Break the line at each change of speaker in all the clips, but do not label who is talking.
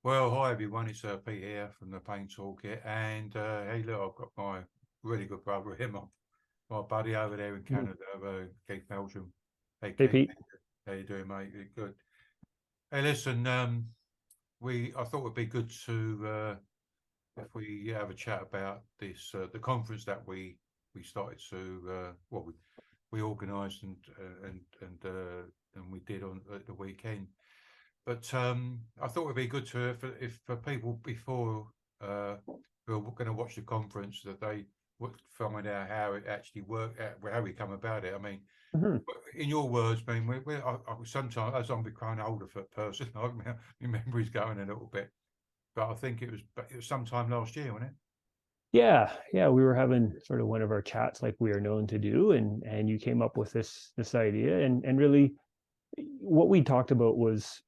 Well, hi everyone, it's Pete here from the Pain Toolkit, and hey, look, I've got my really good brother here, my buddy over there in
Mhm.
Canada, Keith Meldrum. Hey
Hey,
Keith,
Pete.
how you doing, mate? Good. Hey, listen, I thought it'd be good to if we have a chat about this the conference that we started to we organised and we did on at the weekend. But I thought it'd be good to if for people before uh, who are going to watch the conference that they would find out how it actually worked, how we come about it. I mean,
Mhm.
in your words, I mean, I sometimes as I'm becoming older for person, my memory's going a little bit. But I think it was sometime last year, wasn't it?
Yeah, we were having sort of one of our chats like we are known to do, and you came up with this idea, and really what we talked about was,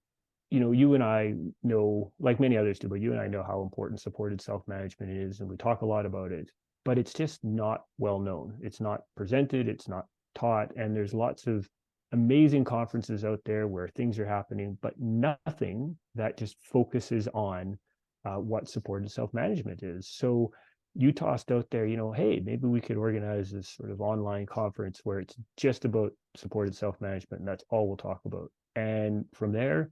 you and I know, like many others do, but you and I know how important supported self-management is, and we talk a lot about it, but it's just not well known. It's not presented, it's not taught, and there's lots of amazing conferences out there where things are happening, but nothing that just focuses on what supported self-management is. So you tossed out there, hey, maybe we could organize this sort of online conference where it's just about supported self-management, and that's all we'll talk about. And from there,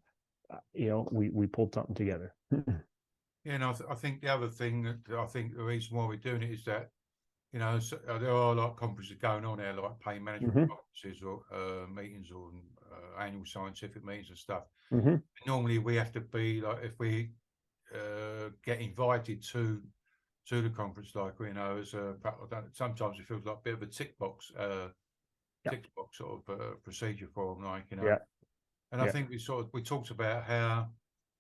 we pulled something together.
Yeah, and I think the other thing that I think the reason why we're doing it is that there are like conferences going on there, like pain management
Hmm.
conferences or meetings or annual scientific meetings and stuff.
Hmm.
Normally, we have to be like if we get invited to the conference, like as sometimes it feels like a bit of a
Yeah,
tick box sort of procedure for them,
yeah,
And I
yeah.
think we talked about how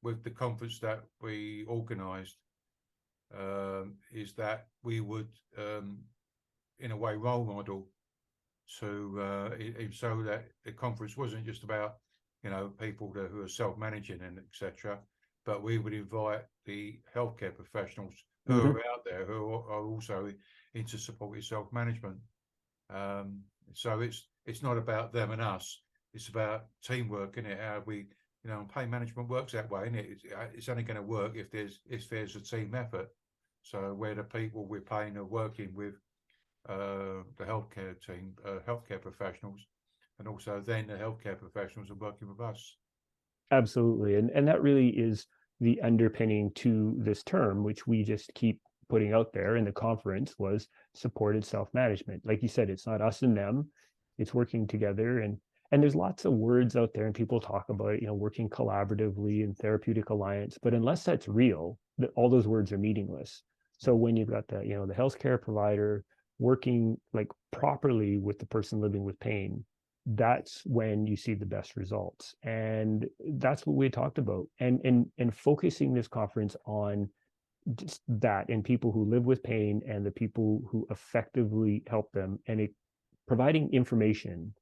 with the conference that we organised is that we would in a way role model to so that the conference wasn't just about people who are self-managing and etc., but we would invite the healthcare professionals who
Hmm.
are out there who are also into supportive self-management. Um, so it's not about them and us. It's about teamwork, isn't it? How we pain management works that way, isn't it? It's only going to work if there's a team effort. So where the people we're paying are working with the healthcare team, healthcare professionals, and also then the healthcare professionals are working with us.
Absolutely. And that really is the underpinning to this term, which we just keep putting out there in the conference, was supported self-management. Like you said, it's not us and them, it's working together. And there's lots of words out there and people talk about, working collaboratively and therapeutic alliance, but unless that's real, all those words are meaningless. So when you've got the healthcare provider working like properly with the person living with pain, that's when you see the best results. And that's what we talked about. And focusing this conference on just that, and people who live with pain and the people who effectively help them, and providing information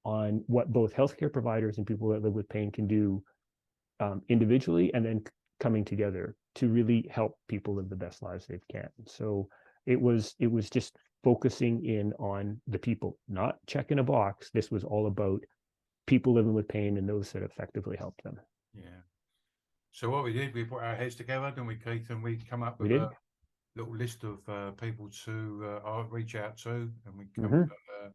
on what both healthcare providers and people that live with pain can do individually, and then coming together to really help people live the best lives they can. So it was just focusing in on the people, not checking a box. This was all about people living with pain and those that effectively help them.
Yeah. So what we did, we put our heads together, didn't we, Keith? And we come up
We
with a
did.
little list of people to reach out to, and we come.
Mm-hmm.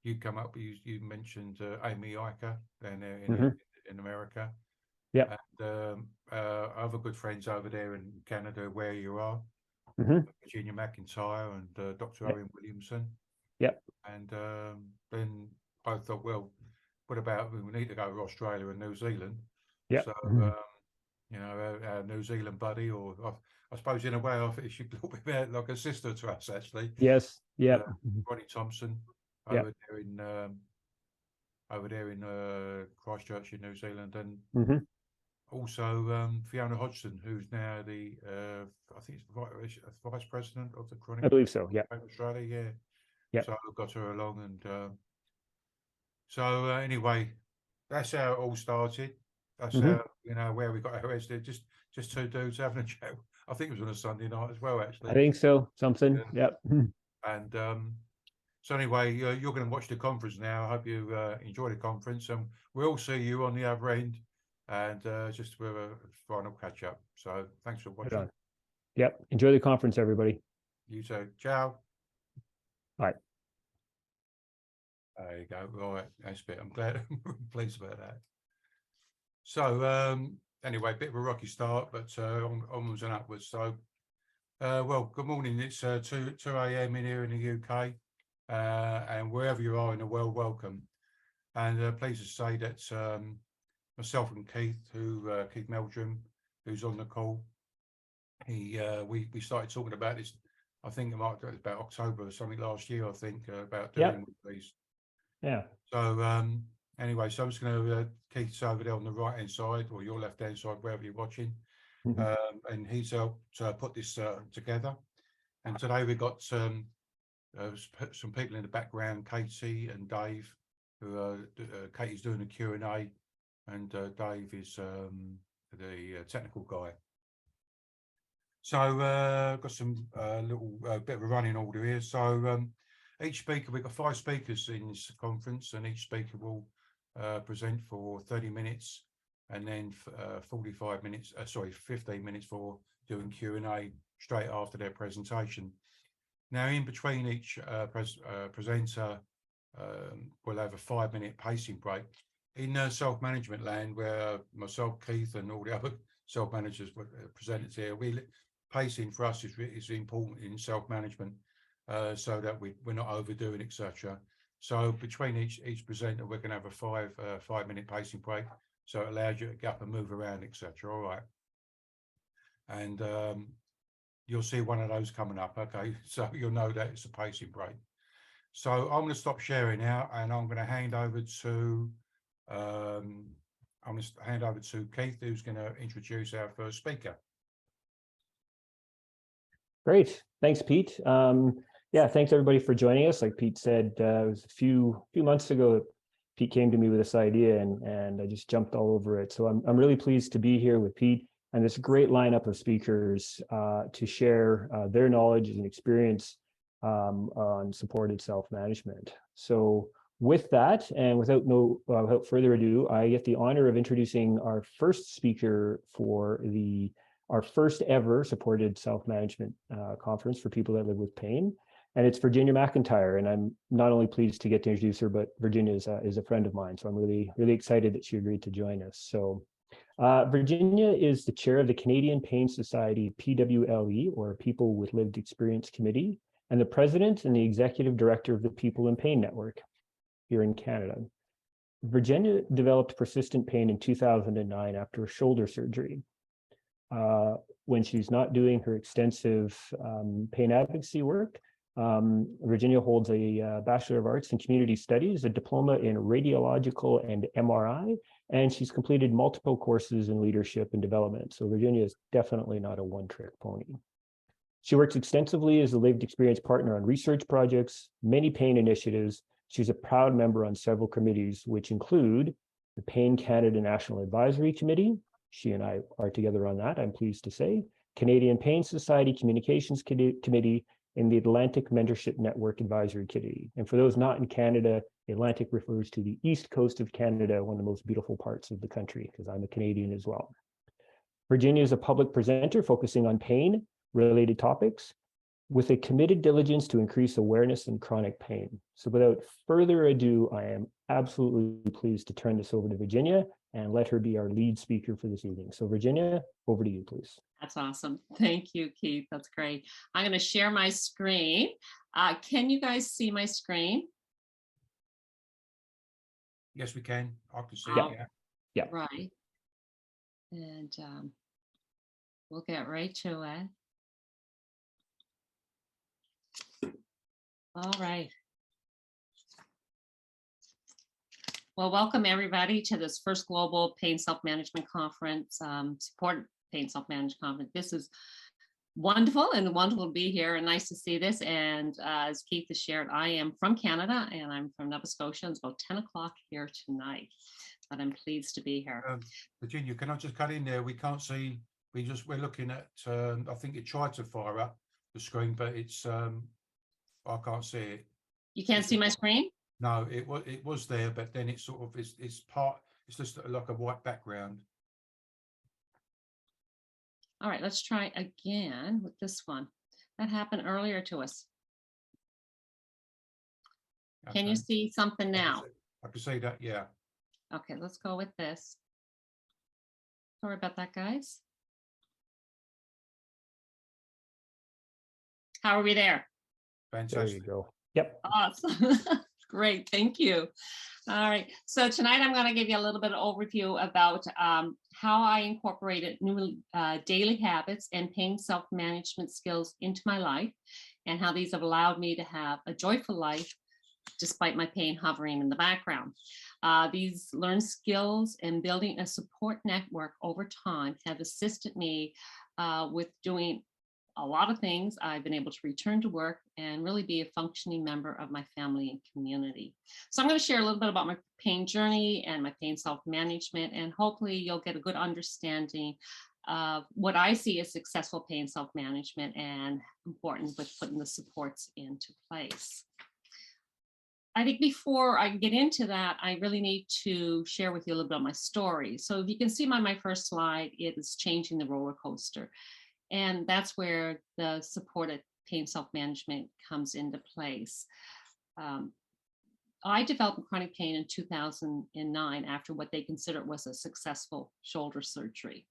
You come up. You mentioned Amy Eicher down there
Mm-hmm.
in America,
Yep.
and other good friends over there in Canada where you are,
Mm-hmm.
Virginia McIntyre and Dr.
Yep.
Owen Williamson.
Yep.
And then I thought, well, what about we need to go to Australia and New Zealand?
Yep.
So,
Mm-hmm.
our New Zealand buddy, or I suppose in a way, I think she's a little bit like a sister to us, actually.
Yes.
Uh,
Yep. Mm-hmm.
Bronnie Thompson
Yep.
over there in Christchurch in New Zealand, and
Mm-hmm.
also Fiona Hodson, who's now the I think it's vice president of the Chronic
I believe so. Yep.
Australia. Yeah,
Yep.
so I got her along, and so anyway, that's how it all started. That's
Mm-hmm.
how where we got our heads there. Just two dudes having a chat. I think it was on a Sunday night as well,
I
actually.
think so. Something.
Yeah.
Yep.
And so anyway, you're going to watch the conference now. I hope you enjoy the conference, and we'll see you on the other end and just with a final catch up. So thanks for
Right
watching.
on. Yep. Enjoy the conference, everybody.
You too. Ciao.
Bye.
There you go. All right, that's a bit. I'm glad. I'm pleased about that. So anyway, a bit of a rocky start, but onwards and upwards. So well, good morning. It's 2 a.m. in here in the UK, and wherever you are in the world, welcome. And pleased to say that myself and Keith, Keith Meldrum, who's on the call, we started talking about this. I think it might be about October or something last year. I think about doing these.
Yeah.
So anyway, so I'm just going to Keith's over there on the right hand side or your left hand side, wherever you're watching, and he's helped put this together. And today we've got some people in the background, Katie and Dave. Who Katie's doing the Q&A, and Dave is the technical guy. So got some little bit of a running order here. So each speaker, we've got 5 speakers in this conference, and each speaker will present for 30 minutes, and then 45 minutes, 15 minutes for doing Q&A straight after their presentation. Now, in between each presenter, we'll have a 5-minute pacing break. In self-management land, where myself, Keith, and all the other self-managers presented here, pacing for us is important in self-management, so that we're not overdoing, etc. So between each presenter, we're going to have a 5-minute pacing break, so it allows you to get up and move around, etc. All right, and you'll see one of those coming up. Okay, so you'll know that it's a pacing break. So I'm going to stop sharing now, and I'm going to hand over to Keith, who's going to introduce our first speaker.
Great. Thanks, Pete. Yeah, thanks everybody for joining us. Like Pete said, it was a few months ago, Pete came to me with this idea, and I just jumped all over it. So I'm really pleased to be here with Pete and this great lineup of speakers to share their knowledge and experience on supported self-management. So with that, and without further ado, I get the honor of introducing our first speaker for our first ever supported self-management conference for people that live with pain. And it's Virginia McIntyre. And I'm not only pleased to get to introduce her, but Virginia is a friend of mine. So I'm really, really excited that she agreed to join us. So Virginia is the chair of the Canadian Pain Society, PWLE, or People with Lived Experience Committee, and the president and the executive director of the People in Pain Network here in Canada. Virginia developed persistent pain in 2009 after a shoulder surgery. When she's not doing her extensive pain advocacy work, Virginia holds a Bachelor of Arts in Community Studies, a diploma in radiological and MRI, and she's completed multiple courses in leadership and development. So Virginia is definitely not a one-trick pony. She works extensively as a lived experience partner on research projects, many pain initiatives. She's a proud member on several committees, which include the Pain Canada National Advisory Committee. She and I are together on that, I'm pleased to say. Canadian Pain Society Communications Committee and the Atlantic Mentorship Network Advisory Committee. And for those not in Canada, the Atlantic refers to the east coast of Canada, one of the most beautiful parts of the country, because I'm a Canadian as well. Virginia is a public presenter focusing on pain-related topics with a committed diligence to increase awareness in chronic pain. So without further ado, I am absolutely pleased to turn this over to Virginia and let her be our lead speaker for this evening. So Virginia, over to you, please.
That's awesome. Thank you, Keith. That's great. I'm going to share my screen. Can you guys see my screen?
Yes, we can. I can see
Oh,
it.
Yeah.
Right. And we'll get right to it. All right. Well, welcome everybody to this first Global Pain Self-Management Conference, Support Pain Self-Management Conference. This is wonderful to be here and nice to see this. And as Keith has shared, I am from Canada and I'm from Nova Scotia. It's about 10 o'clock here tonight, but I'm pleased to be here.
Virginia, can I just cut in there? We can't see, we're looking at, I think it tried to fire up the screen, but it's, I can't see it.
You can't see my screen?
No, it was there, but then it's sort of it's just like a white background.
All right, let's try again with this one. That happened earlier to us. Can you
Okay.
see something now?
I can see that, yeah.
Okay, let's go with this. Sorry about that, guys. How are we there?
There
Fantastic.
you go. Yep.
Awesome. Great, thank you. All right, so tonight I'm going to give you a little bit of overview about how I incorporated new daily habits and pain self-management skills into my life, and how these have allowed me to have a joyful life despite my pain hovering in the background. These learned skills and building a support network over time have assisted me with doing a lot of things. I've been able to return to work and really be a functioning member of my family and community. So I'm going to share a little bit about my pain journey and my pain self-management, and hopefully you'll get a good understanding of what I see as successful pain self-management and important with putting the supports into place. I think before I get into that, I really need to share with you a little bit of my story. So if you can see my first slide, it is changing the roller coaster. And that's where the supported pain self-management comes into place. I developed chronic pain in 2009 after what they considered was a successful shoulder surgery.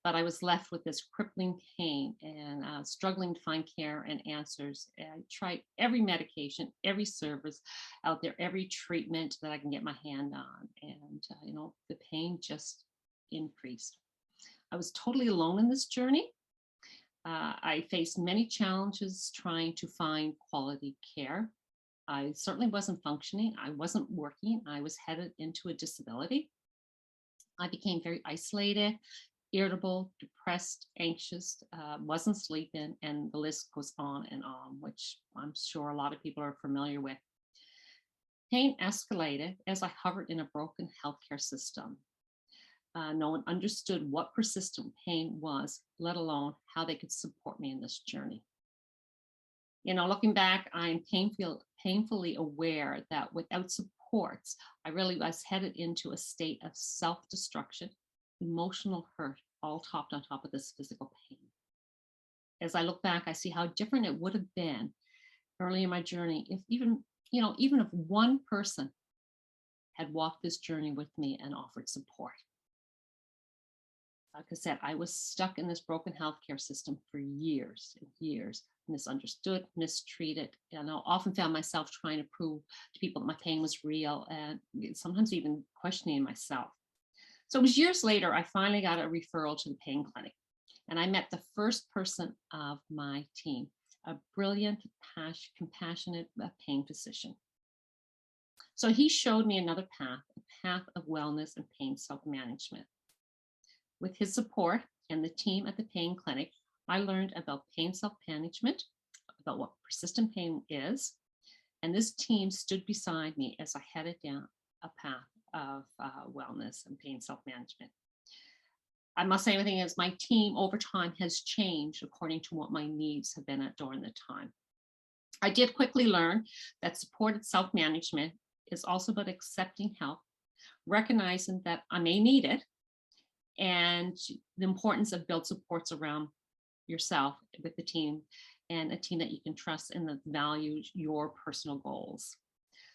But I was left with this crippling pain and struggling to find care and answers. I tried every medication, every service out there, every treatment that I can get my hand on. And, the pain just increased. I was totally alone in this journey. I faced many challenges trying to find quality care. I certainly wasn't functioning. I wasn't working. I was headed into a disability. I became very isolated, irritable, depressed, anxious, wasn't sleeping, and the list goes on, which I'm sure a lot of people are familiar with. Pain escalated as I hovered in a broken healthcare system. No one understood what persistent pain was, let alone how they could support me in this journey. Looking back, I'm painfully aware that without supports, I really was headed into a state of self-destruction, emotional hurt, all topped on top of this physical pain. As I look back, I see how different it would have been early in my journey if even if one person had walked this journey with me and offered support. Like I said, I was stuck in this broken healthcare system for years and years, misunderstood, mistreated, and I often found myself trying to prove to people that my pain was real, and sometimes even questioning myself. So it was years later, I finally got a referral to the pain clinic, and I met the first person of my team, a brilliant, compassionate pain physician. So he showed me another path, a path of wellness and pain self-management. With his support and the team at the pain clinic, I learned about pain self-management, about what persistent pain is, and this team stood beside me as I headed down a path of wellness and pain self-management. I must say everything is my team over time has changed according to what my needs have been at during the time. I did quickly learn that supported self-management is also about accepting help, recognizing that I may need it, and the importance of build supports around yourself with the team, and a team that you can trust and that values your personal goals.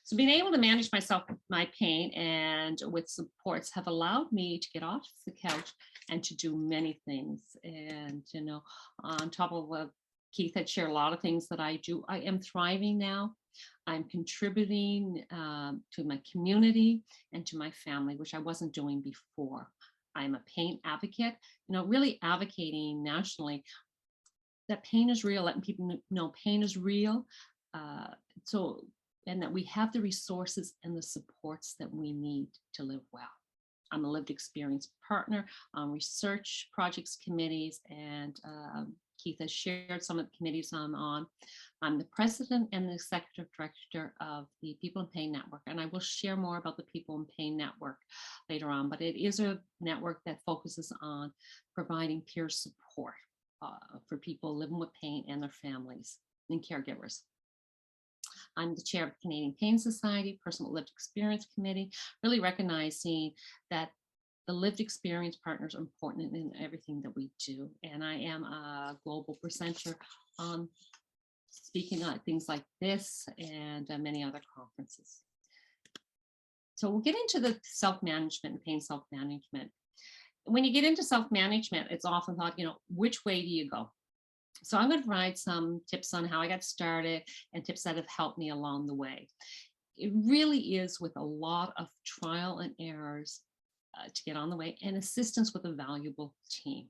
So being able to manage my pain and with supports have allowed me to get off the couch and to do many things. And, on top of what Keith had shared, a lot of things that I do, I am thriving now. I'm contributing to my community and to my family, which I wasn't doing before. I'm a pain advocate, really advocating nationally that pain is real, letting people know pain is real. And that we have the resources and the supports that we need to live well. I'm a lived experience partner on research projects committees, and Keith has shared some of the committees I'm on. I'm the president and the executive director of the People in Pain Network, and I will share more about the People in Pain Network later on, but it is a network that focuses on providing peer support for people living with pain and their families and caregivers. I'm the chair of the Canadian Pain Society, Personal Lived Experience Committee, really recognizing that The lived experience partners are important in everything that we do. And I am a global presenter on speaking at things like this and many other conferences. So we'll get into the self-management and pain self-management. When you get into self-management, it's often thought, which way do you go? So I'm going to provide some tips on how I got started and tips that have helped me along the way. It really is with a lot of trial and errors to get on the way, and assistance with a valuable team.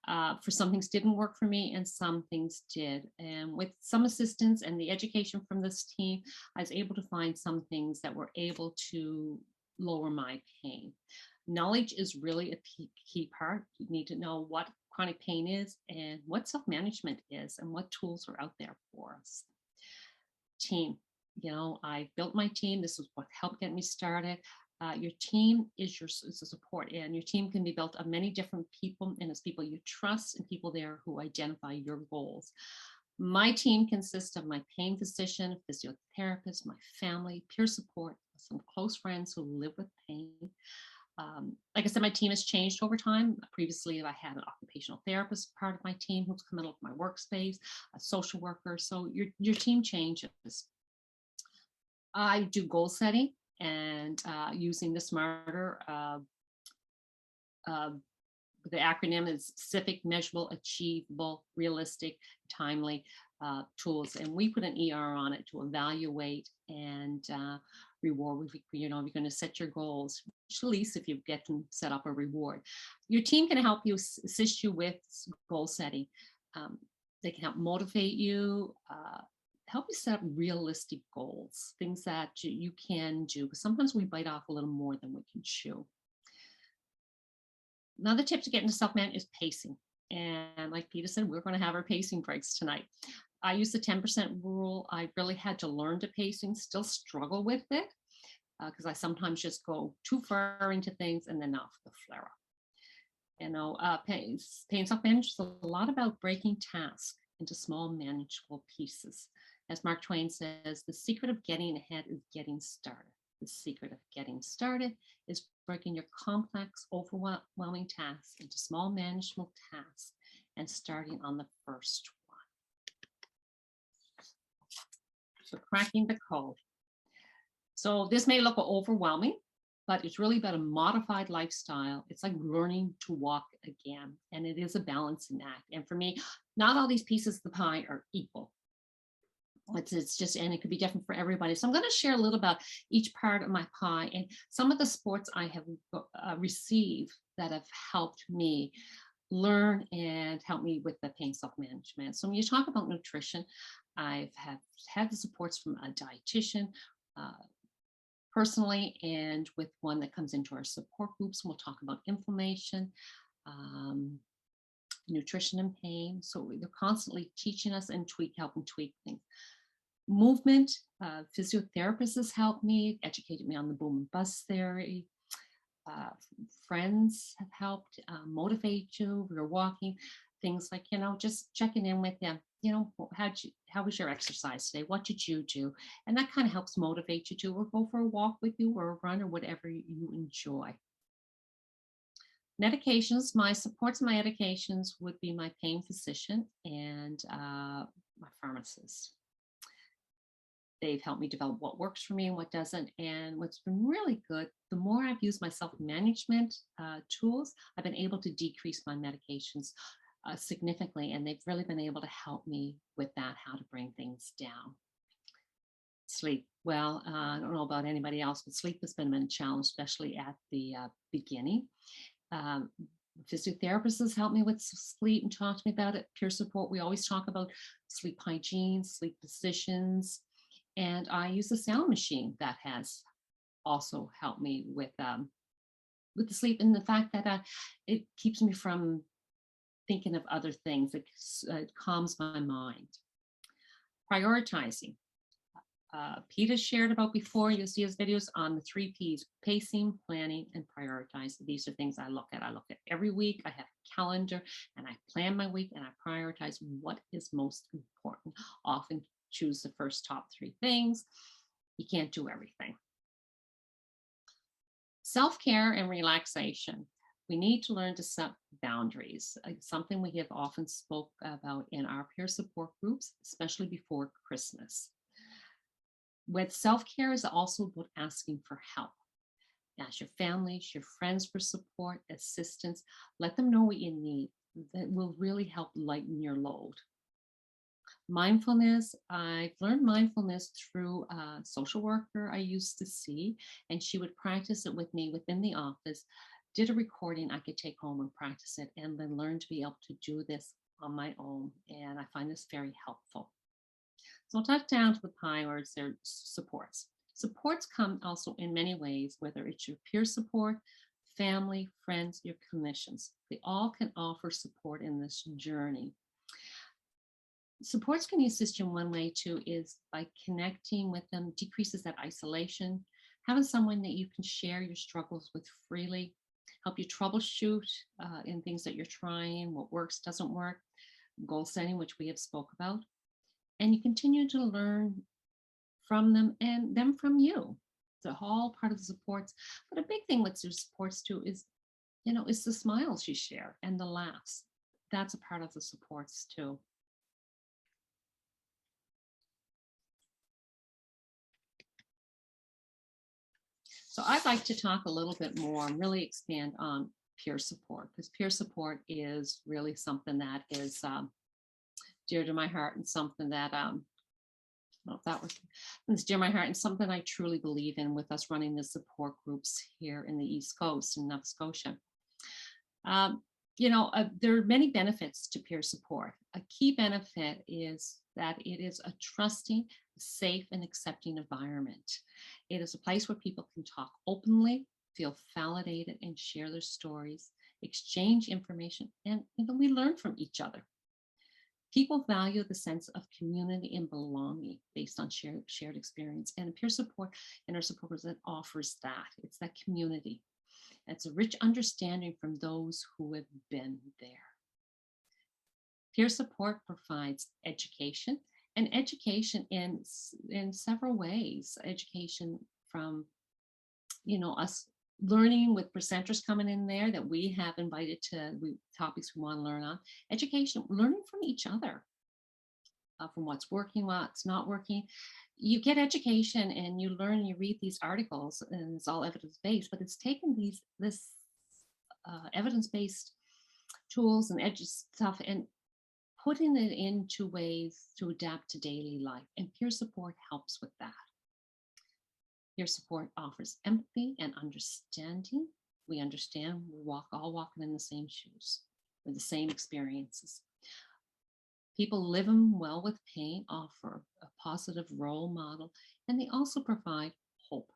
For some things didn't work for me and some things did. And with some assistance and the education from this team, I was able to find some things that were able to lower my pain. Knowledge is really a key part. You need to know what chronic pain is and what self-management is and what tools are out there for us. Team, I built my team. This is what helped get me started. Your team is a support, and your team can be built of many different people, and it's people you trust and people there who identify your goals. My team consists of my pain physician, physiotherapist, my family, peer support, some close friends who live with pain. Like I said, my team has changed over time. Previously, I had an occupational therapist part of my team who's come into my workspace, a social worker. So your team changes. I do goal setting and using the SMARTER. The acronym is specific, measurable, achievable, realistic, timely tools. And we put an ER on it to evaluate and reward. You're going to set your goals, at least if you get them set up a reward. Your team can help you, assist you with goal setting. They can help motivate you, help you set up realistic goals, things that you can do. Because sometimes we bite off a little more than we can chew. Another tip to get into self-management is pacing. And like Peter said, we're going to have our pacing breaks tonight. I use the 10% rule. I really had to learn to pacing, still struggle with it because I sometimes just go too far into things and then off the flare up. Pain self-management is a lot about breaking tasks into small manageable pieces. As Mark Twain says, the secret of getting ahead is getting started. The secret of getting started is breaking your complex, overwhelming tasks into small manageable tasks and starting on the first one. So cracking the code. So this may look overwhelming, but it's really about a modified lifestyle. It's like learning to walk again, and it is a balancing act. And for me, not all these pieces of the pie are equal. It's just, and it could be different for everybody. So I'm going to share a little about each part of my pie and some of the supports I have received that have helped me learn and help me with the pain self-management. So when you talk about nutrition, I've had the supports from a dietitian personally, and with one that comes into our support groups. We'll talk about inflammation, nutrition and pain. So they're constantly teaching us and helping tweak things. Movement, physiotherapists has helped me, educated me on the boom and bust theory. Friends have helped motivate you. We're walking, things like, just checking in with them. How was your exercise today? What did you do? And that kind of helps motivate you to, or go for a walk with you or a run or whatever you enjoy. Medications, my supports, my medications would be my pain physician and my pharmacist. They've helped me develop what works for me and what doesn't. And what's been really good, the more I've used my self-management tools, I've been able to decrease my medications significantly. And they've really been able to help me with that, how to bring things down. Sleep. Well, I don't know about anybody else, but sleep has been a challenge, especially at the beginning. Physiotherapists has helped me with sleep and talk to me about it. Peer support, we always talk about sleep hygiene, sleep positions. And I use a sound machine that has also helped me with the sleep, and the fact that it keeps me from thinking of other things. It calms my mind. Prioritizing. Peter shared about before. You'll see his videos on the 3 Ps: pacing, planning, and prioritize. These are things I look at. I look at every week. I have a calendar and I plan my week and I prioritize what is most important. Often choose the first top 3 things. You can't do everything. Self-care and relaxation. We need to learn to set boundaries, something we have often spoke about in our peer support groups, especially before Christmas. With self-care is also about asking for help. Ask your families, your friends for support, assistance. Let them know what you need. That will really help lighten your load. Mindfulness, I've learned mindfulness through a social worker I used to see, and she would practice it with me within the office, did a recording I could take home and practice it, and then learn to be able to do this on my own. And I find this very helpful. So I'll touch down to the pie words, they're supports. Supports come also in many ways, whether it's your peer support, family, friends, your clinicians. They all can offer support in this journey. Supports can assist you in one way too, is by connecting with them, decreases that isolation, having someone that you can share your struggles with freely, help you troubleshoot in things that you're trying, what works, doesn't work, goal setting, which we have spoke about. And you continue to learn from them and them from you. It's all part of the supports. But a big thing with your supports too is, is the smiles you share and the laughs. That's a part of the supports too. So I'd like to talk a little bit more and really expand on peer support, because peer support is really something that is dear to my heart, and something that it's dear to my heart, and something I truly believe in with us running the support groups here in the East Coast in Nova Scotia. There are many benefits to peer support. A key benefit is that it is a trusting, safe, and accepting environment. It is a place where people can talk openly, feel validated, and share their stories, exchange information, and we learn from each other. People value the sense of community and belonging based on shared experience, and peer support and our supporters that offers that. It's that community. It's a rich understanding from those who have been there. Peer support provides education, and education in several ways. Education from, us learning with presenters coming in there that we have invited to topics we want to learn on. Education, learning from each other, from what's working, what's not working. You get education and you learn, you read these articles, and it's all evidence-based, but it's taken this evidence-based tools and stuff and putting it into ways to adapt to daily life. And peer support helps with that. Peer support offers empathy and understanding. We understand we're all walking in the same shoes with the same experiences. People living well with pain offer a positive role model, and they also provide hope.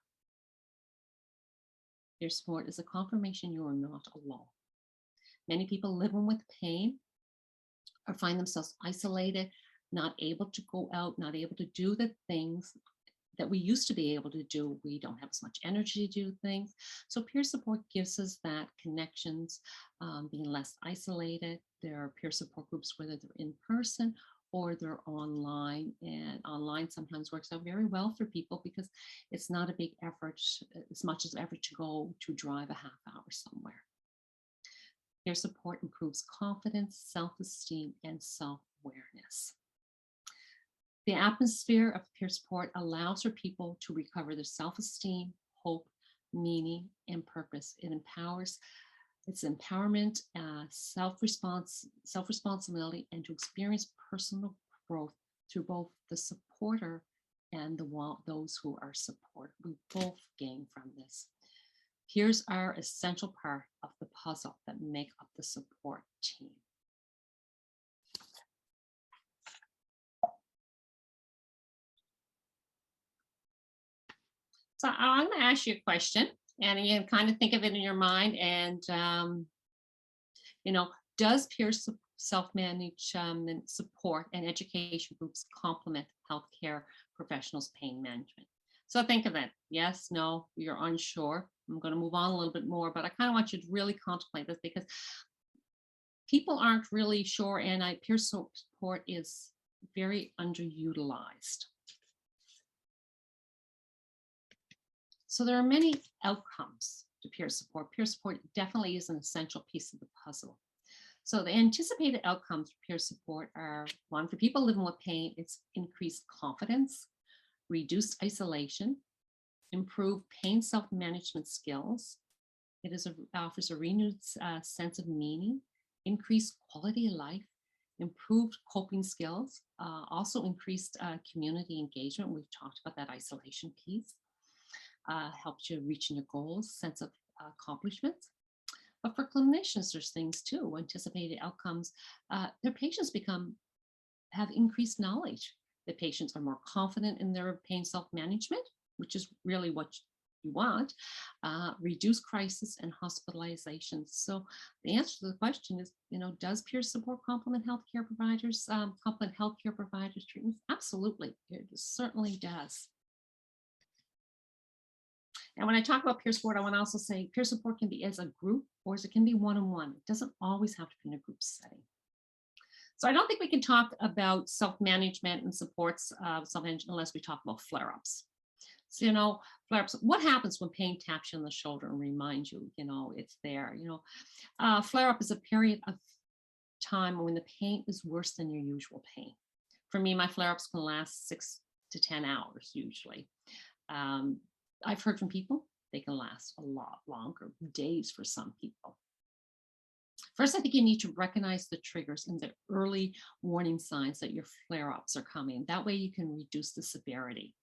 Peer support is a confirmation you are not alone. Many people living with pain or find themselves isolated, not able to go out, not able to do the things that we used to be able to do. We don't have as much energy to do things. So peer support gives us that connections, being less isolated. There are peer support groups, whether they're in person or they're online, and online sometimes works out very well for people because it's not a big effort, as much as effort to drive a half hour somewhere. Peer support improves confidence, self-esteem, and self-awareness. The atmosphere of peer support allows for people to recover their self-esteem, hope, meaning, and purpose. It empowers, it's empowerment, self-responsibility, and to experience personal growth through both the supporter and those who are supported. We both gain from this. Peers are an essential part of the puzzle that make up the support team. So I'm going to ask you a question, and you kind of think of it in your mind. And, does peer self-management support and education groups complement healthcare professionals' pain management? So think of it. Yes, no, you're unsure. I'm going to move on a little bit more, but I kind of want you to really contemplate this because people aren't really sure, and peer support is very underutilized. So there are many outcomes to peer support. Peer support definitely is an essential piece of the puzzle. So the anticipated outcomes for peer support are, one, for people living with pain, it's increased confidence, reduced isolation, improved pain self-management skills. It offers a renewed sense of meaning, increased quality of life, improved coping skills, also increased community engagement. We've talked about that isolation piece. Helps you reaching your goals, sense of accomplishment. But for clinicians, there's things too, anticipated outcomes. Their patients have increased knowledge. The patients are more confident in their pain self-management, which is really what you want, reduce crisis and hospitalizations. So the answer to the question is, does peer support complement healthcare providers, treatments? Absolutely, it certainly does. And when I talk about peer support, I want to also say peer support can be as a group or as it can be one-on-one. It doesn't always have to be in a group setting. So I don't think we can talk about self-management and supports self-management unless we talk about flare-ups. So, flare-ups, what happens when pain taps you on the shoulder and reminds you, it's there, flare-up is a period of time when the pain is worse than your usual pain. For me, my flare-ups can last 6 to 10 hours usually. I've heard from people, they can last a lot longer, days for some people. First, I think you need to recognize the triggers and the early warning signs that your flare-ups are coming. That way you can reduce the severity.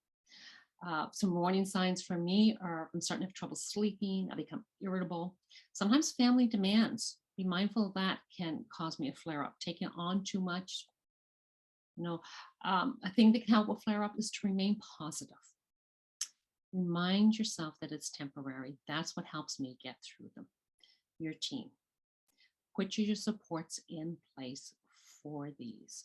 Some warning signs for me are I'm starting to have trouble sleeping, I become irritable. Sometimes family demands, be mindful of that, can cause me a flare-up. Taking on too much. A thing that can help with flare-up is to remain positive. Remind yourself that it's temporary. That's what helps me get through them. Your team. Put your supports in place for these.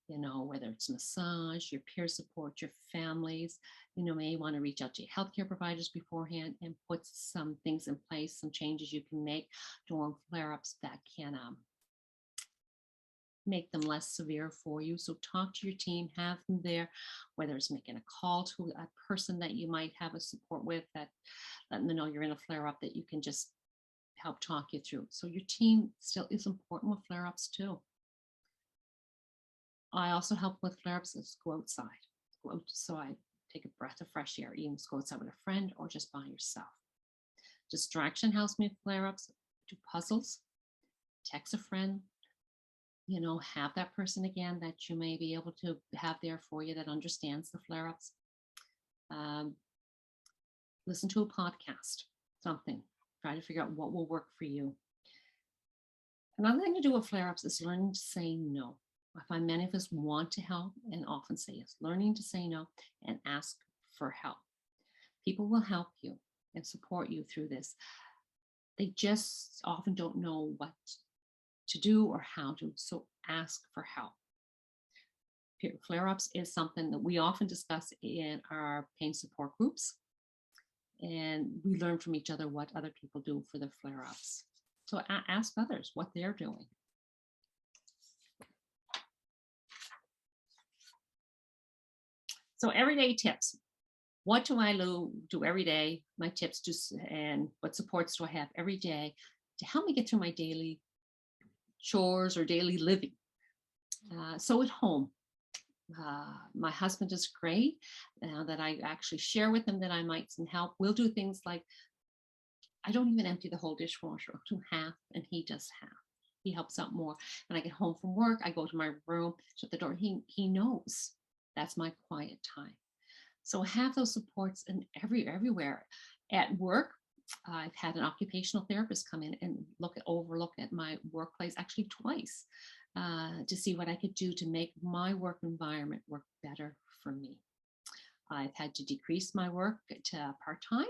Whether it's massage, your peer support, your families, may want to reach out to your healthcare providers beforehand and put some things in place, some changes you can make during flare-ups that can make them less severe for you. So talk to your team, have them there, whether it's making a call to a person that you might have a support with, that letting them know you're in a flare-up, that you can just help talk you through. So your team still is important with flare-ups too. I also help with flare-ups is go outside. So I take a breath of fresh air, even go outside with a friend or just by yourself. Distraction helps me with flare-ups. Do puzzles, text a friend, have that person again that you may be able to have there for you that understands the flare-ups. Listen to a podcast, something. Try to figure out what will work for you. Another thing to do with flare-ups is learning to say no. I find many of us want to help and often say yes. Learning to say no and ask for help. People will help you and support you through this. They just often don't know what to do or how to, so ask for help. Flare-ups is something that we often discuss in our pain support groups, and we learn from each other what other people do for their flare-ups. So ask others what they're doing. So everyday tips. What do I do every day? My tips, and what supports do I have every day to help me get through my daily chores or daily living? So at home, my husband is great. That I actually share with him that I might some help. We'll do things like, I don't even empty the whole dishwasher, I'll do half and he does half. He helps out more. And I get home from work, I go to my room, shut the door. He knows that's my quiet time. So I have those supports everywhere. At work, I've had an occupational therapist come in and overlook at my workplace actually twice to see what I could do to make my work environment work better for me. I've had to decrease my work to part-time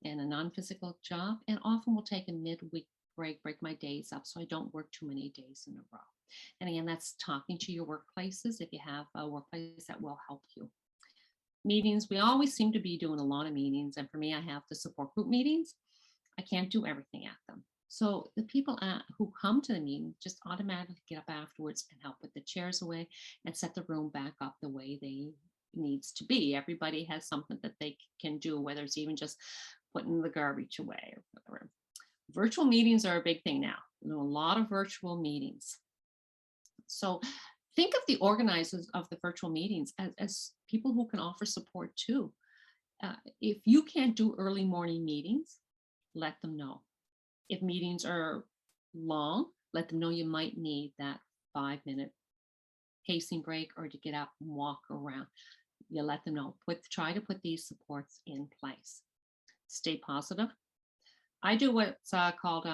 and a non-physical job, and often will take a midweek break my days up so I don't work too many days in a row. And again, that's talking to your workplaces. If you have a workplace, that will help you. Meetings, we always seem to be doing a lot of meetings. And for me, I have the support group meetings. I can't do everything at them. So the people who come to the meeting just automatically get up afterwards and help put the chairs away and set the room back up the way they needs to be. Everybody has something that they can do, whether it's even just putting the garbage away or whatever. Virtual meetings are a big thing now. A lot of virtual meetings. So think of the organizers of the virtual meetings as people who can offer support too. If you can't do early morning meetings, let them know. If meetings are long, let them know you might need that 5-minute pacing break or to get up and walk around. You let them know. Try to put these supports in place. Stay positive. I do what's called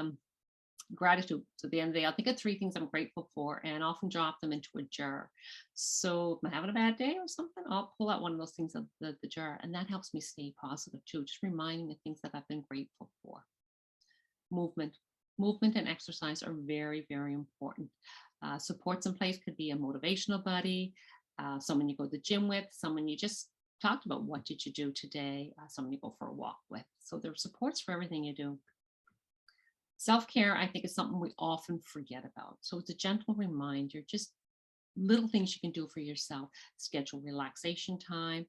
gratitude. So at the end of the day, I'll think of 3 things I'm grateful for and often drop them into a jar. So if I'm having a bad day or something, I'll pull out one of those things out of the jar, and that helps me stay positive too, just reminding me of things that I've been grateful for. Movement and exercise are very, very important. Supports in place could be a motivational buddy, someone you go to the gym with, someone you just talked about, what did you do today, someone you go for a walk with. So there are supports for everything you do. Self-care, I think, is something we often forget about. So it's a gentle reminder, just little things you can do for yourself. Schedule relaxation time,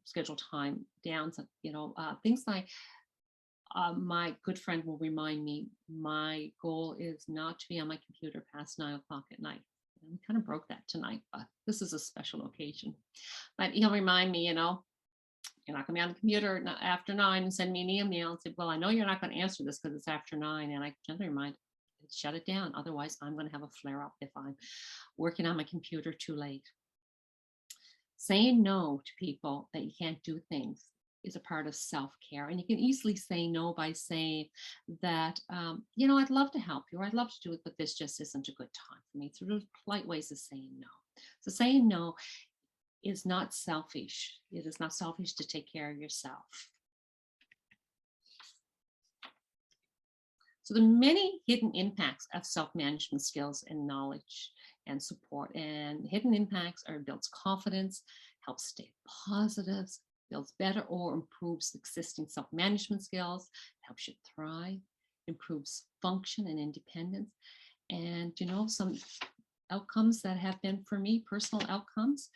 schedule time down, things like my good friend will remind me, my goal is not to be on my computer past 9 o'clock at night. And we kind of broke that tonight, but this is a special occasion. But he'll remind me, you're not going to be on the computer after 9 and send me an email and say, well, I know you're not going to answer this because it's after 9. And I gently remind, shut it down. Otherwise, I'm going to have a flare up if I'm working on my computer too late. Saying no to people that you can't do things is a part of self-care. And you can easily say no by saying that, I'd love to help you, or I'd love to do it, but this just isn't a good time for me. So there's polite ways of saying no. So saying no is not selfish. It is not selfish to take care of yourself. So the many hidden impacts of self-management skills and knowledge and support, and hidden impacts are builds confidence, helps stay positive, builds better or improves existing self-management skills, helps you thrive, improves function and independence. And some outcomes that have been for me, personal outcomes,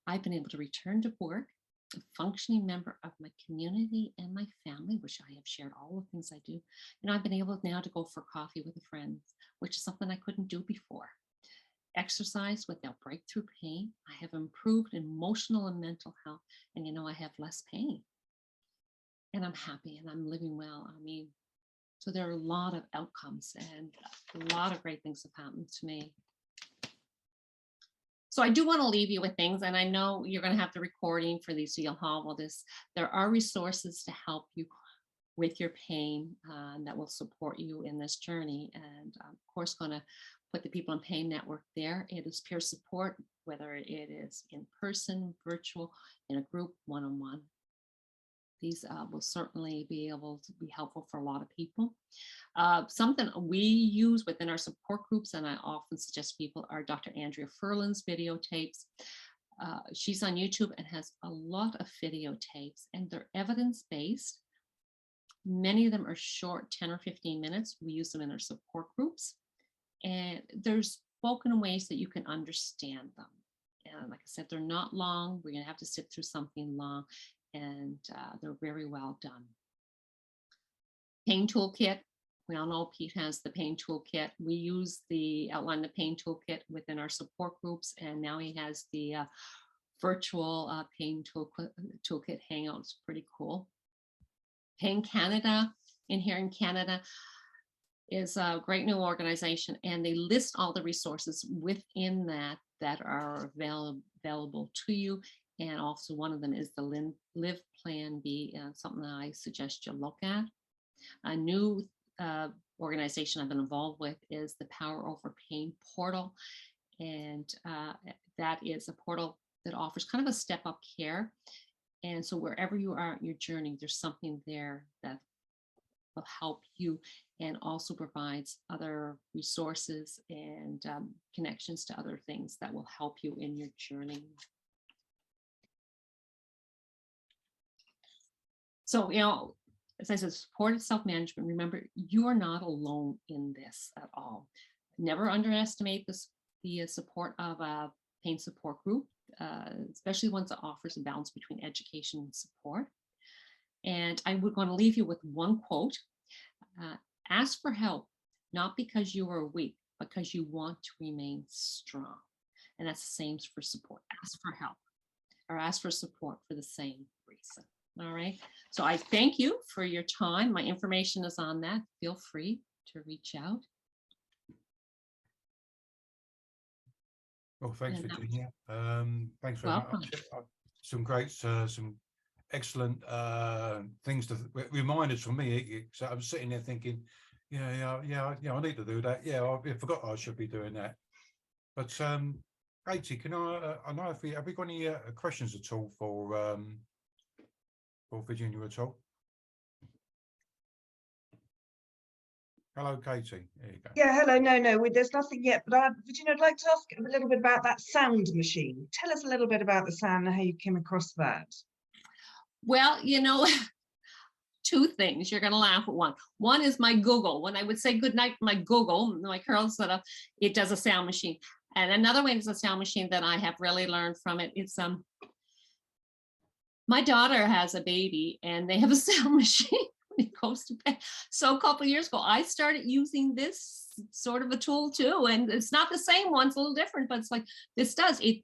I've been able to return to work, a functioning member of my community and my family, which I have shared all the things I do. I've been able now to go for coffee with a friend, which is something I couldn't do before. Exercise without breakthrough pain. I have improved emotional and mental health, and I have less pain. And I'm happy and I'm living well. So there are a lot of outcomes and a lot of great things have happened to me. So I do want to leave you with things, and I know you're going to have the recording for these, so you'll have all this. There are resources to help you with your pain that will support you in this journey. And I'm, of course, going to put the People in Pain Network there. It is peer support, whether it is in person, virtual, in a group, one-on-one. These will certainly be able to be helpful for a lot of people. Something we use within our support groups, and I often suggest people, are Dr. Andrea Furlan's videotapes. She's on YouTube and has a lot of videotapes, and they're evidence-based. Many of them are short, 10 or 15 minutes. We use them in our support groups. And there's spoken in ways that you can understand them. And like I said, they're not long. We're going to have to sit through something long. And they're very well done. Pain toolkit. We all know Pete has the pain toolkit. We use outline the pain toolkit within our support groups, and now he has the virtual pain toolkit hangouts. Pretty cool. Pain Canada, in here in Canada, is a great new organization, and they list all the resources within that are available to you. And also one of them is the Live Plan B, something that I suggest you look at. A new organization I've been involved with is the Power Over Pain portal. And that is a portal that offers kind of a step-up care. And so wherever you are in your journey, there's something there that will help you, and also provides other resources and connections to other things that will help you in your journey. So, as I said, supported self-management. Remember, you are not alone in this at all. Never underestimate the support of a pain support group, especially ones that offers a balance between education and support. And I would want to leave you with one quote. Ask for help, not because you are weak, because you want to remain strong. And that's the same for support. Ask for help or ask for support for the same reason. All right. So I thank you for your time. My information is on that. Feel free to reach out.
Well, thanks,
And
Virginia. Thanks very
welcome.
much. Some great, some excellent things to reminders for me. So I'm sitting there thinking, yeah, I need to do that. Yeah, I forgot I should be doing that. But Katie, can I know if have we got any questions at all for Virginia at all? Hello, Katie. There you go.
Yeah, hello. No, there's nothing yet. But Virginia, I'd like to ask a little bit about that sound machine. Tell us a little bit about the sound and how you came across that.
Well, two things. You're going to laugh at one. One is my Google. When I would say goodnight, my Google, my curl setup, it does a sound machine. And another way is a sound machine that I have really learned from it. It's my daughter has a baby and they have a sound machine. It goes to bed. So a couple of years ago, I started using this sort of a tool too. And it's not the same one, it's a little different, but it's like this does. It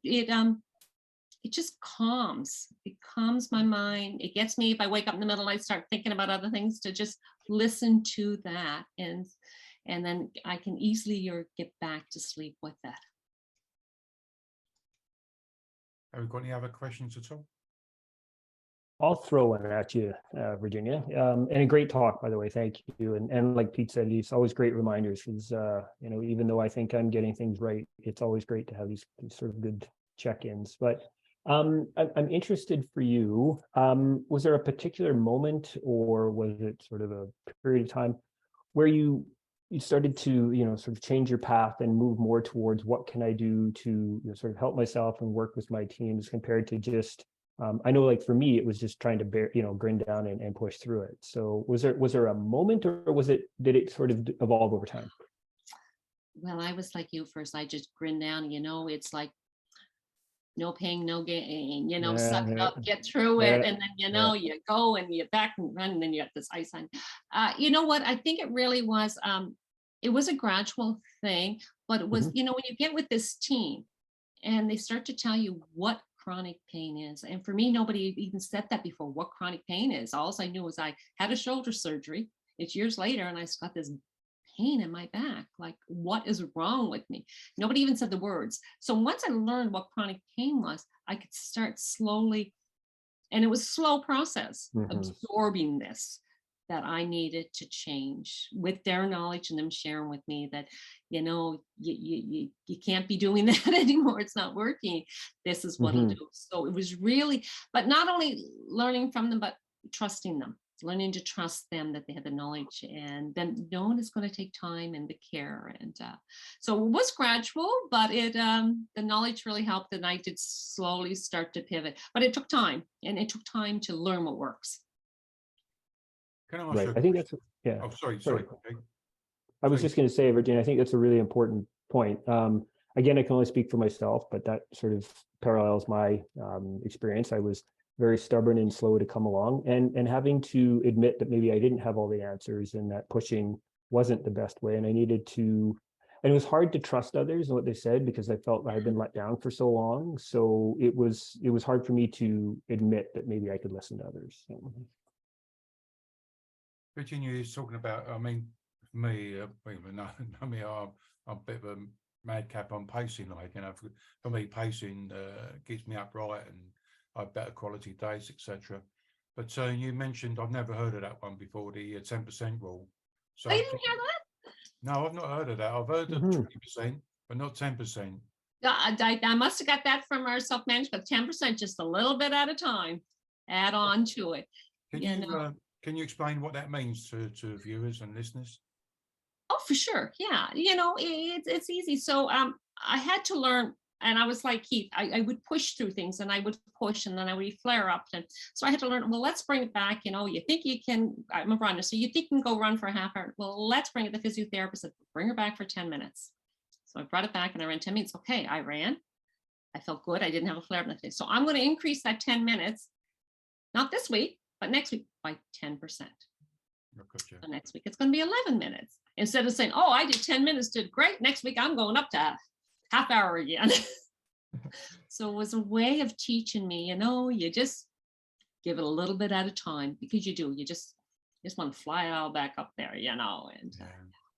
just calms. It calms my mind. It gets me, if I wake up in the middle of the night, start thinking about other things, to just listen to that. And then I can easily get back to sleep with that.
Have we got any other questions at all?
I'll throw one at you, Virginia. And a great talk, by the way. Thank you. And like Pete said, it's always great reminders because, even though I think I'm getting things right, it's always great to have these sort of good check-ins. But I'm interested for you. Was there a particular moment, or was it sort of a period of time where you started to, sort of change your path and move more towards what can I do to sort of help myself and work with my teams compared to just I know, like for me, it was just trying to grin down and push through it. So was there a moment, or did it sort of evolve over time?
Well, I was like you first. I just grinned down. It's like no pain, no gain. Suck it up, get through it, and then you go and you back and run, and then you got this ice on. You know what? I think it really was. It was a gradual thing, but it was when you get with this team, and they start to tell you what chronic pain is. And for me, nobody even said that before, what chronic pain is. All I knew was I had a shoulder surgery. It's years later, and I got this pain in my back. Like, what is wrong with me? Nobody even said the words. So once I learned what chronic pain was, I could start slowly, and it was a slow process, absorbing this, that I needed to change with their knowledge and them sharing with me that, you can't be doing that anymore. It's not working. This is what I'll do. So it was really, but not only learning from them, but trusting them, learning to trust them that they had the knowledge, and then knowing it's going to take time and the care. And so it was gradual, but the knowledge really helped, and I did slowly start to pivot, but it took time, and it took time to learn what works.
Can I ask you?
I think that's
Oh, sorry. Okay.
I was just going to say, Virginia, I think that's a really important point. Again, I can only speak for myself, but that sort of parallels my experience. I was very stubborn and slow to come along, and having to admit that maybe I didn't have all the answers, and that pushing wasn't the best way. And I needed to, and it was hard to trust others and what they said, because I felt I had been let down for so long. So it was hard for me to admit that maybe I could listen to others.
Virginia is talking about, for me, I'm a bit of a madcap on pacing. For me, pacing keeps me upright, and I have better quality days, etc. But you mentioned, I've never heard of that one before, the 10% rule. So
I didn't hear that.
No, I've not heard of that. I've heard of 20%, but not 10%.
I must have got that from our self-management. 10%, just a little bit at a time. Add on to it.
Can you explain what that means to viewers and listeners?
Oh, for sure. Yeah. It's easy. So I had to learn, and I was like Keith, I would push through things, and I would push, and then I would flare up. And so I had to learn, well, let's bring it back. You think you can, I'm a runner, so you think you can go run for a half hour. Well, let's bring it. The physiotherapist said, bring her back for 10 minutes. So I brought it back, and I ran 10 minutes. Okay, I ran. I felt good. I didn't have a flare up. So I'm going to increase that 10 minutes. Not this week. but next week by 10%.
Gotcha.
So next week it's going to be 11 minutes. Instead of saying, oh, I did 10 minutes, did great. Next week I'm going up to half hour again. So it was a way of teaching me, you just give it a little bit at a time, because you just want to fly it all back up there, and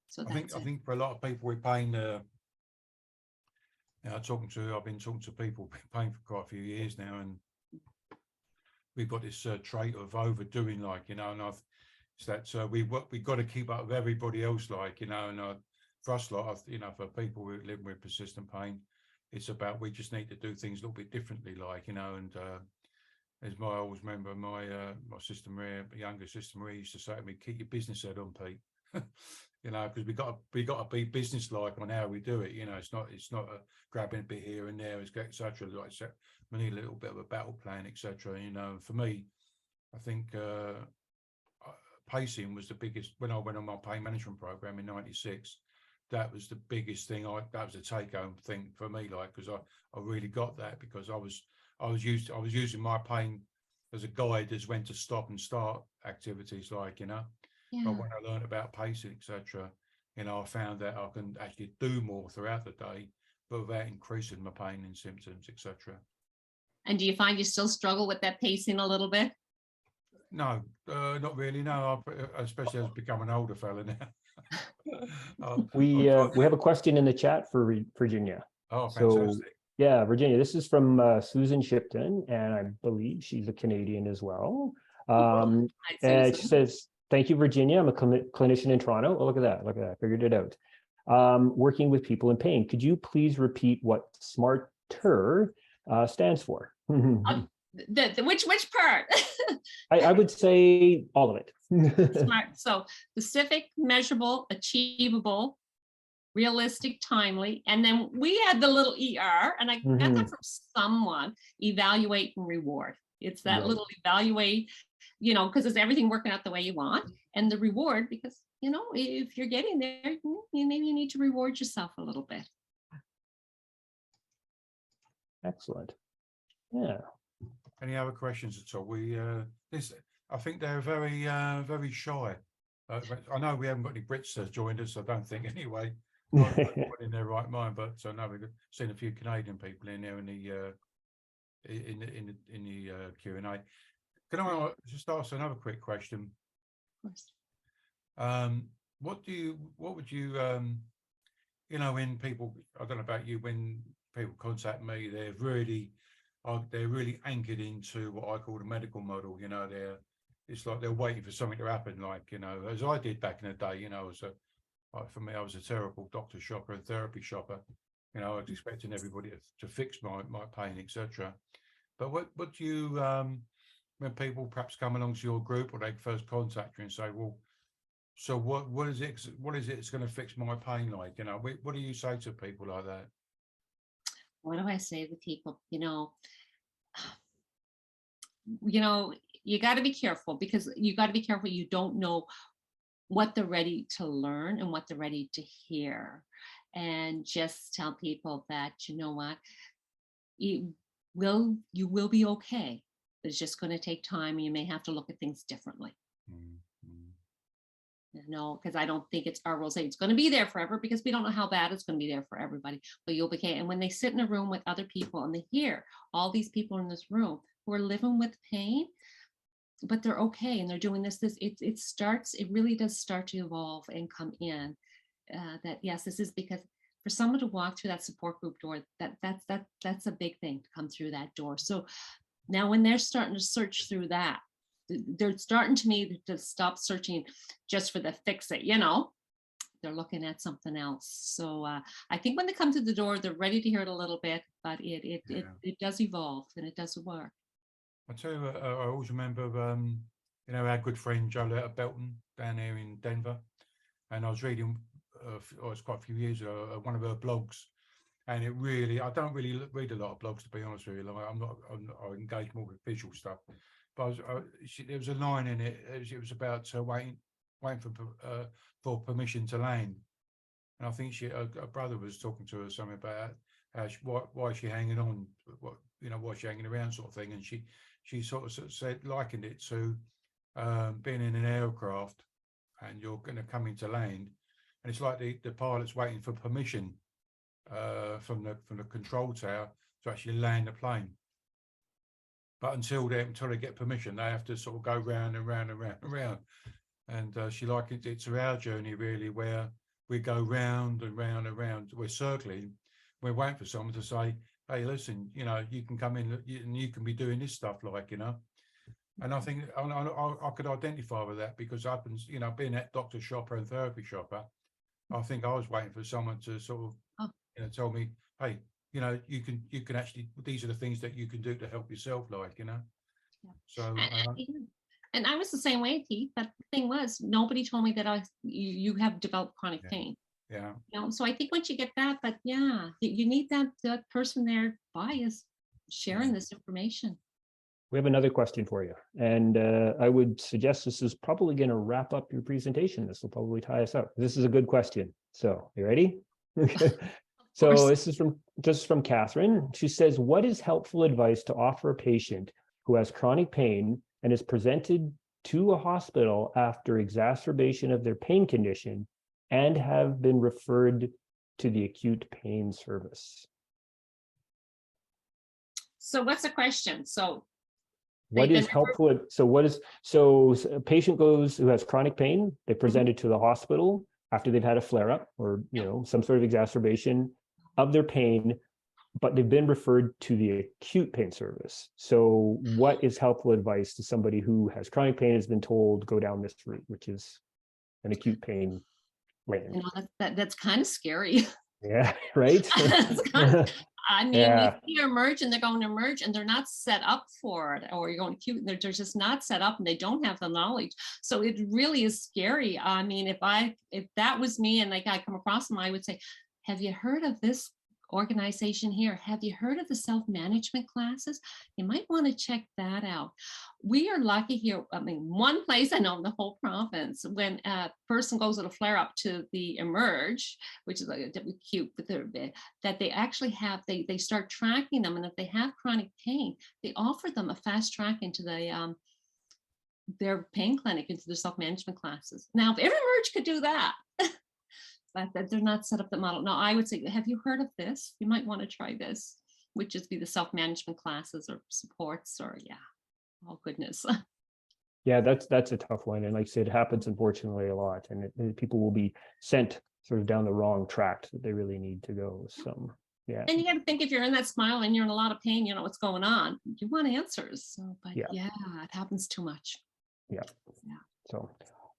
so
I think for a lot of people with pain, I've been talking to people with pain for quite a few years now, and we've got this trait of overdoing, and it's that we got to keep up with everybody else, and for us, for people who live with persistent pain, it's about, we just need to do things a little bit differently, and as I always remember my sister Maria, younger sister Maria, used to say to me, keep your business head on, Pete. Because we got to be business-like on how we do it. It's not a grabbing a bit here and there, etc. Like I said, we need a little bit of a battle plan, etc. For me, I think pacing was the biggest. When I went on my pain management program in '96, that was the biggest thing. That was a take-home thing for me, because I really got that, because I was using my pain as a guide as when to stop and start activities,
Yeah.
But when I learned about pacing, etc., I found that I can actually do more throughout the day, but without increasing my pain and symptoms, etc.
And do you find you still struggle with that pacing a little bit?
No, not really. No, especially as I become an older fella now.
We have a question in the chat for Virginia.
Oh, fantastic.
So, yeah, Virginia, this is from Susan Shipton, and I believe she's a Canadian as well. And she says, thank you, Virginia. I'm a clinician in Toronto. Oh, look at that. Figured it out. Working with people in pain. Could you please repeat what SMARTER stands for?
Which part?
I would say all of it.
SMART. So specific, measurable, achievable, realistic, timely. And then we had the little ER, and I got that from someone, evaluate and reward. It's that little evaluate, because it's everything working out the way you want, and the reward, because, if you're getting there, maybe you need to reward yourself a little bit.
Excellent. Yeah.
Any other questions at all? I think they're very, very shy. I know we haven't got any Brits joined us, I don't think, anyway. Not in their right mind, but I know we've seen a few Canadian people in there in the Q&A. Can I just ask another quick question?
Of course.
What would you when people, I don't know about you, when people contact me, they're really anchored into what I call the medical model. It's like they're waiting for something to happen, as I did back in the day. For me, I was a terrible doctor shopper and therapy shopper. I was expecting everybody to fix my pain, etc. But what do you, when people perhaps come along to your group, or they first contact you and say, well, so what is it that's going to fix my pain like? What do you say to people like that?
What do I say to people? You got to be careful, because you don't know what they're ready to learn and what they're ready to hear. And just tell people that, what, you will be okay. It's just going to take time. You may have to look at things differently. Because I don't think it's our rule say it's going to be there forever, because we don't know how bad it's going to be there for everybody. But you'll be okay. And when they sit in a room with other people and they hear all these people in this room who are living with pain, but they're okay and they're doing this, it really does start to evolve and come in. That yes, this is because for someone to walk through that support group door, that's a big thing to come through that door. So now when they're starting to search through that, they're starting to stop searching just for the fix it, they're looking at something else. So I think when they come to the door, they're ready to hear it a little bit, but it does evolve and it does work.
I tell you, I always remember, our good friend Joletta Belton down here in Denver, and I was reading, it's quite a few years ago, one of her blogs, and I don't really read a lot of blogs, to be honest with you. I engage more with visual stuff. But there was a line in it. It was about waiting for permission to land, and I think her brother was talking to her something about why is she hanging on, why is she hanging around, sort of thing. And she sort of said, likened it to being in an aircraft and you're going to come into land, and it's like the pilot's waiting for permission from the control tower to actually land the plane. But until they get permission, they have to sort of go round and round and round and round. And she likened it to our journey, really, where we go round and round and round. We're circling. We're waiting for someone to say, "Hey, listen, you know, you can come in and you can be doing this stuff, like, you know." And I think I could identify with that, because it happens, you know, being that doctor shopper and therapy shopper, I think I was waiting for someone to sort of, you know, tell me, "Hey, you know, you can actually, these are the things that you can do to help yourself, like, you know."
Yeah.
So.
And I was the same way, Keith. But the thing was, nobody told me that you have developed chronic pain.
Yeah.
You know, so I think once you get that, but yeah, you need that person there by us sharing this information.
We have another question for you, and I would suggest this is probably going to wrap up your presentation. This will probably tie us up. This is a good question. So, you ready? Okay. So this is from Catherine. She says, "What is helpful advice to offer a patient who has chronic pain and is presented to a hospital after exacerbation of their pain condition and have been referred to the acute pain service?"
So what's the question? So
what is helpful? So a patient who has chronic pain, they presented to the hospital after they've had a flare up or, you know, some sort of exacerbation of their pain, but they've been referred to the acute pain service. So what is helpful advice to somebody who has chronic pain, has been told go down this route, which is an acute pain land?
You know, that's kind of scary.
Yeah, right.
I mean,
Yeah.
if you emerge and they're going to emerge and they're not set up for it, or you're going acute and they're just not set up and they don't have the knowledge. So it really is scary. I mean, if that was me and like I come across them, I would say, have you heard of this organization here? Have you heard of the self-management classes? You might want to check that out. We are lucky here. I mean, one place I know in the whole province, when a person goes with a flare up to the emerge, which is like a acute, that they actually have, they start tracking them. And if they have chronic pain, they offer them a fast track into their pain clinic, into their self-management classes. Now, if every emerge could do that, but that they're not set up the model. No, I would say, have you heard of this? You might want to try this, which is be the self-management classes or supports, or oh goodness.
Yeah, that's a tough one. And like I said, it happens unfortunately a lot, and people will be sent sort of down the wrong track that they really need to go. So yeah.
And you got to think, if you're in that smile and you're in a lot of pain, you know what's going on. You want answers. So, but yeah, it happens too much.
Yeah. So,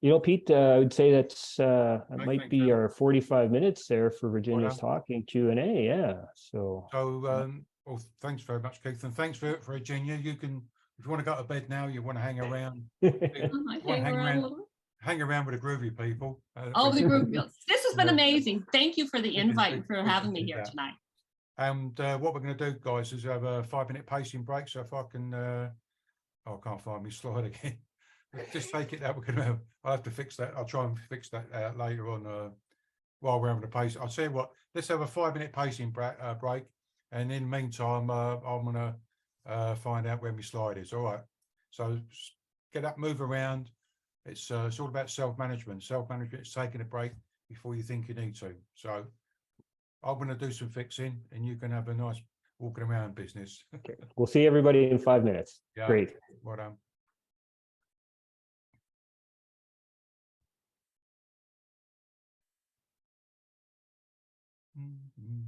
you know, Pete, I would say that's that might be our 45 minutes there for Virginia's talk and Q&A. Yeah. So
well, thanks very much, Keith, and thanks for Virginia. You can, if you want to go to bed now, you want to hang around, hang around with the groovy people.
The groovy people. This has been amazing. Thank you for the invite and for having me here tonight.
And what we're going to do, guys, is have a 5-minute pacing break. So if I can, I can't find my slide again. Just take it that we're gonna. I'll have to fix that. I'll try and fix that later on while we're having a pace. I'll tell you what. Let's have a 5-minute pacing break, and in the meantime, I'm gonna find out where my slide is. All right. So get up, move around. It's all about self-management. Self-management is taking a break before you think you need to. So I'm gonna do some fixing, and you can have a nice walking around business.
Okay. We'll see everybody in 5 minutes. Yeah. Great.
Well done. Mm-hmm.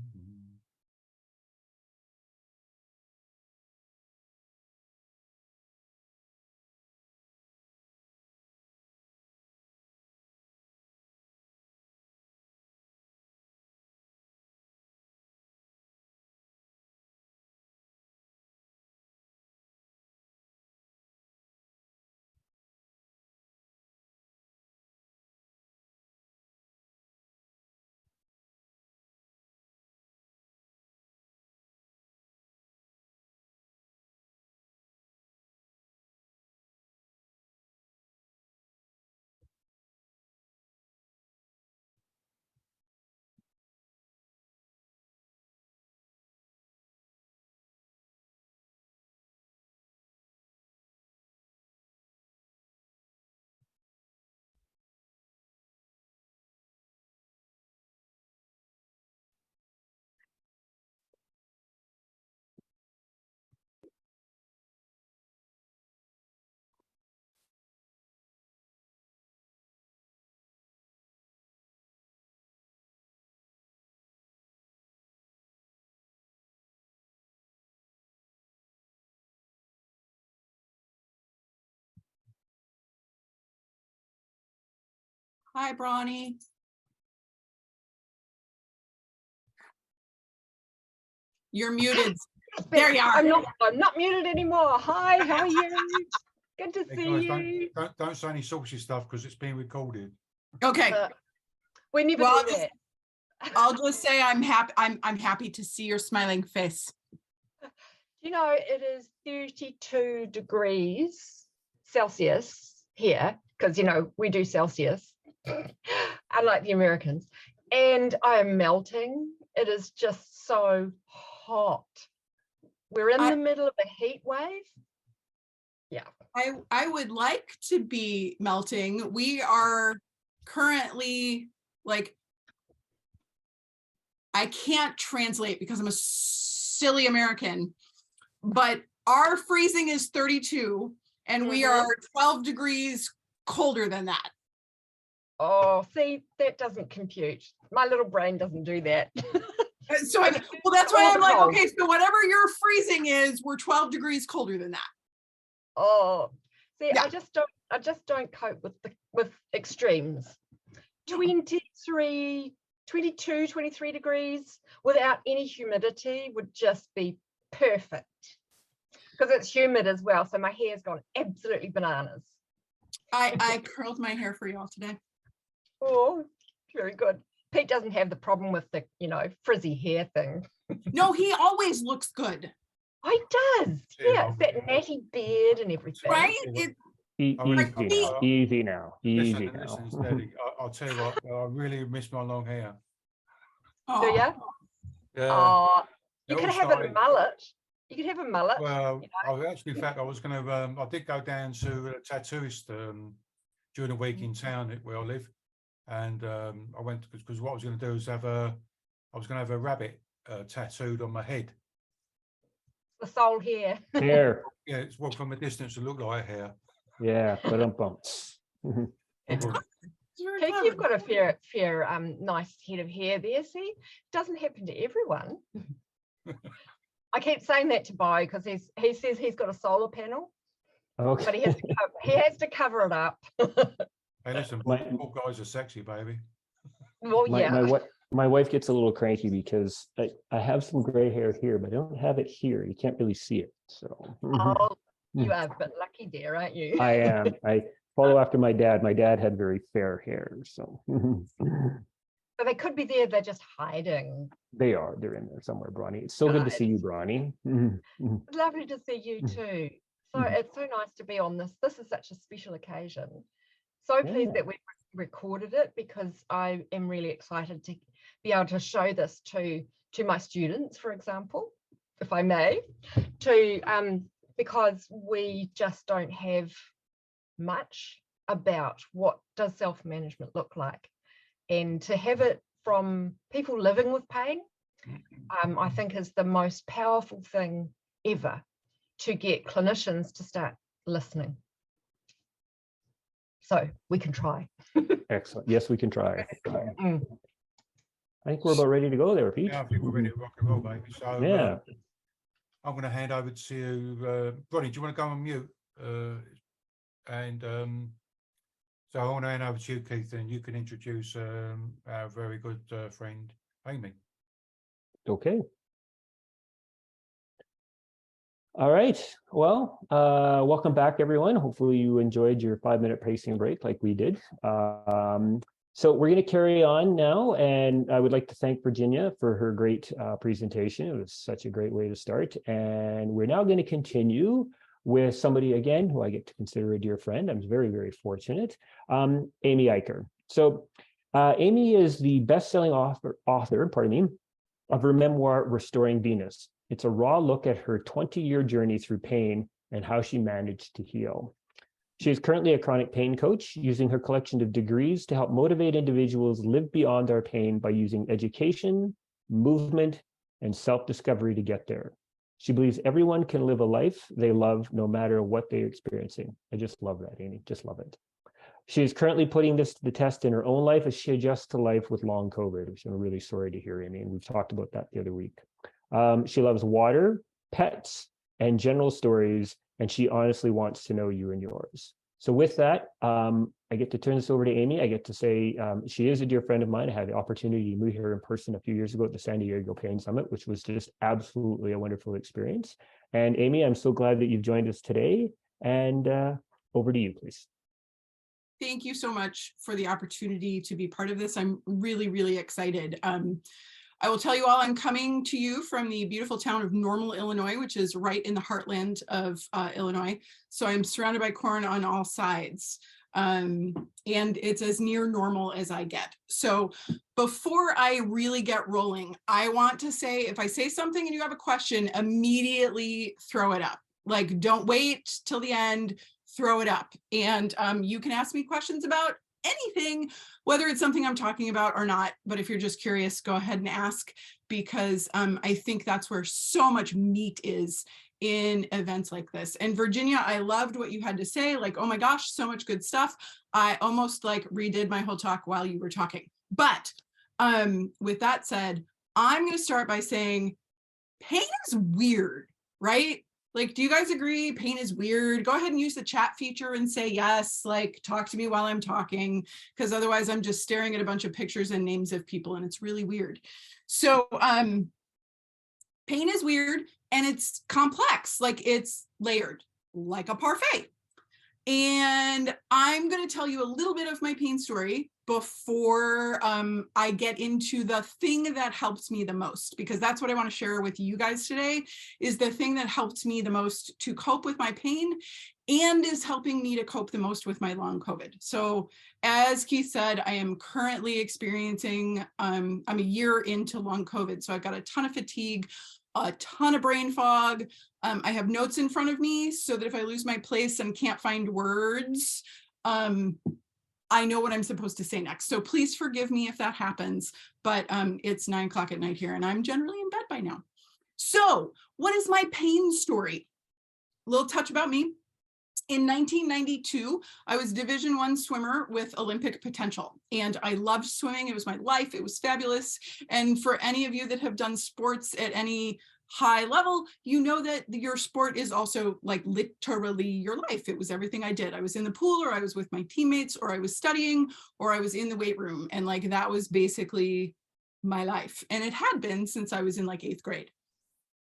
Hi, Bronnie. You're muted. There you are.
I'm not muted anymore. Hi, how are you? Good to
Hey,
see
guys,
you.
don't say any saucy stuff because it's being recorded.
Okay.
We never
Well,
do that.
I'll just say I'm happy. I'm happy to see your smiling face.
You know, it is 32 degrees Celsius here because, you know, we do Celsius, unlike the Americans, and I am melting. It is just so hot. We're in the middle of a heat wave. Yeah.
I would like to be melting. We are currently like, I can't translate because I'm a silly American, but our freezing is 32 and we are 12 degrees colder than that.
Oh, see, that doesn't compute. My little brain doesn't do that.
So well, that's why I'm like, okay, so whatever your freezing is, we're 12 degrees colder than that.
Oh, see,
Yeah.
I just don't cope with extremes. 23, 22, 23 degrees without any humidity would just be perfect. Because it's humid as well, so my hair's gone absolutely bananas.
I curled my hair for y'all today.
Oh, very good. Pete doesn't have the problem with the, you know, frizzy hair thing.
No, he always looks good.
Oh, he does. Yeah, it's that natty beard and everything.
Right?
Easy now.
Listen, Steady. I'll tell you what, I really miss my long hair.
Do you?
Yeah.
Oh, you
It
could
all
have a
started-
mullet. You could have a mullet.
Well,
you know?
I actually, in fact, I was going to. I did go down to a tattooist during the week in town where I live, and I went because what I was going to do is I was going to have a rabbit tattooed on my head.
The soul hair.
Hair.
Yeah, it's well from a distance it looked like hair.
Yeah, but bumps.
It's very
Pete,
clever.
you've got a fair nice head of hair there. See, doesn't happen to everyone. I keep saying that to Bo because he says he's got a solar panel,
Okay.
but he has to cover it up.
Hey, listen, all guys are sexy, baby.
Well, yeah.
My wife gets a little cranky because I have some gray hair here, but I don't have it here. You can't really see it. So
Oh, you are a bit lucky there, aren't you?
I am. I follow after my dad. My dad had very fair hair, so
But they could be there. They're just hiding.
they are. They're in there somewhere, Bronnie. It's so good to see you, Bronnie.
Lovely to see you too. So it's so nice to be on this. This is such a special occasion. So pleased that we recorded it because I am really excited to be able to show this to my students, for example, if I may, because we just don't have much about what does self-management look like, and to have it from people living with pain, I think is the most powerful thing ever to get clinicians to start listening. So we can try.
Excellent. Yes, we can try. I think we're about ready to go there, Pete.
Yeah, I think we're ready to rock and roll, baby. So
Yeah.
I'm going to hand over to you, Bronnie. Do you want to go on mute? So I want to hand over to you, Keith, and you can introduce our very good friend, Amy.
Okay. All right. Well, welcome back, everyone. Hopefully you enjoyed your 5-minute pacing break like we did. So we're going to carry on now, and I would like to thank Virginia for her great presentation. It was such a great way to start. And we're now going to continue with somebody, again, who I get to consider a dear friend. I'm very, very fortunate, Amy Eicher. So Amy is the best-selling author, of her memoir, Restoring Venus. It's a raw look at her 20-year journey through pain and how she managed to heal. She is currently a chronic pain coach, using her collection of degrees to help motivate individuals live beyond their pain by using education, movement, and self-discovery to get there. She believes everyone can live a life they love no matter what they're experiencing. I just love that, Amy, just love it. She is currently putting this to the test in her own life as she adjusts to life with long COVID, which I'm really sorry to hear, Amy, and we've talked about that the other week. She loves water, pets, and general stories, and she honestly wants to know you and yours. So with that, I get to turn this over to Amy. I get to say she is a dear friend of mine. I had the opportunity to meet her in person a few years ago at the San Diego Pain Summit, which was just absolutely a wonderful experience. And Amy, I'm so glad that you've joined us today. And over to you, please.
Thank you so much for the opportunity to be part of this. I'm really, really excited. I will tell you all, I'm coming to you from the beautiful town of Normal, Illinois, which is right in the heartland of Illinois. So I'm surrounded by corn on all sides. And it's as near normal as I get. So before I really get rolling, I want to say, if I say something and you have a question, immediately throw it up. Like, don't wait till the end, throw it up. And you can ask me questions about anything, whether it's something I'm talking about or not. But if you're just curious, go ahead and ask, because I think that's where so much meat is in events like this. And Virginia, I loved what you had to say, like, oh my gosh, so much good stuff. I almost like redid my whole talk while you were talking. But with that said, I'm going to start by saying pain is weird, right? Like, do you guys agree pain is weird? Go ahead and use the chat feature and say yes, like talk to me while I'm talking, because otherwise I'm just staring at a bunch of pictures and names of people and it's really weird. So pain is weird and it's complex, like it's layered like a parfait. And I'm going to tell you a little bit of my pain story before I get into the thing that helps me the most, because that's what I want to share with you guys today, is the thing that helped me the most to cope with my pain and is helping me to cope the most with my long COVID. So as Keith said, I am currently experiencing, I'm a year into long COVID. So I've got a ton of fatigue, a ton of brain fog. I have notes in front of me so that if I lose my place and can't find words, I know what I'm supposed to say next. So please forgive me if that happens, but it's 9 o'clock at night here and I'm generally in bed by now. So what is my pain story? A little touch about me. In 1992, I was Division I swimmer with Olympic potential, and I loved swimming. It was my life. It was fabulous. And for any of you that have done sports at any high level, you know that your sport is also like literally your life. It was everything I did. I was in the pool, or I was with my teammates, or I was studying, or I was in the weight room. And like, that was basically my life. And it had been since I was in like 8th grade.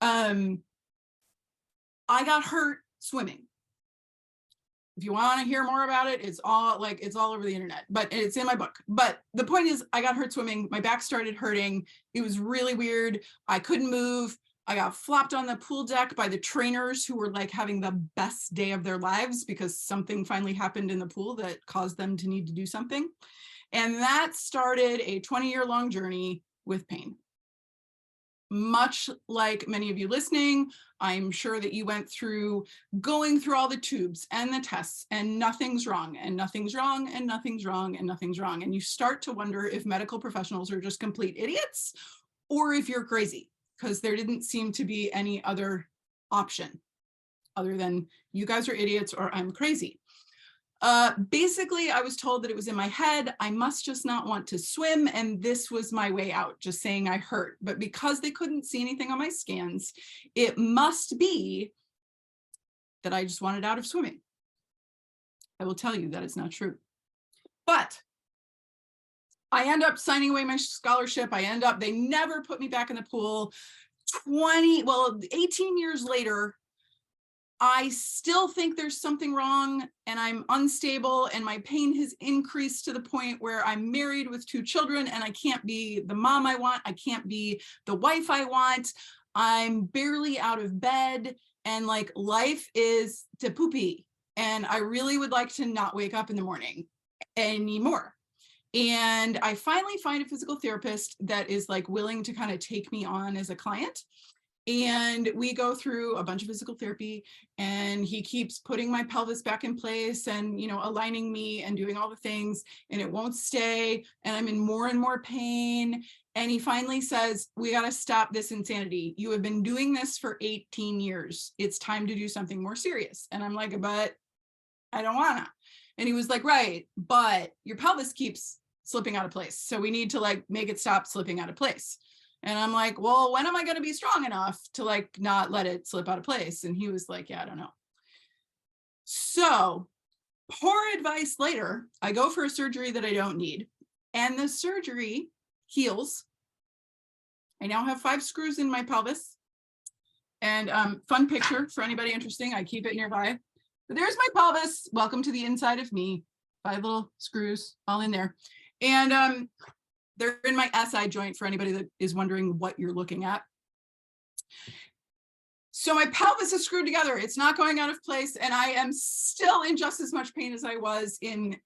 I got hurt swimming. If you want to hear more about it, it's all over the internet, but it's in my book. But the point is, I got hurt swimming. My back started hurting. It was really weird. I couldn't move. I got flopped on the pool deck by the trainers, who were like having the best day of their lives because something finally happened in the pool that caused them to need to do something. And that started a 20-year-long journey with pain. Much like many of you listening, I'm sure that you went through going through all the tubes and the tests, and nothing's wrong, and nothing's wrong, and nothing's wrong, and nothing's wrong. And you start to wonder if medical professionals are just complete idiots or if you're crazy, because there didn't seem to be any other option other than you guys are idiots or I'm crazy. Basically, I was told that it was in my head. I must just not want to swim. And this was my way out, just saying I hurt. But because they couldn't see anything on my scans, it must be that I just wanted out of swimming. I will tell you that it's not true. But I end up signing away my scholarship. They never put me back in the pool. 18 years later, I still think there's something wrong and I'm unstable and my pain has increased to the point where I'm married with 2 children and I can't be the mom I want. I can't be the wife I want. I'm barely out of bed and like life is to poopy. And I really would like to not wake up in the morning anymore. And I finally find a physical therapist that is like willing to kind of take me on as a client. And we go through a bunch of physical therapy and he keeps putting my pelvis back in place and, you know, aligning me and doing all the things, and it won't stay. And I'm in more and more pain. And he finally says, we got to stop this insanity. You have been doing this for 18 years. It's time to do something more serious. And I'm like, but I don't wanna. And he was like, right, but your pelvis keeps slipping out of place. So we need to like make it stop slipping out of place. And I'm like, well, when am I going to be strong enough to like not let it slip out of place? And he was like, yeah, I don't know. So Poor advice later, I go for a surgery that I don't need, and the surgery heals. I now have 5 screws in my pelvis. And fun picture for anybody interesting, I keep it nearby. But there's my pelvis. Welcome to the inside of me. 5 little screws all in there. And they're in my SI joint for anybody that is wondering what you're looking at. So my pelvis is screwed together. It's not going out of place. And I am still in just as much pain as I was in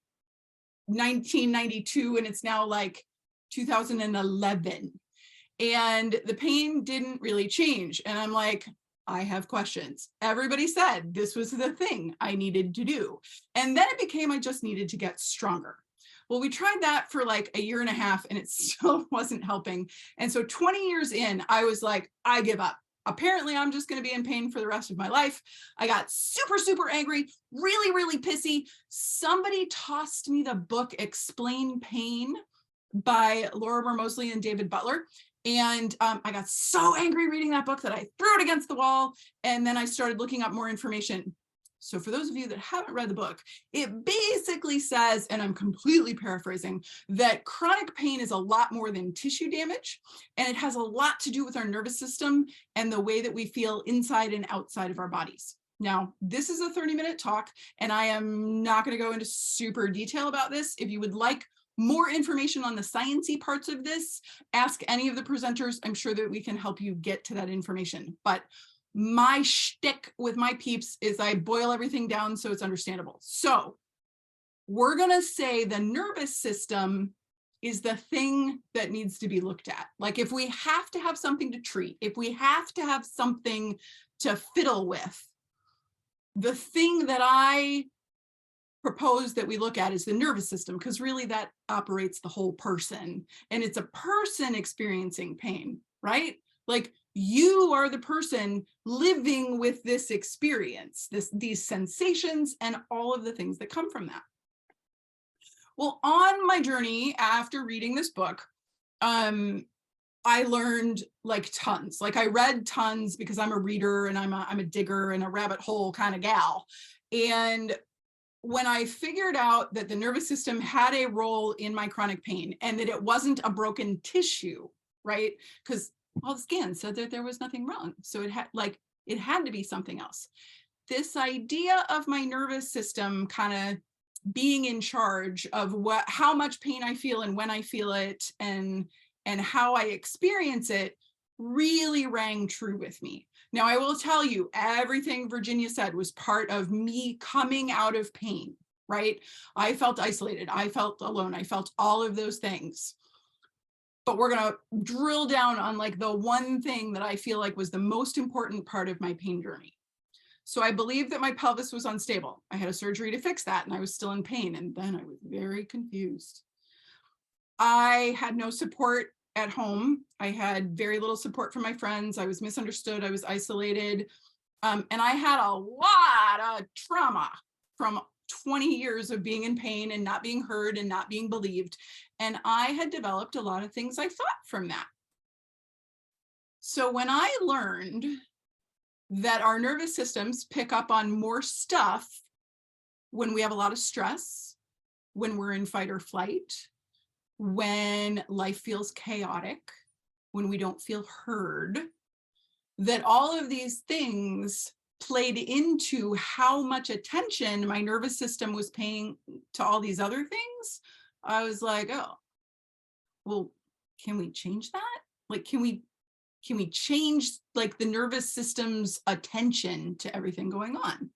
1992. And it's now like 2011. And the pain didn't really change. And I'm like, I have questions. Everybody said this was the thing I needed to do. And then it became, I just needed to get stronger. Well, we tried that for like a year and a half and it still wasn't helping. And so 20 years in, I was like, I give up. Apparently, I'm just going to be in pain for the rest of my life. I got super, super angry, really, really pissy. Somebody tossed me the book Explain Pain by Laura Mosley and David Butler. And I got so angry reading that book that I threw it against the wall. And then I started looking up more information. So for those of you that haven't read the book, it basically says, and I'm completely paraphrasing, that chronic pain is a lot more than tissue damage. And it has a lot to do with our nervous system and the way that we feel inside and outside of our bodies. Now, this is a 30-minute talk, and I am not going to go into super detail about this. If you would like more information on the sciencey parts of this, ask any of the presenters. I'm sure that we can help you get to that information. But my shtick with my peeps is I boil everything down so it's understandable. So we're going to say the nervous system is the thing that needs to be looked at. Like if we have to have something to treat, if we have to have something to fiddle with, the thing that I propose that we look at is the nervous system, because really that operates the whole person, and it's a person experiencing pain, right? Like you are the person living with this experience, these sensations and all of the things that come from that. Well, on my journey after reading this book, I learned like tons. Like I read tons because I'm a reader and I'm a digger and a rabbit hole kind of gal. And when I figured out that the nervous system had a role in my chronic pain and that it wasn't a broken tissue, right? Because all the scans said that there was nothing wrong. So it had to be something else. This idea of my nervous system kind of being in charge of how much pain I feel and when I feel it and how I experience it really rang true with me. Now, I will tell you, everything Virginia said was part of me coming out of pain, right? I felt isolated. I felt alone. I felt all of those things. But we're going to drill down on like the one thing that I feel like was the most important part of my pain journey. So I believe that my pelvis was unstable. I had a surgery to fix that and I was still in pain. And then I was very confused. I had no support at home. I had very little support from my friends. I was misunderstood. I was isolated. And I had a lot of trauma from 20 years of being in pain and not being heard and not being believed. And I had developed a lot of things I thought from that. So when I learned that our nervous systems pick up on more stuff when we have a lot of stress, when we're in fight or flight, when life feels chaotic, when we don't feel heard, that all of these things played into how much attention my nervous system was paying to all these other things, I was like, oh, well, can we change that? Like, can we change like the nervous system's attention to everything going on?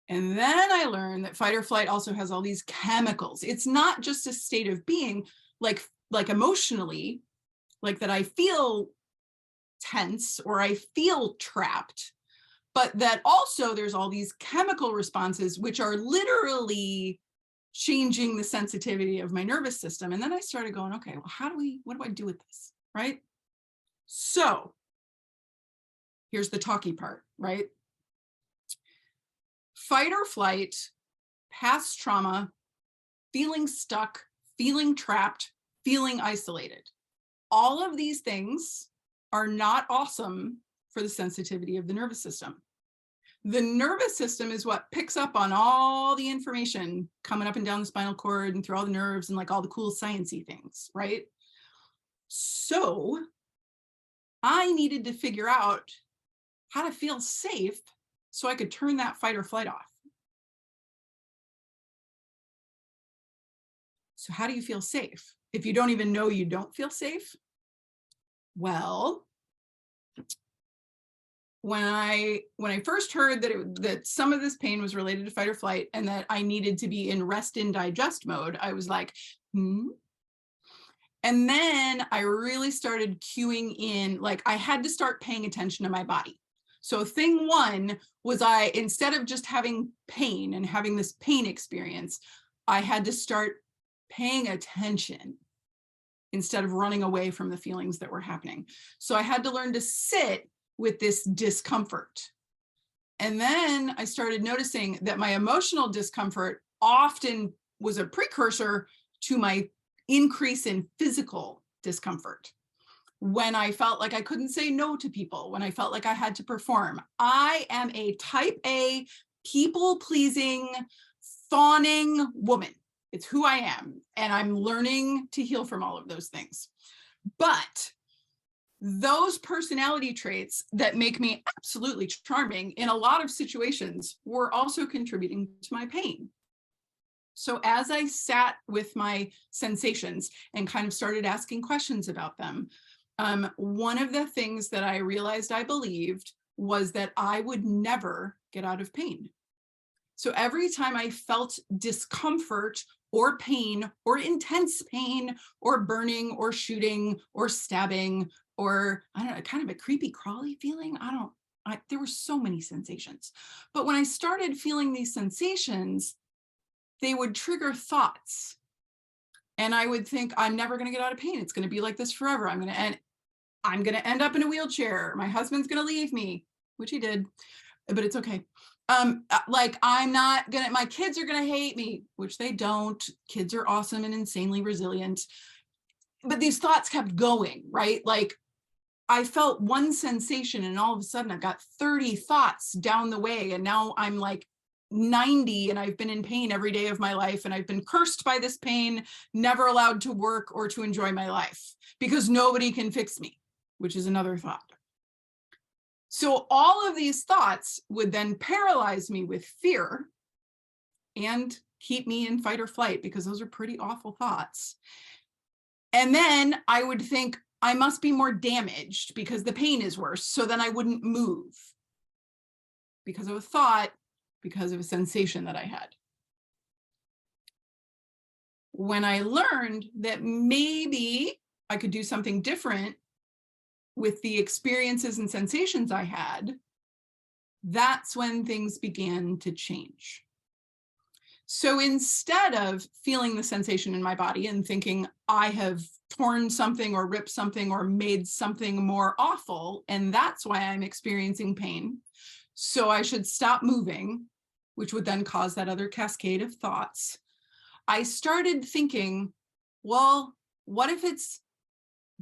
And then I learned that fight or flight also has all these chemicals. It's not just a state of being, like emotionally, like that I feel tense or I feel trapped, but that also there's all these chemical responses which are literally changing the sensitivity of my nervous system. And then I started going, okay, well, what do I do with this, right? So here's the talky part, right? Fight or flight, past trauma, feeling stuck, feeling trapped, feeling isolated. All of these things are not awesome for the sensitivity of the nervous system. The nervous system is what picks up on all the information coming up and down the spinal cord and through all the nerves and like all the cool sciencey things, right? So I needed to figure out how to feel safe so I could turn that fight or flight off. So how do you feel safe? If you don't even know you don't feel safe? Well, when I first heard that some of this pain was related to fight or flight and that I needed to be in rest and digest mode, I was like, And then I really started cueing in, like I had to start paying attention to my body. So thing one was instead of just having pain and having this pain experience, I had to start paying attention instead of running away from the feelings that were happening. So I had to learn to sit with this discomfort. And then I started noticing that my emotional discomfort often was a precursor to my increase in physical discomfort. When I felt like I couldn't say no to people, when I felt like I had to perform. I am a type A, people-pleasing, fawning woman. It's who I am. And I'm learning to heal from all of those things. But those personality traits that make me absolutely charming in a lot of situations were also contributing to my pain. So as I sat with my sensations and kind of started asking questions about them, one of the things that I realized I believed was that I would never get out of pain. So every time I felt discomfort or pain or intense pain or burning or shooting or stabbing or I don't know, kind of a creepy crawly feeling. There were so many sensations. But when I started feeling these sensations, they would trigger thoughts. And I would think, I'm never going to get out of pain. It's going to be like this forever. I'm going to end up in a wheelchair. My husband's going to leave me, which he did, but it's okay. Like my kids are going to hate me, which they don't. Kids are awesome and insanely resilient. But these thoughts kept going, right? Like I felt one sensation and all of a sudden I've got 30 thoughts down the way. And now I'm like 90 and I've been in pain every day of my life. And I've been cursed by this pain, never allowed to work or to enjoy my life because nobody can fix me, which is another thought. So all of these thoughts would then paralyze me with fear and keep me in fight or flight because those are pretty awful thoughts. And then I would think I must be more damaged because the pain is worse. So then I wouldn't move because of a thought, because of a sensation that I had. When I learned that maybe I could do something different with the experiences and sensations I had, that's when things began to change. So instead of feeling the sensation in my body and thinking I have torn something or ripped something or made something more awful, and that's why I'm experiencing pain, so I should stop moving, which would then cause that other cascade of thoughts, I started thinking, well, what if it's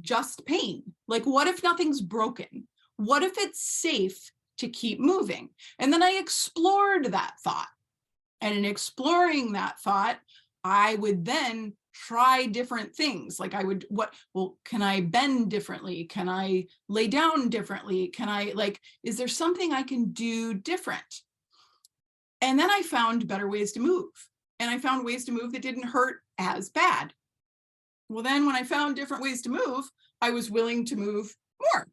just pain? Like, what if nothing's broken? What if it's safe to keep moving? And then I explored that thought. And in exploring that thought, I would then try different things. Like can I bend differently? Can I lay down differently? Is there something I can do different? And then I found better ways to move. And I found ways to move that didn't hurt as bad. Well, then when I found different ways to move, I was willing to move more.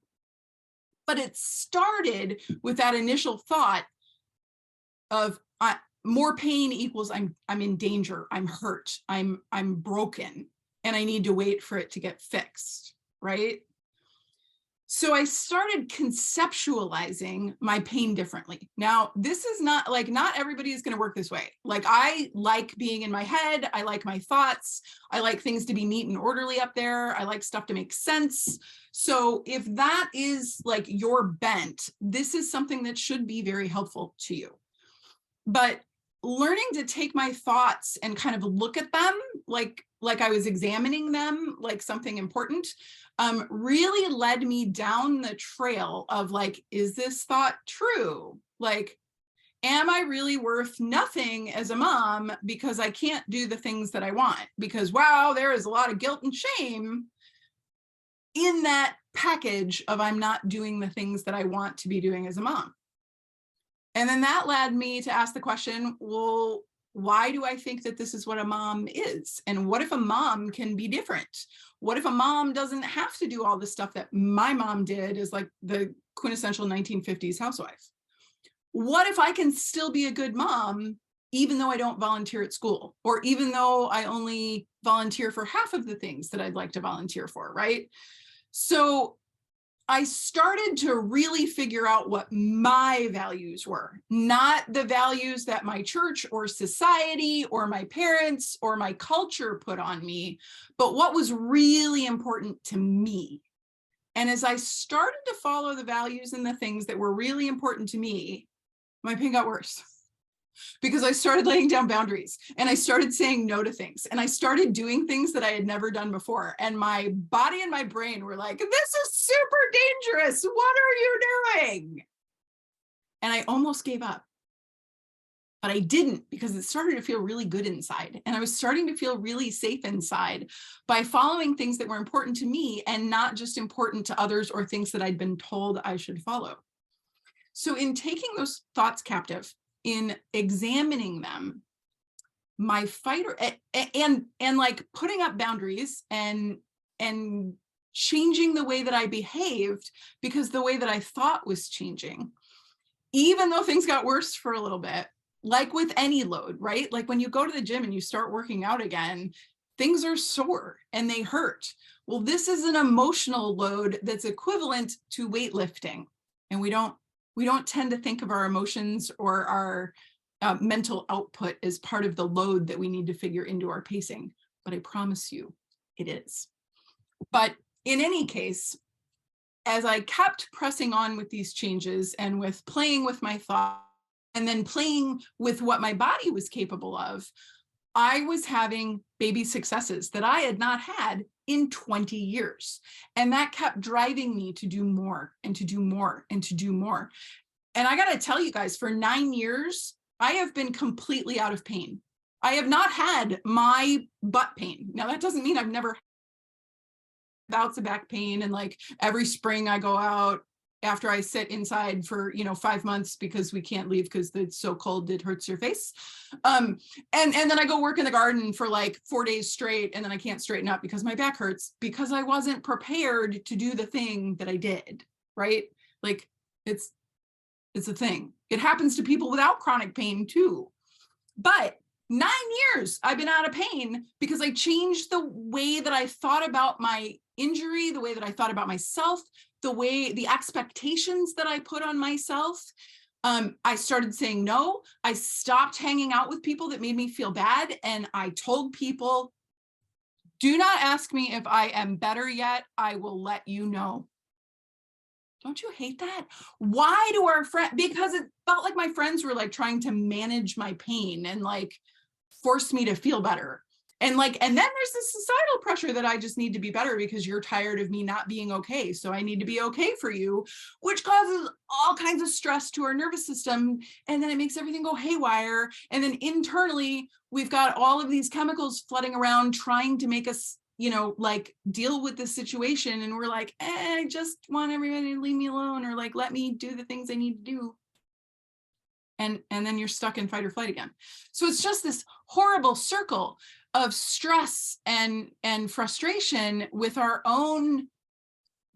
But it started with that initial thought of more pain equals I'm in danger, I'm hurt, I'm broken, and I need to wait for it to get fixed, right? So I started conceptualizing my pain differently. Now, this is not everybody is going to work this way. Like, I like being in my head. I like my thoughts. I like things to be neat and orderly up there. I like stuff to make sense. So if that is like your bent, this is something that should be very helpful to you. But learning to take my thoughts and kind of look at them like I was examining them like something important, really led me down the trail of like, is this thought true? Like, am I really worth nothing as a mom because I can't do the things that I want? Because, wow, there is a lot of guilt and shame in that package of I'm not doing the things that I want to be doing as a mom. And then that led me to ask the question, well, why do I think that this is what a mom is? And what if a mom can be different? What if a mom doesn't have to do all the stuff that my mom did as like the quintessential 1950s housewife? What if I can still be a good mom, even though I don't volunteer at school, or even though I only volunteer for half of the things that I'd like to volunteer for, right? So I started to really figure out what my values were, not the values that my church or society or my parents or my culture put on me, but what was really important to me. And as I started to follow the values and the things that were really important to me, my pain got worse. Because I started laying down boundaries and I started saying no to things and I started doing things that I had never done before. And my body and my brain were like, this is super dangerous. What are you doing? And I almost gave up. But I didn't, because it started to feel really good inside. And I was starting to feel really safe inside by following things that were important to me and not just important to others or things that I'd been told I should follow. So in taking those thoughts captive, in examining them, my fighter and like putting up boundaries and changing the way that I behaved because the way that I thought was changing, even though things got worse for a little bit, like with any load, right? Like when you go to the gym and you start working out again, things are sore and they hurt. Well, this is an emotional load that's equivalent to weightlifting, and we don't tend to think of our emotions or our mental output as part of the load that we need to figure into our pacing. But I promise you, it is. But in any case, as I kept pressing on with these changes and with playing with my thoughts and then playing with what my body was capable of, I was having baby successes that I had not had in 20 years. And that kept driving me to do more and to do more and to do more. And I got to tell you guys, for 9 years, I have been completely out of pain. I have not had my butt pain. Now, that doesn't mean I've never had bouts of back pain. And like every spring I go out after I sit inside for, 5 months because we can't leave because it's so cold, it hurts your face. And then I go work in the garden for like 4 days straight, and then I can't straighten up because my back hurts because I wasn't prepared to do the thing that I did, right? Like it's a thing. It happens to people without chronic pain too. But 9 years I've been out of pain because I changed the way that I thought about my injury, the way that I thought about myself, the expectations that I put on myself. I started saying no. I stopped hanging out with people that made me feel bad. And I told people, do not ask me if I am better yet. I will let you know. Don't you hate that? Why do our friends, because it felt like my friends were like trying to manage my pain and like force me to feel better. And then there's this societal pressure that I just need to be better because you're tired of me not being okay. So I need to be okay for you, which causes all kinds of stress to our nervous system. And then it makes everything go haywire. And then internally, we've got all of these chemicals flooding around trying to make us, like deal with this situation. And we're like, I just want everybody to leave me alone, or like, let me do the things I need to do. And then you're stuck in fight or flight again. So it's just this horrible circle of stress and frustration with our own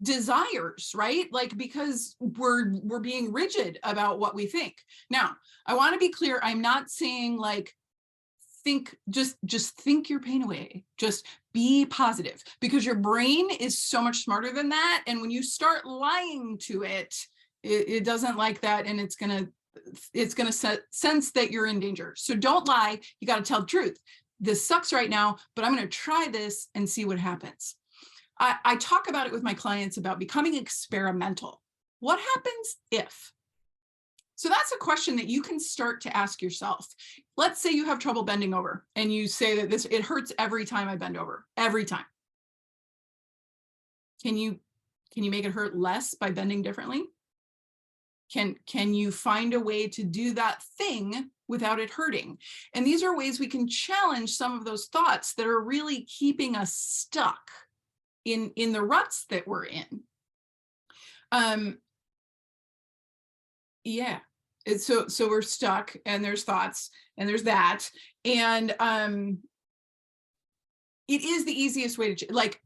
desires, right? Like, because we're being rigid about what we think. Now, I want to be clear. I'm not saying like, just think your pain away. Just be positive, because your brain is so much smarter than that. And when you start lying to it, it doesn't like that. And it's going to sense that you're in danger. So don't lie. You got to tell the truth. This sucks right now, but I'm going to try this and see what happens. I talk about it with my clients about becoming experimental. What happens if? So that's a question that you can start to ask yourself. Let's say you have trouble bending over and you say that it hurts every time I bend over, every time. Can you make it hurt less by bending differently? Can you find a way to do that thing without it hurting? And these are ways we can challenge some of those thoughts that are really keeping us stuck in the ruts that we're in. Yeah, so we're stuck, and there's thoughts, and there's that, and it is the easiest way to, like,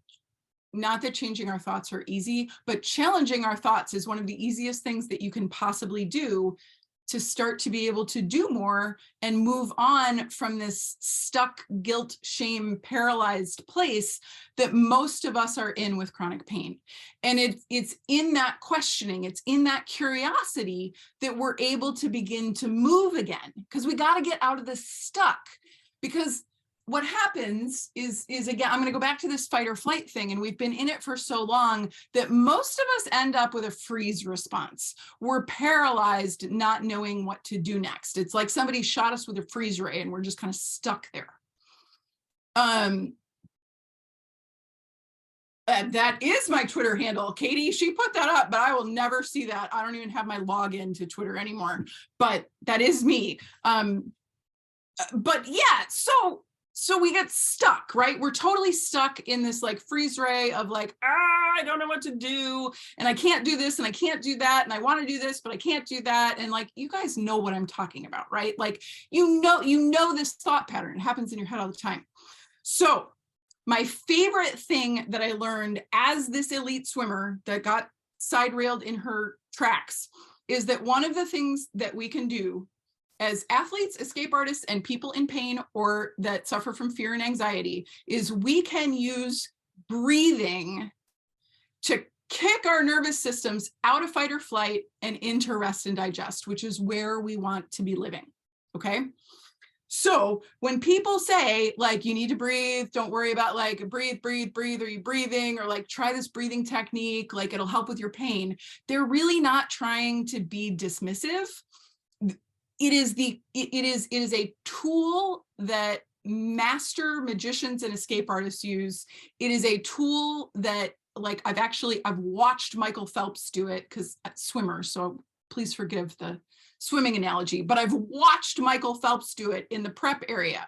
not that changing our thoughts are easy, but challenging our thoughts is one of the easiest things that you can possibly do to start to be able to do more and move on from this stuck, guilt, shame, paralyzed place that most of us are in with chronic pain. And it's in that questioning, it's in that curiosity that we're able to begin to move again, because we got to get out of this stuck. Because what happens is again, I'm going to go back to this fight or flight thing, and we've been in it for so long that most of us end up with a freeze response. We're paralyzed, not knowing what to do next. It's like somebody shot us with a freeze ray and we're just kind of stuck there. That is my Twitter handle. Katie, she put that up, but I will never see that. I don't even have my login to Twitter anymore, but that is me. But yeah, so we get stuck, right? We're totally stuck in this like freeze ray of like, I don't know what to do, and I can't do this, and I can't do that, and I want to do this, but I can't do that. And like, you guys know what I'm talking about, right? Like, you know this thought pattern. It happens in your head all the time. So my favorite thing that I learned as this elite swimmer that got side railed in her tracks is that one of the things that we can do as athletes, escape artists, and people in pain or that suffer from fear and anxiety is we can use breathing to kick our nervous systems out of fight or flight and into rest and digest, which is where we want to be living, okay? So when people say like, you need to breathe, don't worry about like breathe, are you breathing? Or like, try this breathing technique, like it'll help with your pain. They're really not trying to be dismissive. It is a tool that master magicians and escape artists use. It is a tool that, like, I've watched Michael Phelps do it, because swimmer, so please forgive the swimming analogy, but I've watched Michael Phelps do it in the prep area.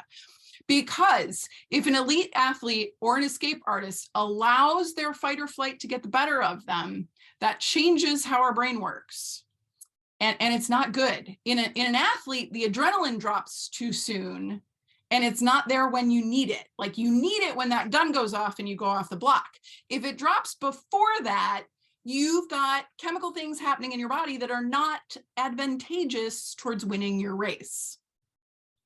Because if an elite athlete or an escape artist allows their fight or flight to get the better of them, that changes how our brain works. And it's not good. In an athlete, the adrenaline drops too soon, and it's not there when you need it. Like, you need it when that gun goes off and you go off the block. If it drops before that, you've got chemical things happening in your body that are not advantageous towards winning your race.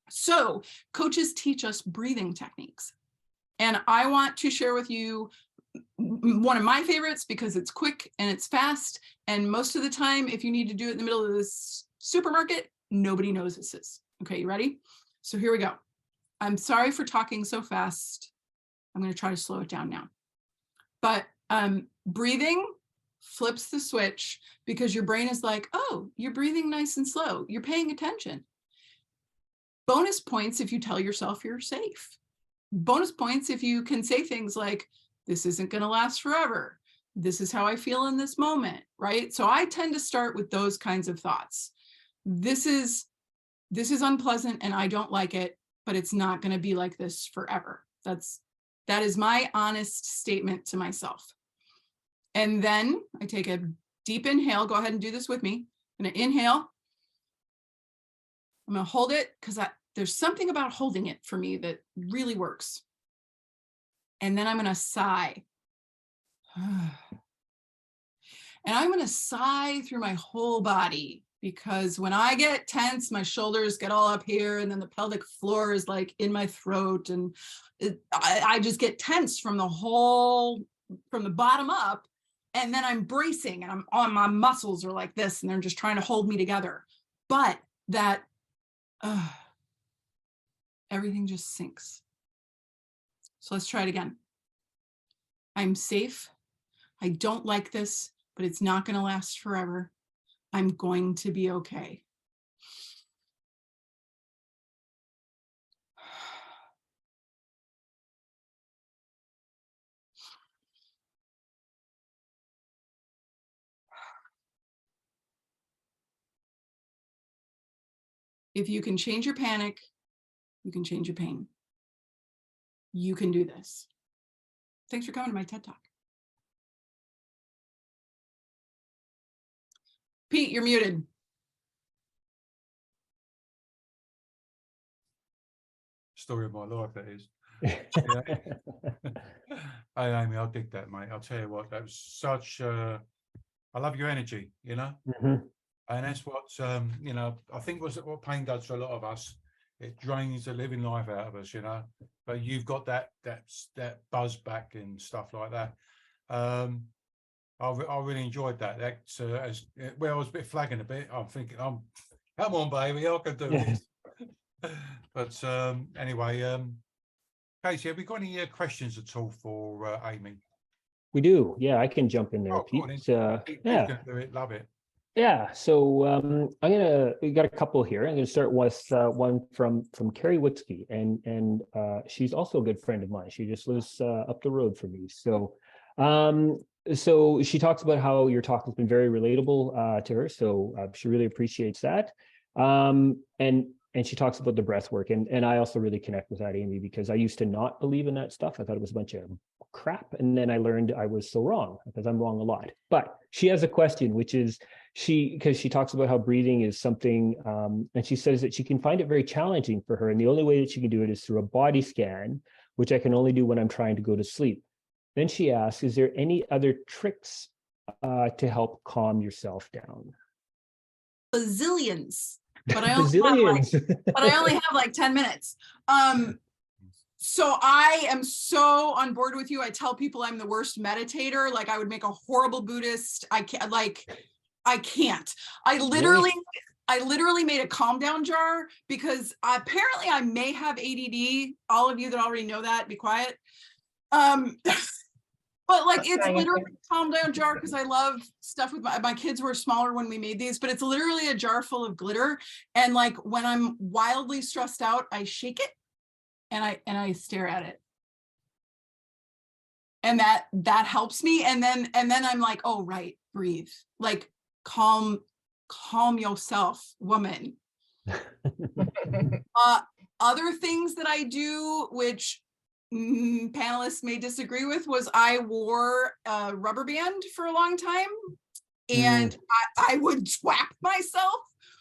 So coaches teach us breathing techniques. And I want to share with you one of my favorites because it's quick and it's fast. And most of the time, if you need to do it in the middle of this supermarket, nobody knows this is. Okay, you ready? So here we go. I'm sorry for talking so fast. I'm going to try to slow it down now. But breathing flips the switch because your brain is like, oh, you're breathing nice and slow. You're paying attention. Bonus points if you tell yourself you're safe. Bonus points if you can say things like, this isn't going to last forever. This is how I feel in this moment, right? So I tend to start with those kinds of thoughts. This is unpleasant and I don't like it, but it's not going to be like this forever. That is my honest statement to myself. And then I take a deep inhale. Go ahead and do this with me. I'm going to inhale. I'm going to hold it because there's something about holding it for me that really works. And then I'm going to sigh. And I'm going to sigh through my whole body, because when I get tense, my shoulders get all up here, and then the pelvic floor is like in my throat, and I just get tense from the bottom up, and then I'm bracing, and my muscles are like this, and they're just trying to hold me together. But that everything just sinks. So let's try it again. I'm safe. I don't like this, but it's not going to last forever. I'm going to be okay. If you can change your panic, you can change your pain. You can do this. Thanks for coming to my TED Talk. Pete, you're muted.
Story of my life, that is. Yeah. Hey, Amy, I'll dig that, mate. I'll tell you what, that was such I love your energy, you know.
Mhm.
And that's what you know, I think what pain does for a lot of us. It drains the living life out of us, you know. But you've got that buzz back and stuff like that. I really enjoyed that. That's well, I was a bit flagging a bit. I'm thinking, come on, baby, I can do this. But anyway, Casey, have we got any questions at all for Amy?
We do. Yeah, I can jump in there,
Oh, go
Pete.
on then. Pete's
Yeah.
gonna do it. Love it.
Yeah, so we got a couple here. I'm gonna start with one from Carrie Witzke, and she's also a good friend of mine. She just lives up the road from me. So so she talks about how your talk has been very relatable to her. So she really appreciates that. And she talks about the breath work, and I also really connect with that, Amy, because I used to not believe in that stuff. I thought it was a bunch of crap, and then I learned I was so wrong, because I'm wrong a lot. But she has a question, which is because she talks about how breathing is something, and she says that she can find it very challenging for her, and the only way that she can do it is through a body scan, which I can only do when I'm trying to go to sleep. Then she asks, is there any other tricks to help calm yourself down?
Bazillions. But I only have like 10 minutes. So I am so on board with you. I tell people I'm the worst meditator. Like, I would make a horrible Buddhist. I can't. I literally made a calm down jar because apparently I may have ADD. All of you that already know that, be quiet. But like, it's literally a calm down jar because I love stuff with my kids were smaller when we made these, but it's literally a jar full of glitter. And like, when I'm wildly stressed out, I shake it and I stare at it. And that helps me. And then I'm like, oh, right, breathe. Like, calm yourself, woman. Other things that I do, which panelists may disagree with, was I wore a rubber band for a long time, and I would whack myself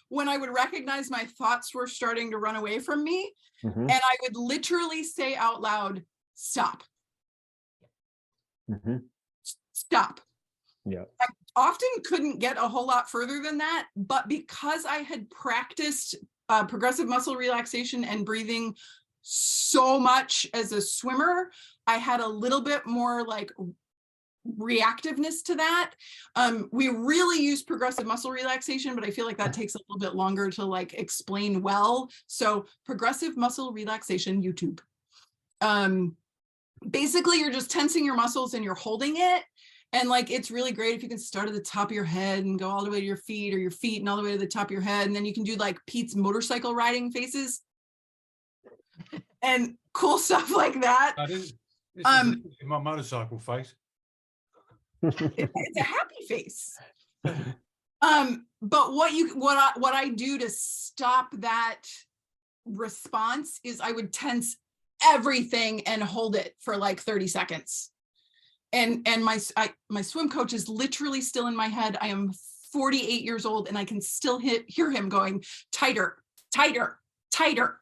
when I would recognize my thoughts were starting to run away from me. And I would literally say out loud, stop. Stop.
Yeah.
I often couldn't get a whole lot further than that, but because I had practiced progressive muscle relaxation and breathing so much as a swimmer, I had a little bit more like reactiveness to that. We really use progressive muscle relaxation, but I feel like that takes a little bit longer to like explain well. So progressive muscle relaxation, YouTube. Basically, you're just tensing your muscles and you're holding it. And like, it's really great if you can start at the top of your head and go all the way to your feet, or your feet and all the way to the top of your head. And then you can do like Pete's motorcycle riding faces and cool stuff like that.
This is my motorcycle face.
It's a happy face. But what I do to stop that response is I would tense everything and hold it for like 30 seconds. And my swim coach is literally still in my head. I am 48 years old and I can still hear him going tighter, tighter, tighter.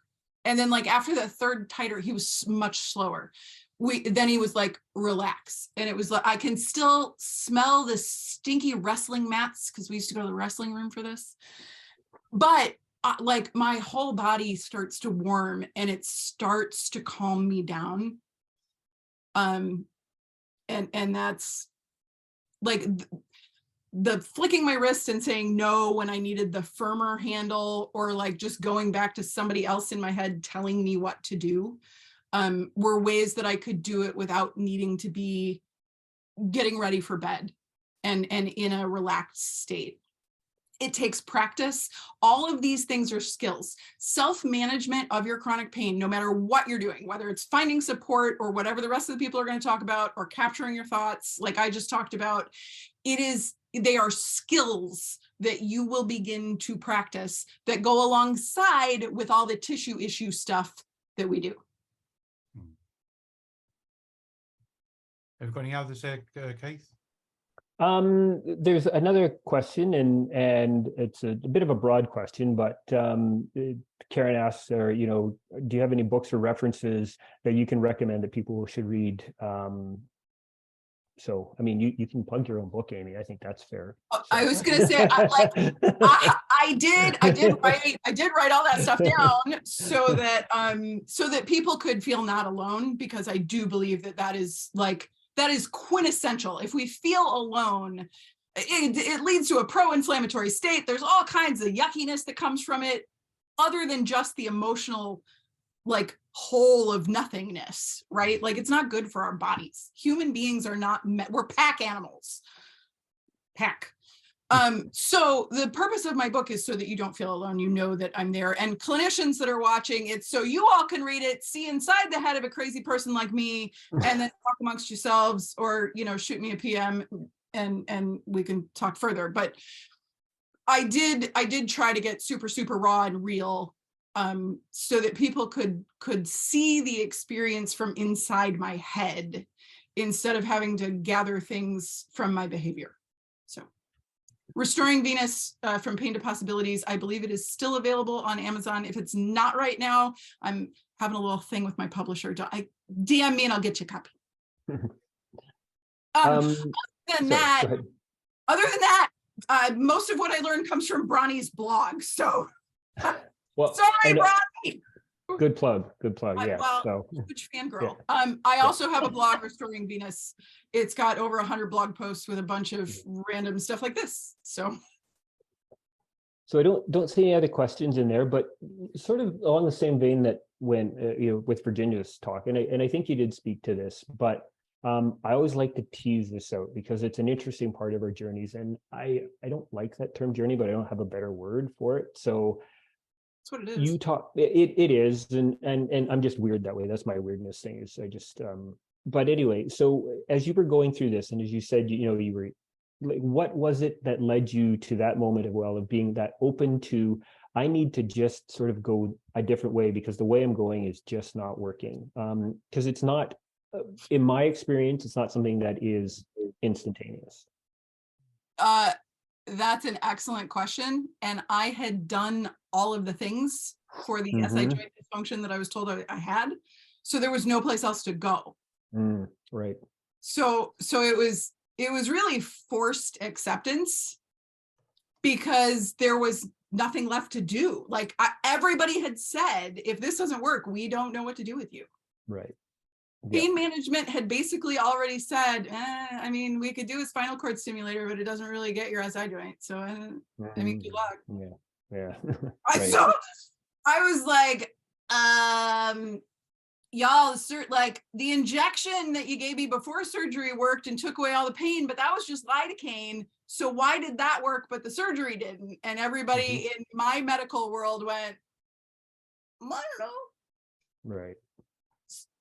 And then like after the third tighter, he was much slower. Then he was like, relax. And it was like, I can still smell the stinky wrestling mats because we used to go to the wrestling room for this. But like my whole body starts to warm and it starts to calm me down. And that's like the flicking my wrist and saying no when I needed the firmer handle, or like just going back to somebody else in my head telling me what to do, were ways that I could do it without needing to be getting ready for bed and in a relaxed state. It takes practice. All of these things are skills. Self-management of your chronic pain, no matter what you're doing, whether it's finding support or whatever the rest of the people are going to talk about, or capturing your thoughts like I just talked about, they are skills that you will begin to practice that go alongside with all the tissue issue stuff that we do.
Have you got any others there, Keith?
There's another question, and it's a bit of a broad question, but Karen asks, do you have any books or references that you can recommend that people should read? So, I mean, you can plug your own book, Amy. I think that's fair.
I was going to say, I did write all that stuff down so that people could feel not alone, because I do believe that is quintessential. If we feel alone, it leads to a pro-inflammatory state. There's all kinds of yuckiness that comes from it, other than just the emotional, whole of nothingness, right? It's not good for our bodies. Human beings are not, we're pack animals. Pack. So the purpose of my book is so that you don't feel alone. You know that I'm there, and clinicians that are watching, it's so you all can read it, see inside the head of a crazy person like me, and then talk amongst yourselves, or shoot me a PM and we can talk further. But I did try to get super, super raw and real, so that people could see the experience from inside my head instead of having to gather things from my behavior. So Restoring Venus, From Pain to Possibilities, I believe it is still available on Amazon. If it's not right now, I'm having a little thing with my publisher. DM me and I'll get you a copy. Other than that, most of what I learned comes from Bronnie's blog. So,
well,
sorry, Bronnie.
Good plug. Yeah.
Well, huge fangirl. Yeah. I also have a blog, Restoring Venus. It's got over 100 blog posts with a bunch of random stuff like this. So
I don't see any other questions in there, but sort of along the same vein that when with Virginia's talk, and I think you did speak to this, but I always like to tease this out because it's an interesting part of our journeys, and I don't like that term journey, but I don't have a better word for it. So
that's what it is.
You talk, it is, and I'm just weird that way. That's my weirdness thing. Is I just but anyway, so as you were going through this, and as you said, you were what was it that led you to that moment of being that open to, I need to just sort of go a different way because the way I'm going is just not working. Because it's not, in my experience, it's not something that is instantaneous.
That's an excellent question. And I had done all of the things for the SI joint dysfunction that I was told I had. So there was no place else to go.
Right.
So it was really forced acceptance because there was nothing left to do. Everybody had said, if this doesn't work, we don't know what to do with you.
Right.
Pain management had basically already said, I mean, we could do a spinal cord stimulator, but it doesn't really get your SI joint. So, I mean, good luck.
Yeah.
Right. So I was like, y'all, the injection that you gave me before surgery worked and took away all the pain, but that was just lidocaine. So why did that work, but the surgery didn't? And everybody in my medical world went, I don't know.
Right.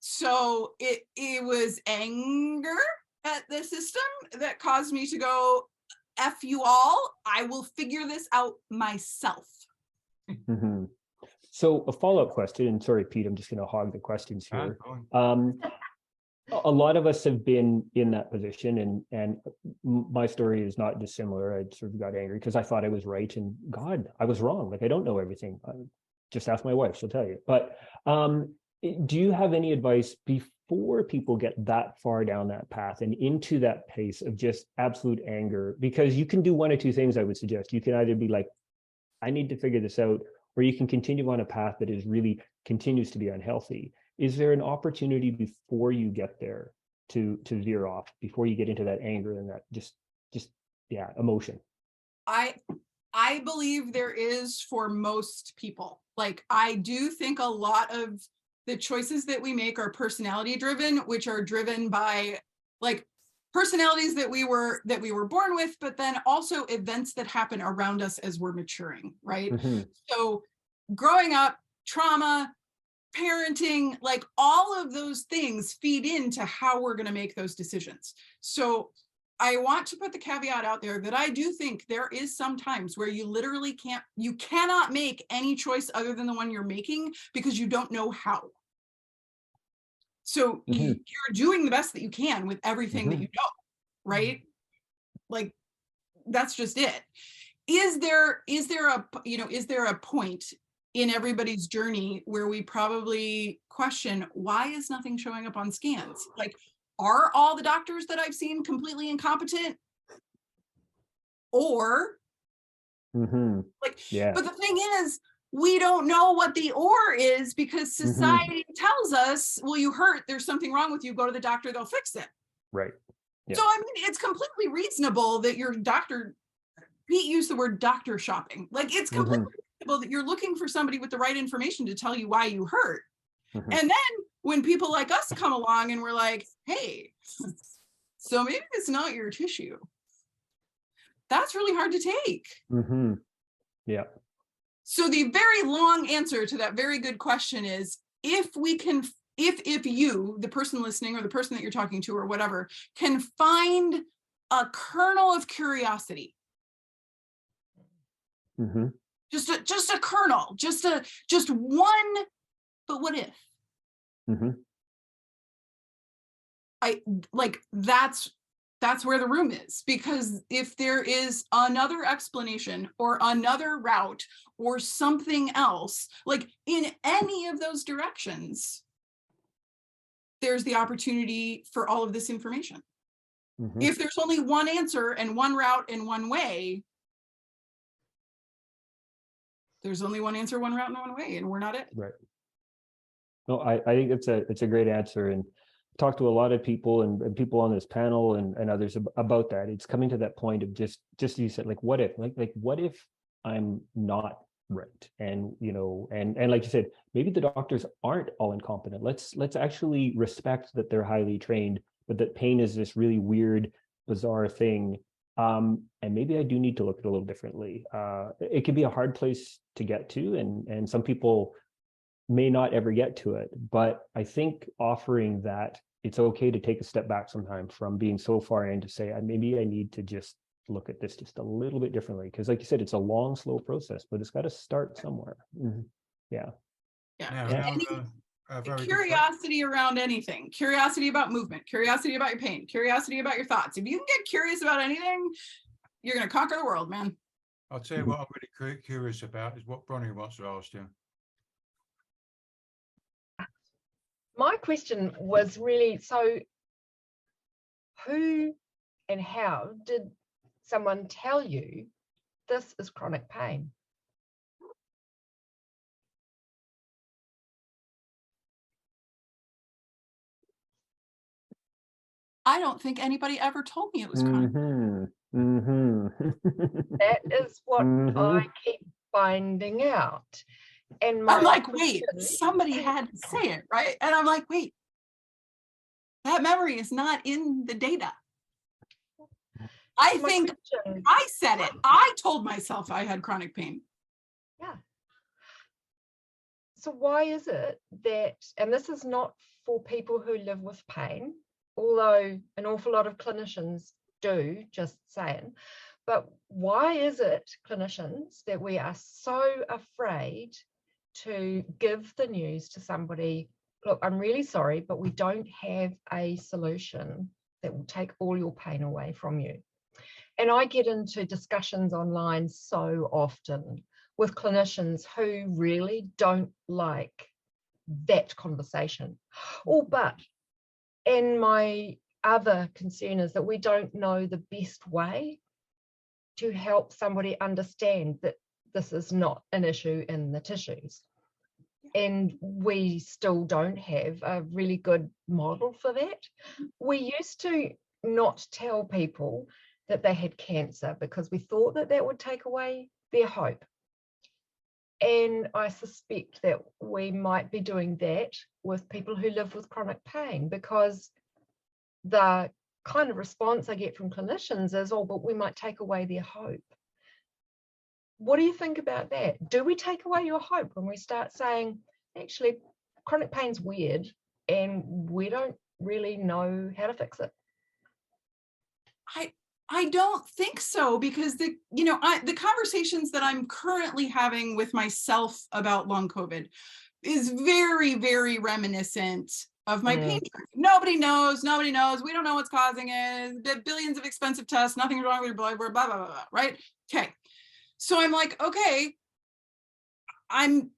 So it was anger at the system that caused me to go, F you all, I will figure this out myself.
So a follow-up question, and sorry, Pete, I'm just going to hog the questions here. A lot of us have been in that position, and my story is not dissimilar. I sort of got angry because I thought I was right, and God, I was wrong. I don't know everything. Just ask my wife; she'll tell you. But do you have any advice before people get that far down that path and into that pace of just absolute anger? Because you can do one or two things. I would suggest you can either be like, I need to figure this out, or you can continue on a path that is really continues to be unhealthy. Is there an opportunity before you get there to veer off, before you get into that anger and that just emotion?
I believe there is for most people. I do think a lot of the choices that we make are personality driven, which are driven by personalities that we were born with, but then also events that happen around us as we're maturing, right? So growing up, trauma, parenting, all of those things feed into how we're going to make those decisions. So I want to put the caveat out there that I do think there is some times where you literally cannot make any choice other than the one you're making because you don't know how. So you're doing the best that you can with everything that you know, right? Like, that's just it. Is there a point in everybody's journey where we probably question, why is nothing showing up on scans? Like, are all the doctors that I've seen completely incompetent? Or but the thing is, we don't know what the or is because society tells us, well, you hurt, there's something wrong with you, go to the doctor, they'll fix it.
Right. Yeah.
So I mean, it's completely reasonable that your doctor, Pete used the word doctor shopping. Like, it's completely reasonable that you're looking for somebody with the right information to tell you why you hurt. And then when people like us come along and we're like, hey, so maybe it's not your tissue. That's really hard to take.
Yeah.
So the very long answer to that very good question is, if you, the person listening or the person that you're talking to or whatever, can find a kernel of curiosity, just a kernel, just one, but what if? I like, that's where the room is, because if there is another explanation or another route or something else, like in any of those directions, there's the opportunity for all of this information. If there's only one answer and one route and one way, there's only one answer, one route, and one way, and we're not it.
Right. No, I think it's a great answer, and talked to a lot of people and people on this panel and others about that. It's coming to that point of just you said, like, what if, like what if I'm not right? And and like you said, maybe the doctors aren't all incompetent. Let's actually respect that they're highly trained, but that pain is this really weird, bizarre thing. And maybe I do need to look at it a little differently. It can be a hard place to get to, and some people may not ever get to it, but I think offering that it's okay to take a step back sometime from being so far in to say, maybe I need to just look at this just a little bit differently. Because like you said, it's a long, slow process, but it's got to start somewhere. Yeah.
Curiosity around anything, curiosity about movement, curiosity about your pain, curiosity about your thoughts. If you can get curious about anything, you're going to conquer the world, man.
I'll tell you what I'm really curious about is what Bronnie wants to ask you.
My question was really, so who and how did someone tell you this is chronic pain?
I don't think anybody ever told me it was chronic.
That is what I keep finding out. And
I'm like, wait, somebody had to say it, right? And I'm like, wait, that memory is not in the data. I think I said it. I told myself I had chronic pain.
Yeah. So why is it that, and this is not for people who live with pain, although an awful lot of clinicians do, just saying, but why is it, clinicians, that we are so afraid to give the news to somebody, look, I'm really sorry, but we don't have a solution that will take all your pain away from you? And I get into discussions online so often with clinicians who really don't like that conversation. And my other concern is that we don't know the best way to help somebody understand that this is not an issue in the tissues. And we still don't have a really good model for that. We used to not tell people that they had cancer because we thought that that would take away their hope. And I suspect that we might be doing that with people who live with chronic pain, because the kind of response I get from clinicians is, oh, but we might take away their hope. What do you think about that? Do we take away your hope when we start saying, actually, chronic pain's weird and we don't really know how to fix it?
I don't think so, because the conversations that I'm currently having with myself about long COVID is very, very reminiscent of my pain journey. Nobody knows. We don't know what's causing it. The billions of expensive tests, nothing's wrong with your blood, blah, blah, blah, blah, right? Okay. So I'm like, okay, I'm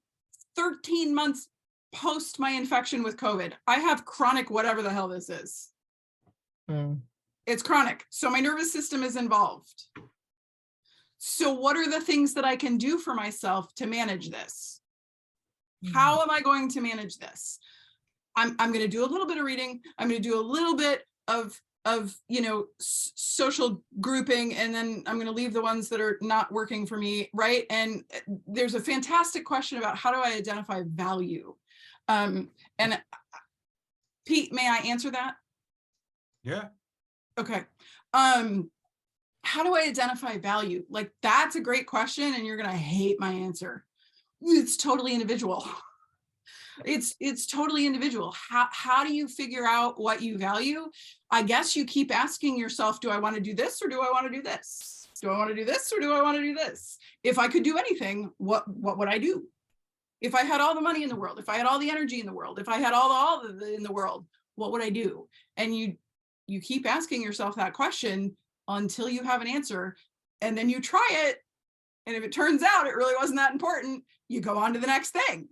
13 months post my infection with COVID. I have chronic whatever the hell this is. It's chronic. So my nervous system is involved. So what are the things that I can do for myself to manage this? How am I going to manage this? I'm going to do a little bit of reading. I'm going to do a little bit of social grouping, and then I'm going to leave the ones that are not working for me, right? And there's a fantastic question about how do I identify value? And Pete, may I answer that?
Yeah.
Okay. How do I identify value? Like, that's a great question, and you're going to hate my answer. It's totally individual. It's totally individual. How do you figure out what you value? I guess you keep asking yourself, do I want to do this, or do I want to do this? Do I want to do this, or do I want to do this? If I could do anything, what would I do? If I had all the money in the world, if I had all the energy in the world, if I had all in the world, what would I do? And you keep asking yourself that question until you have an answer, and then you try it. And if it turns out it really wasn't that important, you go on to the next thing.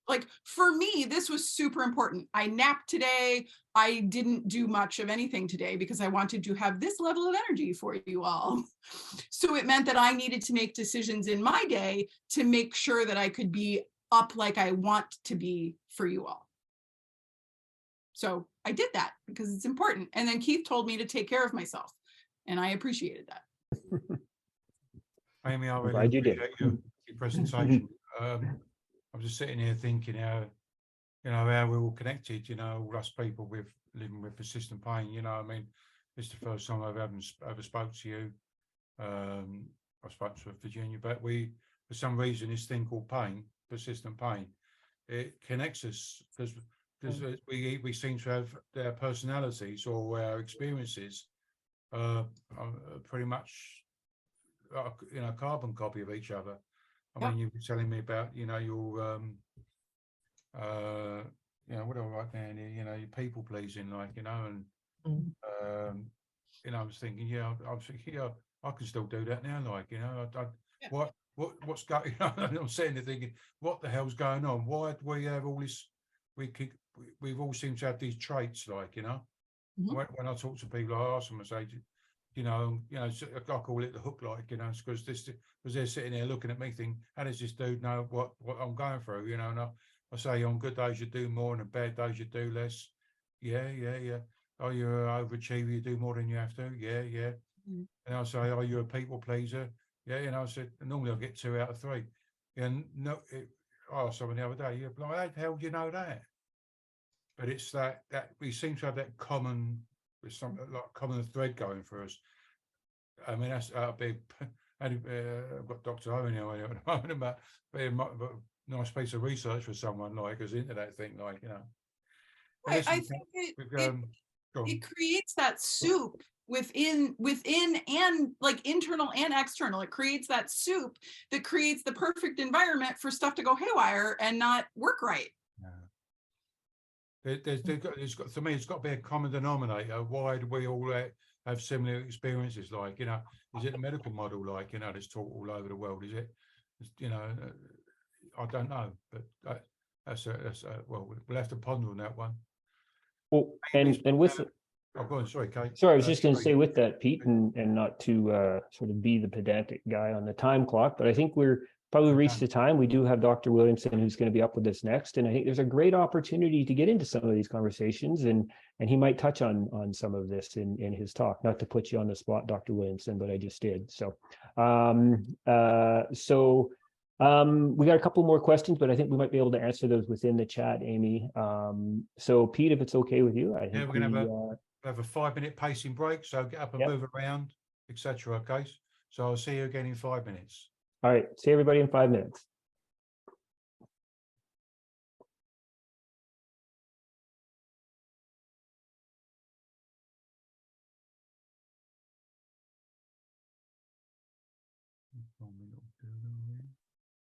Like, for me, this was super important. I napped today. I didn't do much of anything today because I wanted to have this level of energy for you all. So it meant that I needed to make decisions in my day to make sure that I could be up like I want to be for you all. So I did that because it's important. And then Keith told me to take care of myself, and I appreciated that.
Amy, I really
Glad you did.
appreciate your presentation. I'm just sitting here thinking how we're all connected, all us people with living with persistent pain, I mean, it's the first time I've ever spoke to you. I spoke to Virginia, but for some reason, this thing called pain, persistent pain, it connects us because we seem to have their personalities or our experiences are pretty much a carbon copy of each other. I mean, you were telling me about, your, what do I write down here? Your people pleasing, and, I was thinking, I can still do that now, what's going on? I'm sitting there thinking, what the hell's going on? Why do we have all this? We've all seemed to have these traits, when I talk to people, I ask them, I say, I call it the hook, because they're sitting there looking at me thinking, how does this dude know what I'm going through, and I say, on good days you do more, and on bad days you do less. Yeah. Are you an overachiever? You do more than you have to. Yeah. And I say, are you a people pleaser? Yeah. I said, normally I get 2 out of 3. And I asked someone the other day, how the hell do you know that? But it's that we seem to have that common, with some common thread going for us. I mean, that's a big. I've got Dr. Owen here at the moment about a nice piece of research for someone who's into that thing,
I think it creates that soup within and internal and external. It creates that soup that creates the perfect environment for stuff to go haywire and not work right.
To me, it's got to be a common denominator. Why do we all have similar experiences? Is it the medical model? That's taught all over the world. Is it? I don't know, but well, we'll have to ponder on that one.
Well, and with
oh, go on. Sorry, Kate.
Sorry, I was just going to say with that, Pete, and not to sort of be the pedantic guy on the time clock, but I think we're probably reached the time. We do have Dr. Williamson who's going to be up with us next, and I think there's a great opportunity to get into some of these conversations, and he might touch on some of this in his talk. Not to put you on the spot, Dr. Williamson, but I just did. So, we got a couple more questions, but I think we might be able to answer those within the chat, Amy. So, Pete, if it's okay with you, I think
we're going to have a 5-minute pacing break. So get up and move around, etc. Okay. So I'll see you again in 5 minutes.
All right. See everybody in 5 minutes.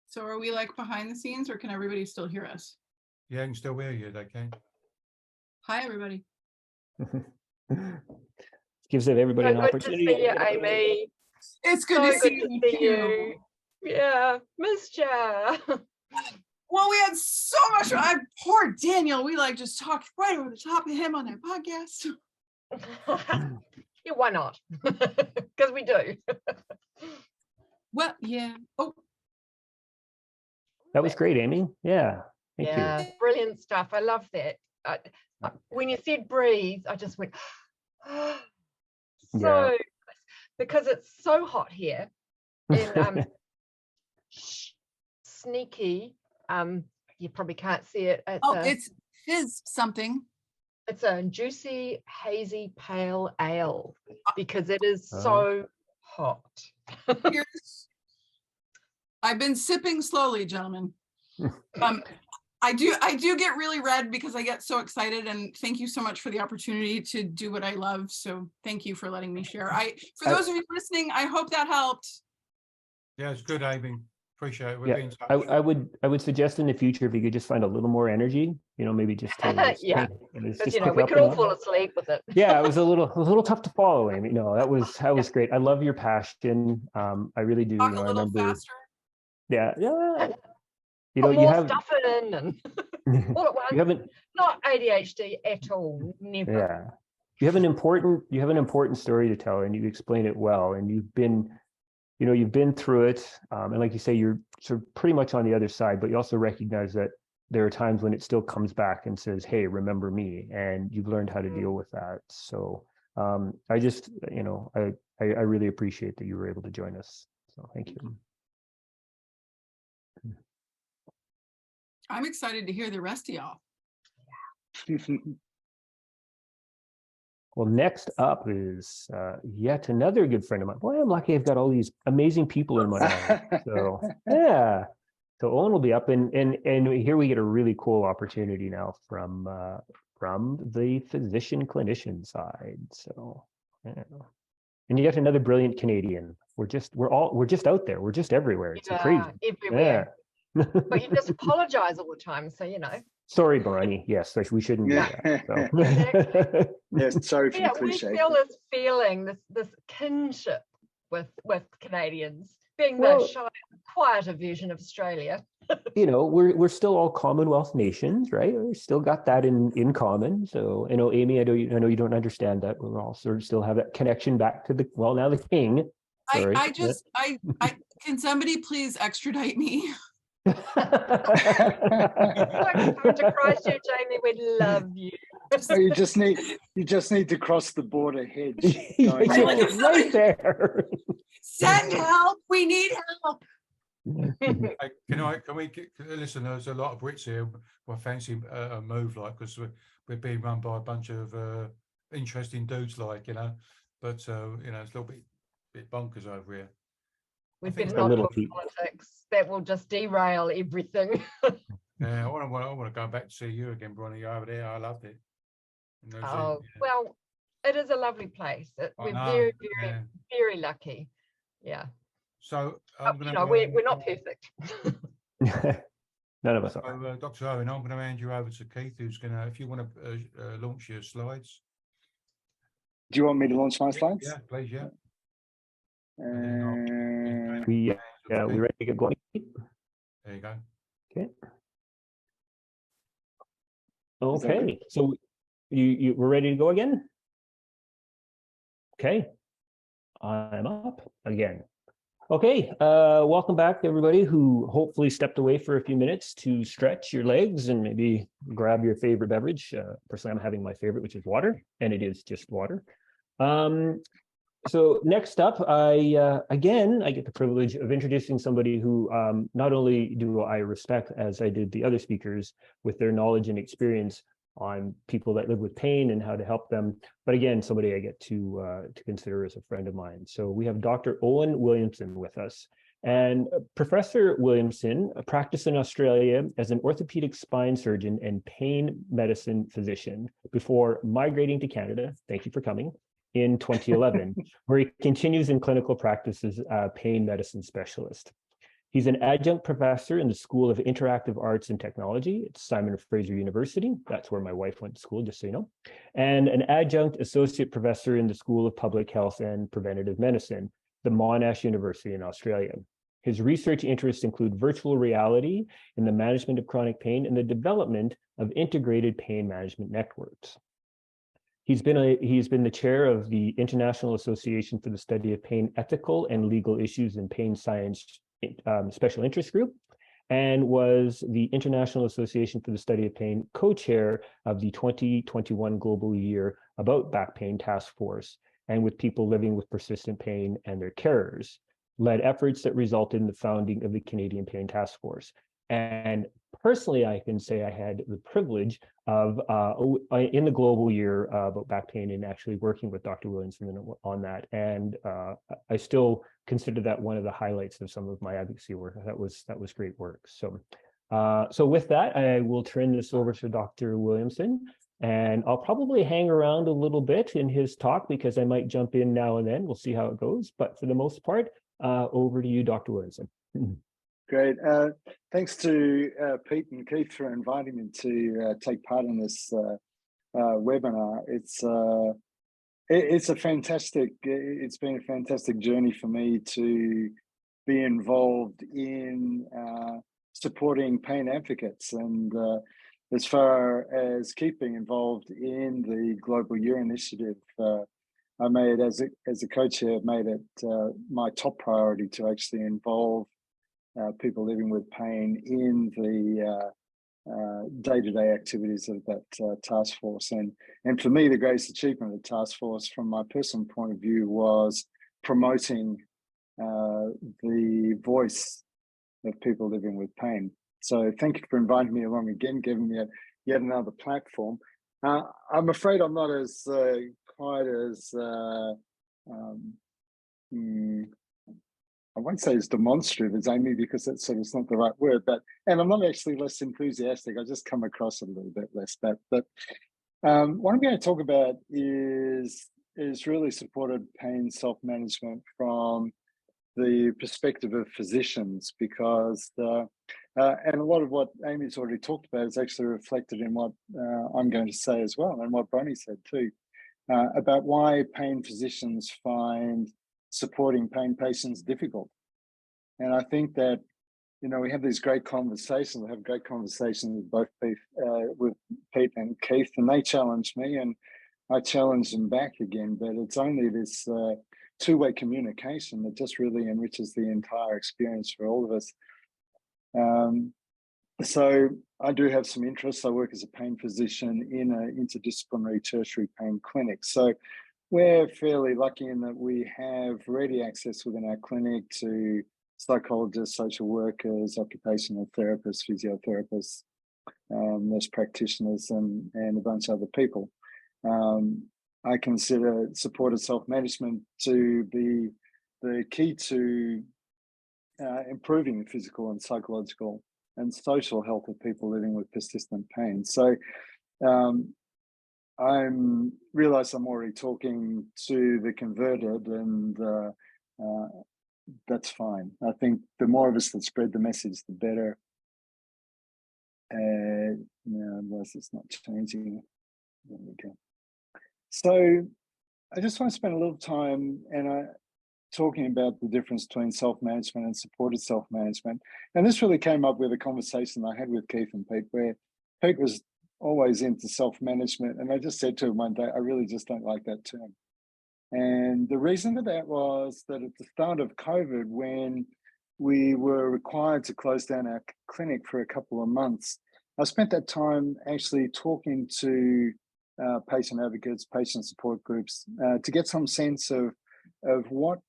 So are we like behind the scenes, or can everybody still hear us?
Yeah, I can still hear you. They can.
Hi, everybody.
Gives everybody an
So good to
opportunity.
see you, Amy.
It's good
So
to see
good to
you
see
too.
you. Yeah, missed ya.
Well, we had so much. Poor Daniel. We like just talked right over the top of him on that podcast.
Yeah, why not? Because we do.
Well, yeah. Oh,
That was great, Amy. Yeah, thank
Yeah,
you.
brilliant stuff. I love that. When you said breathe, I just went, so
Yeah.
nice, because it's so hot here and sneaky. You probably can't see it.
it's fizz something.
It's a juicy, hazy, pale ale because it is so hot.
I've been sipping slowly, gentlemen. I do get really red because I get so excited, and thank you so much for the opportunity to do what I love. So thank you for letting me share. For those of you listening, I hope that helped.
Yeah, it's good, Amy. Appreciate it. We'll
Yeah,
be in touch.
I would suggest in the future, if you could just find a little more energy, maybe just to
Yeah,
it's
because
just
we
quick
could
up
all
and
fall
on.
asleep with it.
Yeah, it was a little tough to follow, Amy. No, that was great. I love your passion. I really do.
Talk a
I
little
remember.
faster.
Yeah.
Put
You
more
have
stuff in and all at once.
you haven't.
Not ADHD at all. Never.
Yeah, you have an important story to tell, and you explain it well. And you've been through it, and like you say, you're sort of pretty much on the other side. But you also recognize that there are times when it still comes back and says, "Hey, remember me," and you've learned how to deal with that. So I just, I really appreciate that you were able to join us. So thank you.
I'm excited to hear the rest of y'all.
Well, next up is yet another good friend of mine. Boy, I'm lucky I've got all these amazing people in my life. So yeah. So Owen will be up, and here we get a really cool opportunity now from the physician clinician side. So yeah. And yet another brilliant Canadian. We're just out there. We're just everywhere. It's crazy.
Everywhere.
Yeah.
But you just apologize all the time, so
Sorry, Bronnie. Yes, we shouldn't do that. So.
Exactly.
Yes, sorry for the
Yeah, we
cliche.
feel this feeling, this kinship with Canadians, being
Well,
the shy, quieter version of Australia.
We're still all Commonwealth nations, right? We still got that in common. So, Amy, I know you don't understand that. We're all sort of still have that connection back to now the king. Sorry.
I can somebody please extradite me?
Come to Christchurch, Jamie, we'd love you.
So you just need to cross the border hedge.
Right there.
Send help. We need help.
Hey, can we listen? There's a lot of Brits here. I fancy a move because we're being run by a bunch of interesting dudes, but it's a little bit bonkers over here.
We'd better not talk politics. That will just derail everything.
Yeah, I want to go back to see you again, Bronnie, over there. I loved it.
Well, it is a lovely place. We're very, very, very lucky. Yeah.
So
we're not perfect.
None of us are.
So, Dr. Owen, I'm going to hand you over to Keith, who's going to, if you want to launch your slides.
Do you want me to launch my slides?
Yeah, please, yeah.
We ready to get going?
There you go.
Okay. Okay, so you we're ready to go again? Okay, I'm up again. Okay, welcome back everybody who hopefully stepped away for a few minutes to stretch your legs and maybe grab your favorite beverage. Personally, I'm having my favorite, which is water, and it is just water. So next up, I get the privilege of introducing somebody who not only do I respect as I did the other speakers with their knowledge and experience on people that live with pain and how to help them, but again, somebody I get to consider as a friend of mine. So we have Dr. Owen Williamson with us. And Professor Williamson practiced in Australia as an orthopedic spine surgeon and pain medicine physician before migrating to Canada. Thank you for coming. in 2011, where he continues in clinical practice as a pain medicine specialist. He's an adjunct professor in the School of Interactive Arts and Technology at Simon Fraser University. That's where my wife went to school, just so you know. And an adjunct associate professor in the School of Public Health and Preventative Medicine, the Monash University in Australia. His research interests include virtual reality in the management of chronic pain and the development of integrated pain management networks. He's been the chair of the International Association for the Study of Pain Ethical and Legal Issues in Pain Science Special Interest Group, and was the International Association for the Study of Pain co-chair of the 2021 Global Year About Back Pain Task Force, and with people living with persistent pain and their carers, led efforts that resulted in the founding of the Canadian Pain Task Force. And personally, I can say I had the privilege of, in the global year about back pain, and actually working with Dr. Williamson on that. And I still consider that one of the highlights of some of my advocacy work. That was great work. So, so with that, I will turn this over to Dr. Williamson, and I'll probably hang around a little bit in his talk because I might jump in now and then. We'll see how it goes. But for the most part, over to you, Dr. Williamson.
Great. Thanks to Pete and Keith for inviting me to take part in this webinar. It's been a fantastic journey for me to be involved in supporting pain advocates, and as far as Keith being involved in the Global Year Initiative, I made, as a co-chair, made it my top priority to actually involve people living with pain in the day-to-day activities of that task force. And for me, the greatest achievement of the task force, from my personal point of view, was promoting the voice of people living with pain. So thank you for inviting me along again, giving me yet another platform. I'm afraid I'm not as quite as I won't say as demonstrative as Amy, because that's sort of not the right word, and I'm not actually less enthusiastic. I just come across a little bit less that. But what I'm going to talk about is really supported pain self-management from the perspective of physicians, because and a lot of what Amy's already talked about is actually reflected in what I'm going to say as well, and what Bronnie said too, about why pain physicians find supporting pain patients difficult. And I think that, you know, we have these great conversations. I have great conversations with both Pete and Keith, and they challenge me and I challenge them back again. But it's only this two-way communication that just really enriches the entire experience for all of us. So I do have some interests. I work as a pain physician in an interdisciplinary tertiary pain clinic. So we're fairly lucky in that we have ready access within our clinic to psychologists, social workers, occupational therapists, physiotherapists, nurse practitioners, and a bunch of other people. I consider supported self-management to be the key to improving the physical and psychological and social health of people living with persistent pain. So I realize I'm already talking to the converted, and that's fine. I think the more of us that spread the message, the better. No, otherwise it's not changing. There we go. So I just want to spend a little time talking about the difference between self-management and supported self-management. And this really came up with a conversation I had with Keith and Pete, where Pete was always into self-management, and I just said to him one day, I really just don't like that term. And the reason for that was that at the start of COVID, when we were required to close down our clinic for a couple of months, I spent that time actually talking to patient advocates, patient support groups, to get some sense of what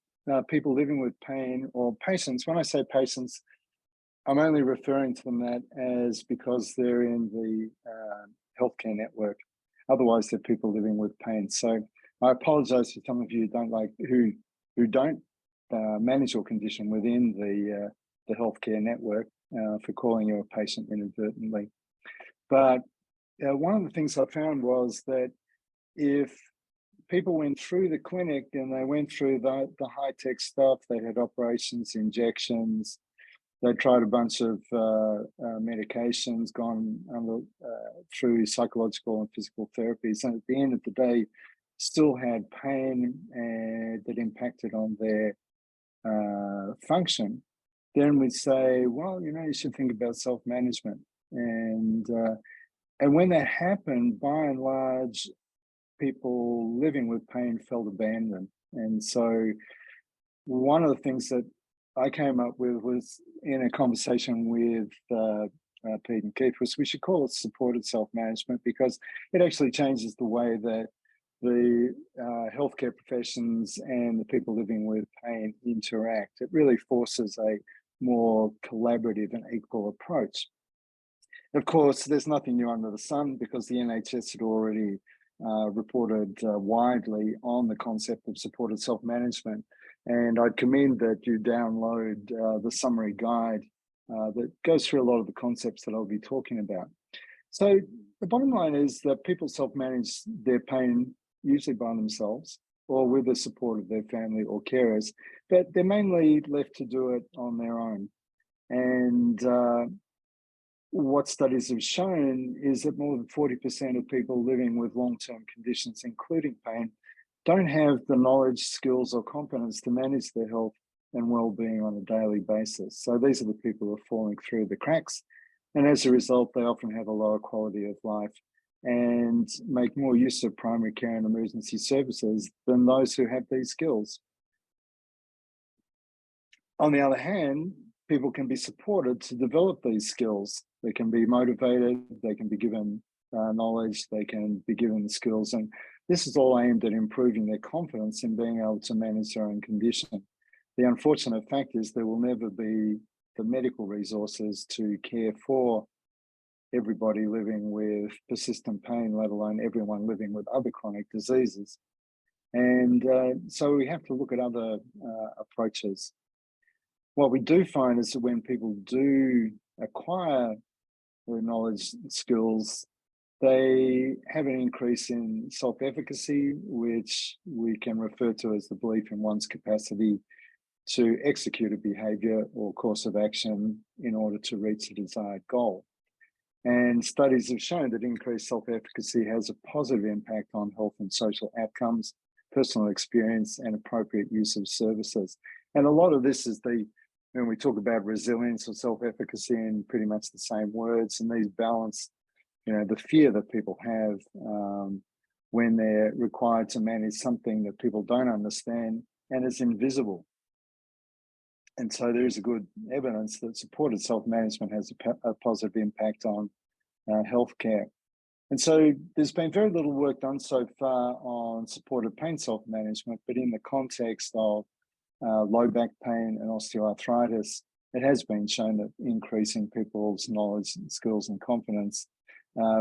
people living with pain, or patients, when I say patients, I'm only referring to them that as because they're in the healthcare network. Otherwise, they're people living with pain. So I apologize to some of you who don't manage your condition within the healthcare network for calling you a patient inadvertently. But one of the things I found was that if people went through the clinic and they went through the high-tech stuff. They had operations, injections. They tried a bunch of medications, gone through psychological and physical therapies. And at the end of the day, still had pain that impacted on their function. Then we'd say, well, you should think about self-management. And when that happened, by and large, people living with pain felt abandoned. And so one of the things that I came up with was in a conversation with Pete and Keith was we should call it supported self-management, because it actually changes the way that the healthcare professions and the people living with pain interact. It really forces a more collaborative and equal approach. Of course, there's nothing new under the sun, because the NHS had already reported widely on the concept of supported self-management. And I'd commend that you download the summary guide that goes through a lot of the concepts that I'll be talking about. So the bottom line is that people self-manage their pain usually by themselves or with the support of their family or carers, but they're mainly left to do it on their own. And what studies have shown is that more than 40% of people living with long-term conditions, including pain, don't have the knowledge, skills, or competence to manage their health and well-being on a daily basis. So these are the people who are falling through the cracks. And as a result, they often have a lower quality of life and make more use of primary care and emergency services than those who have these skills. On the other hand, people can be supported to develop these skills. They can be motivated, they can be given knowledge, they can be given the skills. And this is all aimed at improving their confidence in being able to manage their own condition. The unfortunate fact is there will never be the medical resources to care for everybody living with persistent pain, let alone everyone living with other chronic diseases. And so we have to look at other approaches. What we do find is that when people do acquire the knowledge and skills, they have an increase in self-efficacy, which we can refer to as the belief in one's capacity to execute a behavior or course of action in order to reach a desired goal. And studies have shown that increased self-efficacy has a positive impact on health and social outcomes, personal experience, and appropriate use of services. And a lot of this is when we talk about resilience or self-efficacy in pretty much the same words, and these balance, the fear that people have when they're required to manage something that people don't understand and is invisible. And so there is a good evidence that supported self-management has a positive impact on healthcare. And so there's been very little work done so far on supported pain self-management, but in the context of low back pain and osteoarthritis, it has been shown that increasing people's knowledge and skills and confidence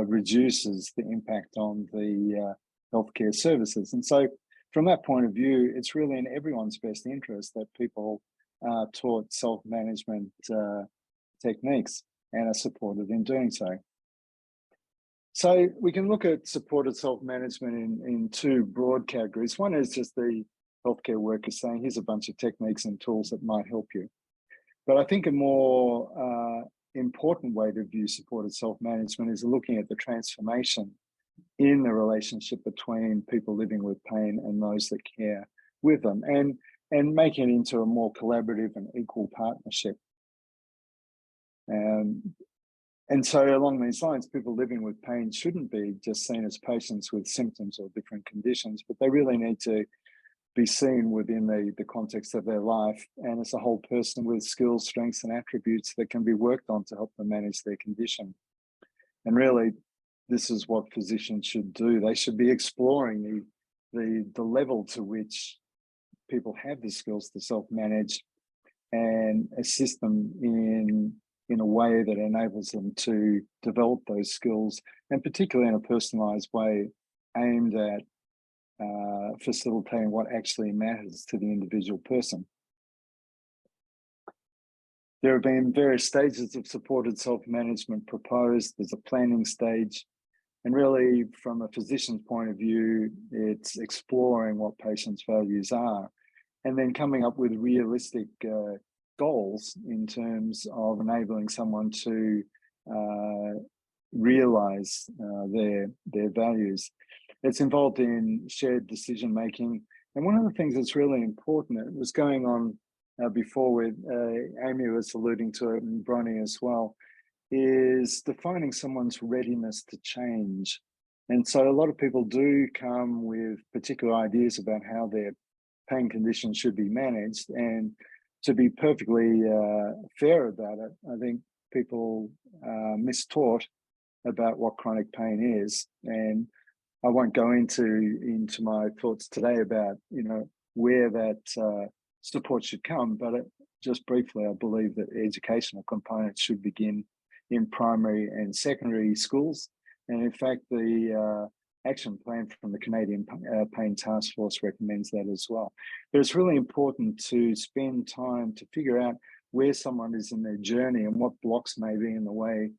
reduces the impact on the healthcare services. And so from that point of view, it's really in everyone's best interest that people are taught self-management techniques and are supported in doing so. So we can look at supported self-management in two broad categories. One is just the healthcare worker saying, here's a bunch of techniques and tools that might help you. But I think a more important way to view supported self-management is looking at the transformation in the relationship between people living with pain and those that care with them, and making it into a more collaborative and equal partnership. And so along these lines, people living with pain shouldn't be just seen as patients with symptoms or different conditions, but they really need to be seen within the context of their life and as a whole person with skills, strengths, and attributes that can be worked on to help them manage their condition. And really, this is what physicians should do. They should be exploring the level to which people have the skills to self-manage and assist them in a way that enables them to develop those skills, and particularly in a personalized way aimed at facilitating what actually matters to the individual person. There have been various stages of supported self-management proposed. There's a planning stage, And really, from a physician's point of view, it's exploring what patients' values are and then coming up with realistic goals in terms of enabling someone to realize their values. It's involved in shared decision making. And one of the things that's really important, it was going on before with Amy was alluding to it and Bronnie as well, is defining someone's readiness to change. And so a lot of people do come with particular ideas about how their pain conditions should be managed. And to be perfectly fair about it, I think people mistaught about what chronic pain is. And I won't go into my thoughts today about, where that support should come, but just briefly, I believe that educational components should begin in primary and secondary schools. And in fact, the action plan from the Canadian Pain Task Force recommends that as well. But it's really important to spend time to figure out where someone is in their journey and what blocks may be in the way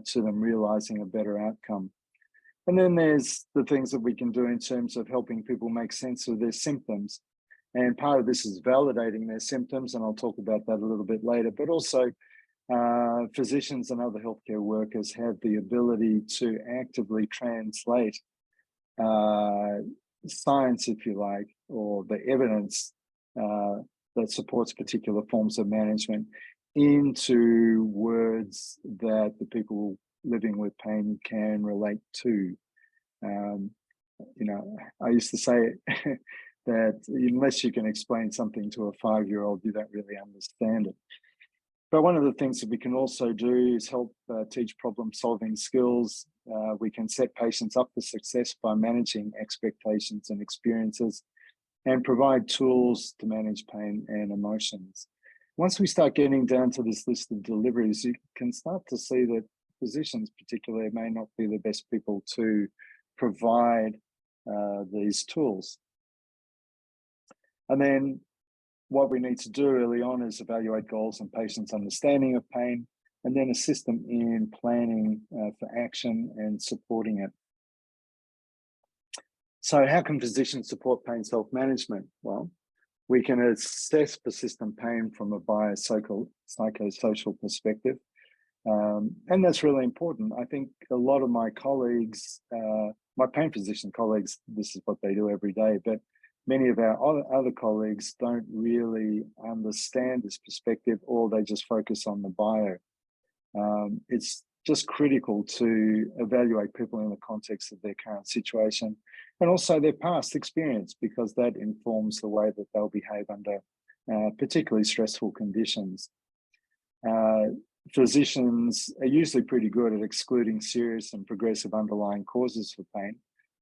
to them realizing a better outcome. And then there's the things that we can do in terms of helping people make sense of their symptoms. And part of this is validating their symptoms, and I'll talk about that a little bit later, but also physicians and other healthcare workers have the ability to actively translate science, if you like, or the evidence that supports particular forms of management into words that the people living with pain can relate to. I used to say that unless you can explain something to a 5-year-old, you don't really understand it. But one of the things that we can also do is help teach problem-solving skills. We can set patients up for success by managing expectations and experiences and provide tools to manage pain and emotions. Once we start getting down to this list of deliveries, you can start to see that physicians particularly may not be the best people to provide these tools. And then what we need to do early on is evaluate goals and patients' understanding of pain, and then assist them in planning for action and supporting it. So how can physicians support pain self-management? Well, we can assess persistent pain from a biopsychosocial perspective. And that's really important. I think a lot of my colleagues, my pain physician colleagues, this is what they do every day, but many of our other colleagues don't really understand this perspective, or they just focus on the bio. It's just critical to evaluate people in the context of their current situation and also their past experience, because that informs the way that they'll behave under particularly stressful conditions. Physicians are usually pretty good at excluding serious and progressive underlying causes for pain,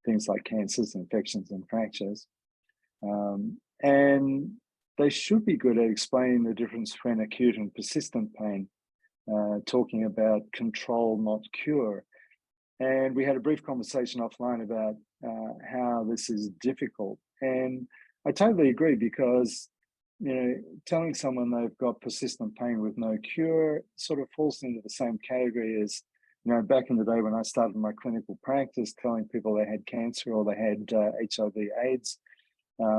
things like cancers, infections, and fractures. And they should be good at explaining the difference between acute and persistent pain, talking about control, not cure. And we had a brief conversation offline about how this is difficult. And I totally agree, because telling someone they've got persistent pain with no cure sort of falls into the same category as, back in the day when I started my clinical practice, telling people they had cancer or they had HIV/AIDS.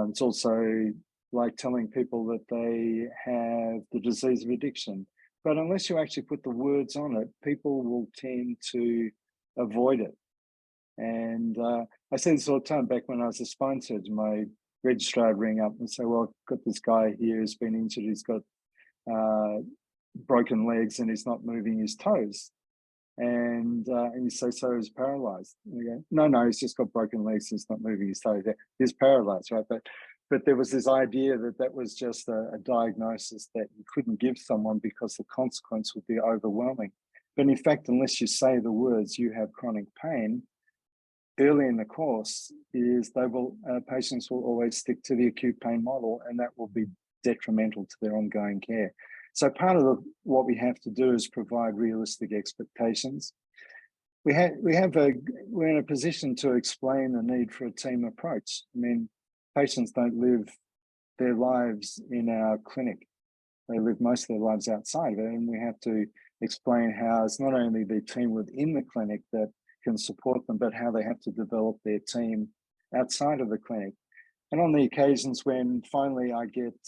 It's also like telling people that they have the disease of addiction. But unless you actually put the words on it, people will tend to avoid it. And I say this all the time. Back when I was a spine surgeon, my registrar would ring up and say, well, I've got this guy here who's been injured, he's got broken legs and he's not moving his toes. And you say, so he's paralyzed. And you go, no, he's just got broken legs, he's not moving his toes. He's paralyzed, right? But there was this idea that that was just a diagnosis that you couldn't give someone because the consequence would be overwhelming. But in fact, unless you say the words, you have chronic pain, early in the course is patients will always stick to the acute pain model, and that will be detrimental to their ongoing care. So part of what we have to do is provide realistic expectations. We're in a position to explain the need for a team approach. I mean, patients don't live their lives in our clinic. They live most of their lives outside of it, and we have to explain how it's not only the team within the clinic that can support them, but how they have to develop their team outside of the clinic. And on the occasions when finally I get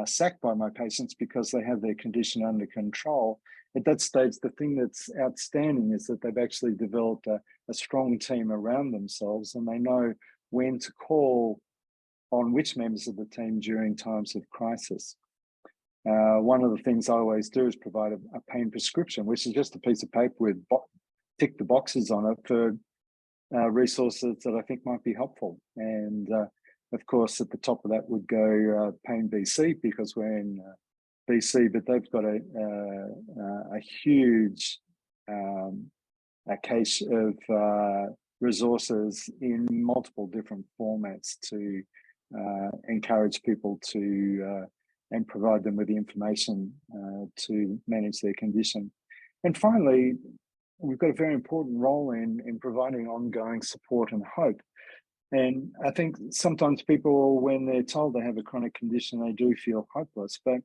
sacked by my patients because they have their condition under control, at that stage, the thing that's outstanding is that they've actually developed a strong team around themselves, and they know when to call on which members of the team during times of crisis. One of the things I always do is provide a pain prescription, which is just a piece of paper with tick the boxes on it for resources that I think might be helpful. And of course, at the top of that would go Pain BC, because we're in BC, but they've got a huge case of resources in multiple different formats to encourage people to and provide them with the information to manage their condition. And finally, we've got a very important role in providing ongoing support and hope. And I think sometimes people, when they're told they have a chronic condition, they do feel hopeless. But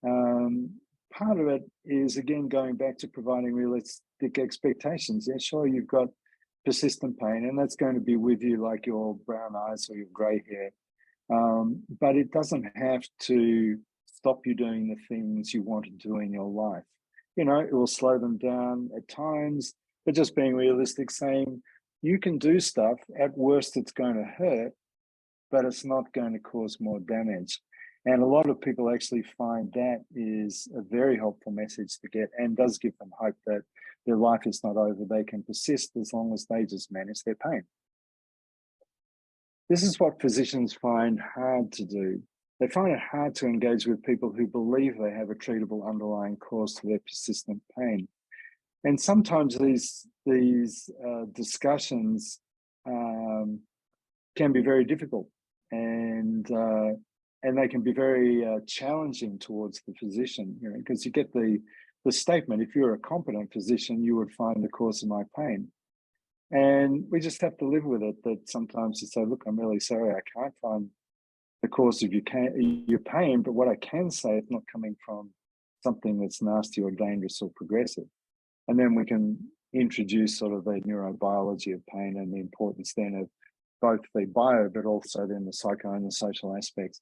part of it is, again, going back to providing realistic expectations. Yeah, sure, you've got persistent pain, and that's going to be with you like your brown eyes or your grey hair. But it doesn't have to stop you doing the things you want to do in your life. You know, it will slow them down at times, but just being realistic, saying you can do stuff, at worst it's going to hurt, but it's not going to cause more damage. And a lot of people actually find that is a very helpful message to get, and does give them hope that their life is not over. They can persist as long as they just manage their pain. This is what physicians find hard to do. They find it hard to engage with people who believe they have a treatable underlying cause to their persistent pain. And sometimes these discussions can be very difficult, and they can be very challenging towards the physician, you know, because you get the statement, if you're a competent physician, you would find the cause of my pain. And we just have to live with it, that sometimes you say, look, I'm really sorry, I can't find the cause of your pain, but what I can say, it's not coming from something that's nasty or dangerous or progressive. And then we can introduce sort of the neurobiology of pain and the importance then of both the bio, but also then the psycho and the social aspects.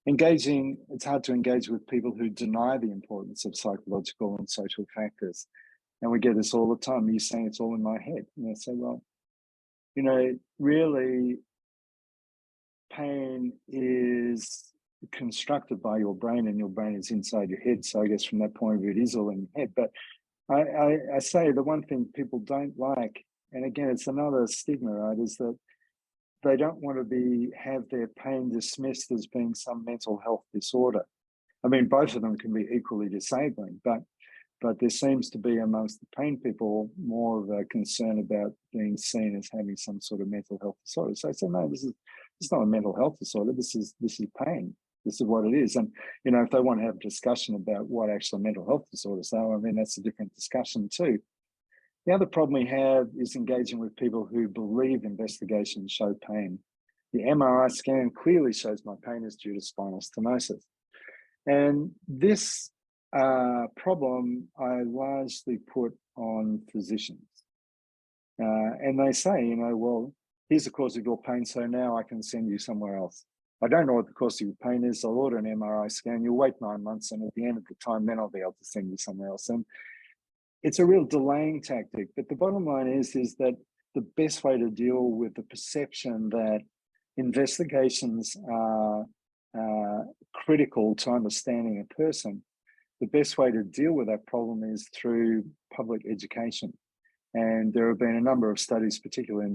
It's hard to engage with people who deny the importance of psychological and social factors. And we get this all the time. You're saying it's all in my head. And I say, well, you know, really, pain is constructed by your brain, and your brain is inside your head. So I guess from that point of view, it is all in your head. But I say the one thing people don't like, and again, it's another stigma, right, is that they don't want to have their pain dismissed as being some mental health disorder. I mean, both of them can be equally disabling, but there seems to be amongst the pain people more of a concern about being seen as having some sort of mental health disorder. So I say, no, this is not a mental health disorder. This is pain. This is what it is. And, you know, if they want to have a discussion about what actual mental health disorders are, I mean, that's a different discussion too. The other problem we have is engaging with people who believe investigations show pain. The MRI scan clearly shows my pain is due to spinal stenosis. And this problem I largely put on physicians. And they say, you know, well, here's the cause of your pain, so now I can send you somewhere else. I don't know what the cause of your pain is. I'll order an MRI scan. You'll wait 9 months, and at the end of the time, then I'll be able to send you somewhere else. And it's a real delaying tactic. But the bottom line is that the best way to deal with the perception that investigations are critical to understanding a person, the best way to deal with that problem is through public education. And there have been a number of studies, particularly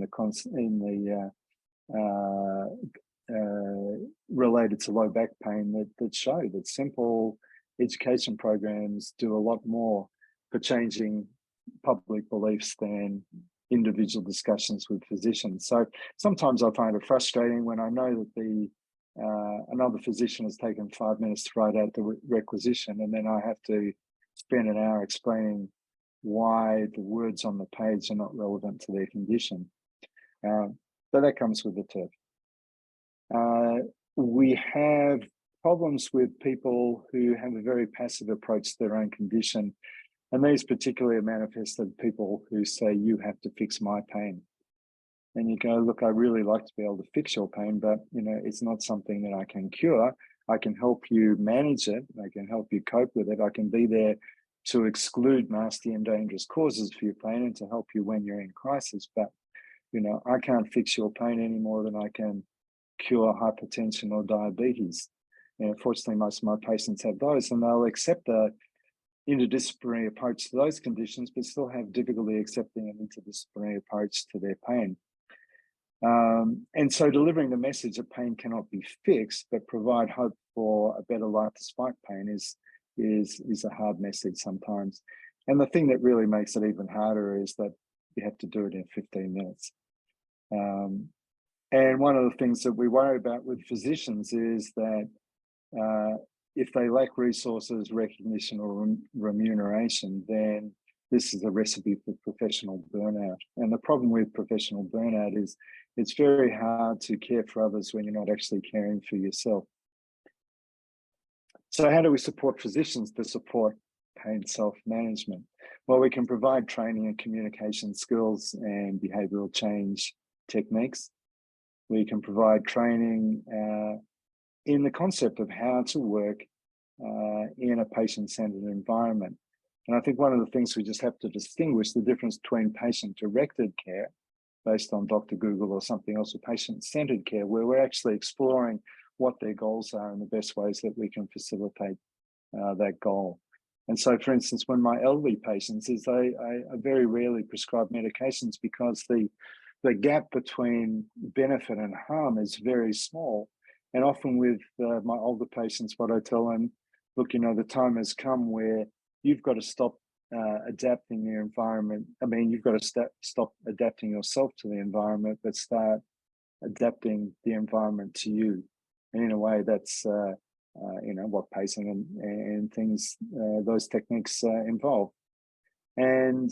related to low back pain, that show that simple education programs do a lot more for changing public beliefs than individual discussions with physicians. So sometimes I find it frustrating when I know that another physician has taken 5 minutes to write out the requisition, and then I have to spend an hour explaining why the words on the page are not relevant to their condition. But that comes with the turf. We have problems with people who have a very passive approach to their own condition, And these particularly are manifested people who say, you have to fix my pain. And you go, look, I really like to be able to fix your pain, but it's not something that I can cure. I can help you manage it. I can help you cope with it. I can be there to exclude nasty and dangerous causes for your pain and to help you when you're in crisis. But, I can't fix your pain any more than I can cure hypertension or diabetes. And fortunately, most of my patients have those, and they'll accept a interdisciplinary approach to those conditions, but still have difficulty accepting an interdisciplinary approach to their pain. And so delivering the message that pain cannot be fixed, but provide hope for a better life despite pain is a hard message sometimes. And the thing that really makes it even harder is that you have to do it in 15 minutes. And one of the things that we worry about with physicians is that if they lack resources, recognition, or remuneration, then this is a recipe for professional burnout. And the problem with professional burnout is it's very hard to care for others when you're not actually caring for yourself. So how do we support physicians to support pain self-management? Well, we can provide training and communication skills and behavioural change techniques. We can provide training in the concept of how to work in a patient-centered environment. And I think one of the things we just have to distinguish the difference between patient-directed care based on Dr. Google or something else, or patient-centered care, where we're actually exploring what their goals are and the best ways that we can facilitate that goal. And so, for instance, when my elderly patients is I very rarely prescribe medications because the gap between benefit and harm is very small. And often with my older patients, what I tell them, look, the time has come where you've got to stop adapting your environment. I mean, you've got to stop adapting yourself to the environment, but start adapting the environment to you. And in a way, that's what pacing and things, those techniques involve. And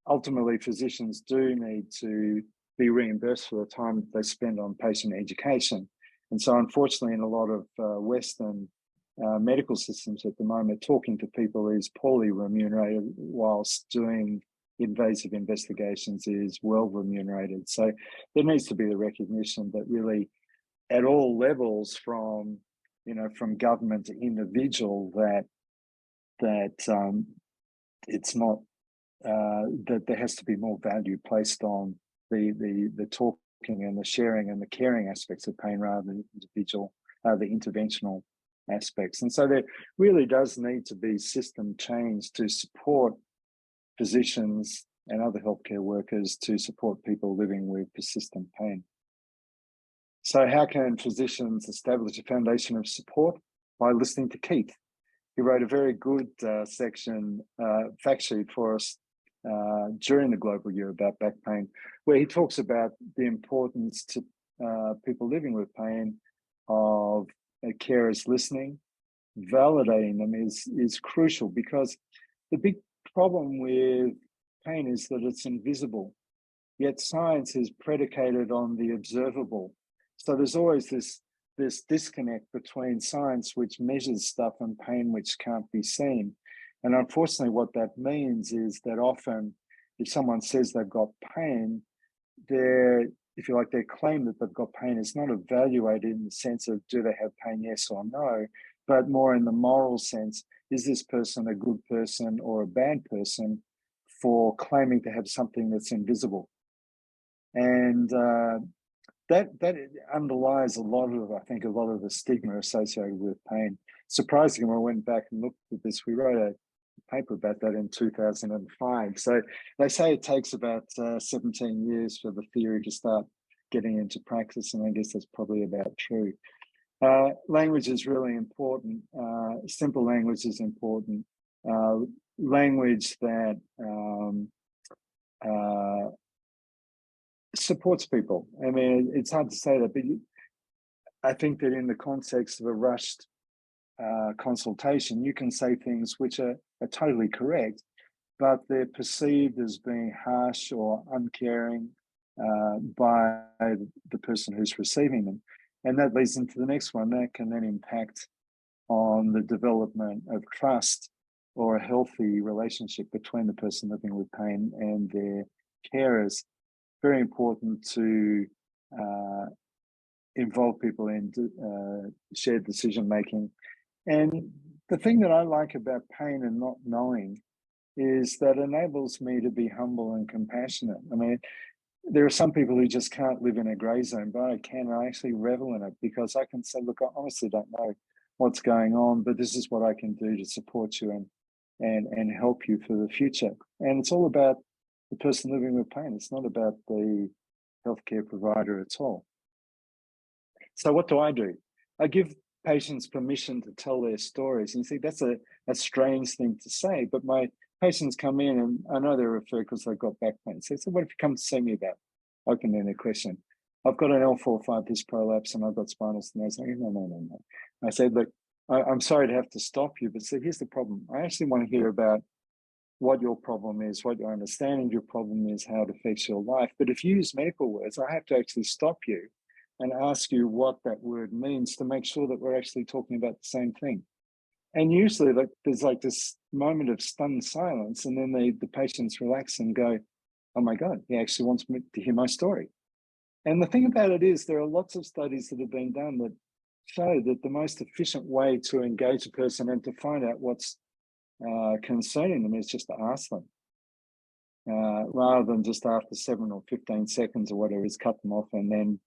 ultimately, physicians do need to be reimbursed for the time that they spend on patient education. And so, unfortunately, in a lot of Western medical systems at the moment, talking to people is poorly remunerated, whilst doing invasive investigations is well remunerated. So there needs to be the recognition that really, at all levels, from government to individual, that it's not that there has to be more value placed on the talking and the sharing and the caring aspects of pain rather than the interventional aspects. And so there really does need to be system change to support physicians and other healthcare workers to support people living with persistent pain. So how can physicians establish a foundation of support? By listening to Keith. He wrote a very good section, fact sheet for us during the Global Year about back pain, where he talks about the importance to people living with pain of carers listening. Validating them is crucial, because the big problem with pain is that it's invisible, yet science is predicated on the observable. So there's always this disconnect between science, which measures stuff, and pain, which can't be seen. And unfortunately, what that means is that often if someone says they've got pain, their claim that they've got pain is not evaluated in the sense of, do they have pain, yes or no, but more in the moral sense, is this person a good person or a bad person for claiming to have something that's invisible? And that underlies a lot of the stigma associated with pain. Surprisingly, when I went back and looked at this, we wrote a paper about that in 2005. So they say it takes about 17 years for the theory to start getting into practice, and I guess that's probably about true. Language is really important. Simple language is important. Language that supports people. I mean, it's hard to say that, but I think that in the context of a rushed consultation, you can say things which are totally correct, but they're perceived as being harsh or uncaring by the person who's receiving them. And that leads into the next one. That can then impact on the development of trust or a healthy relationship between the person living with pain and their carers. Very important to involve people in shared decision making. And the thing that I like about pain and not knowing is that enables me to be humble and compassionate. I mean, there are some people who just can't live in a grey zone, but I can. I actually revel in it because I can say, look, I honestly don't know what's going on, but this is what I can do to support you and help you for the future. And it's all about the person living with pain. It's not about the healthcare provider at all. So what do? I give patients permission to tell their stories. And you see, that's a strange thing to say, but my patients come in and I know they're referred because they've got back pain. So what if you come to see me about open-ended question? I've got an L4-5 disc prolapse and I've got spinal stenosis. No. I said, look, I'm sorry to have to stop you, but see, here's the problem. I actually want to hear about what your problem is, what your understanding of your problem is, how it affects your life. But if you use medical words, I have to actually stop you and ask you what that word means to make sure that we're actually talking about the same thing. And usually there's like this moment of stunned silence, and then the patients relax and go, oh my God, he actually wants me to hear my story. And the thing about it is there are lots of studies that have been done that show that the most efficient way to engage a person and to find out what's concerning them is just to ask them. Rather than just after 7 or 15 seconds or whatever is cut them off and then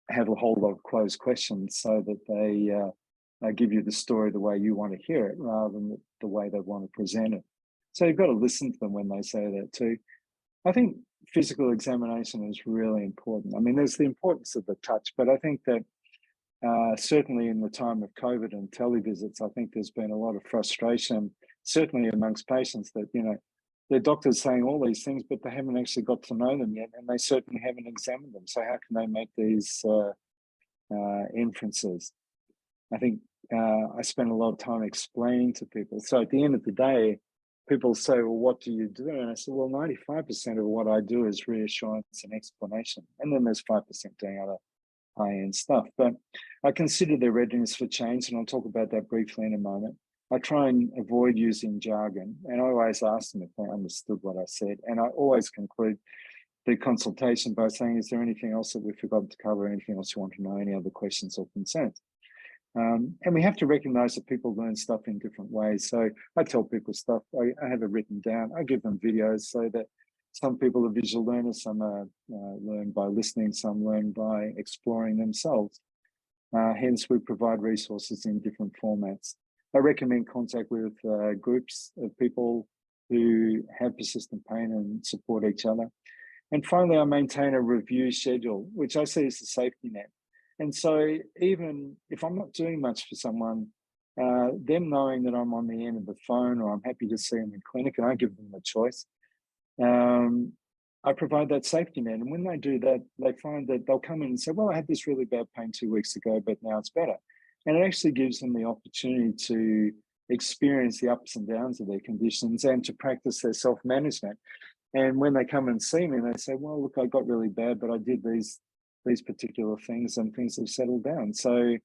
have a whole lot of closed questions so that they give you the story the way you want to hear it rather than the way they want to present it. So you've got to listen to them when they say that too. I think physical examination is really important. I mean, there's the importance of the touch, but I think that certainly in the time of COVID and televisits, I think there's been a lot of frustration, certainly amongst patients that, you know, their doctor's saying all these things, but they haven't actually got to know them yet, and they certainly haven't examined them. So how can they make these inferences? I think I spend a lot of time explaining to people. So at the end of the day, people say, well, what do you do? And I said, well, 95% of what I do is reassurance and explanation. And then there's 5% doing other high-end stuff. But I consider their readiness for change, and I'll talk about that briefly in a moment. I try and avoid using jargon, and I always ask them if they understood what I said. And I always conclude the consultation by saying, is there anything else that we've forgotten to cover, anything else you want to know, any other questions or concerns? And we have to recognize that people learn stuff in different ways. So I tell people stuff, I have it written down, I give them videos so that some people are visual learners, some are learn by listening, some learn by exploring themselves. Hence, we provide resources in different formats. I recommend contact with groups of people who have persistent pain and support each other. And finally, I maintain a review schedule, which I see as a safety net. And so even if I'm not doing much for someone, them knowing that I'm on the end of the phone or I'm happy to see them in clinic and I give them a choice, I provide that safety net. And when they do that, they find that they'll come in and say, well, I had this really bad pain 2 weeks ago, but now it's better. And it actually gives them the opportunity to experience the ups and downs of their conditions and to practice their self-management. And when they come and see me, they say, well, look, I got really bad, but I did these particular things and things have settled down. So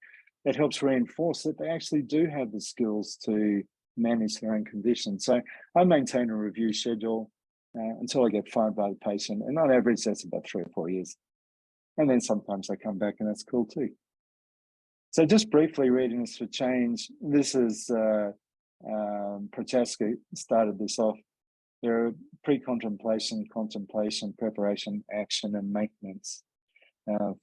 it helps reinforce that they actually do have the skills to manage their own conditions. So I maintain a review schedule until I get fined by the patient. And on average, that's about 3 or 4 years. And then sometimes they come back and that's cool too. So just briefly, readiness for change. This is Prochaska started this off. There are pre-contemplation, contemplation, preparation, action, and maintenance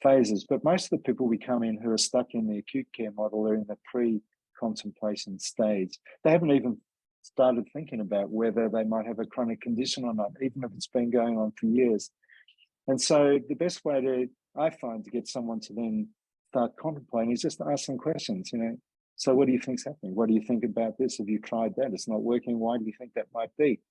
phases. But most of the people we come in who are stuck in the acute care model are in the pre-contemplation stage. They haven't even started thinking about whether they might have a chronic condition or not, even if it's been going on for years. And so the best way I find to get someone to then start contemplating is just to ask them questions, you know. So what do you think's happening? What do you think about this? Have you tried that? It's not working. Why do you think that might be?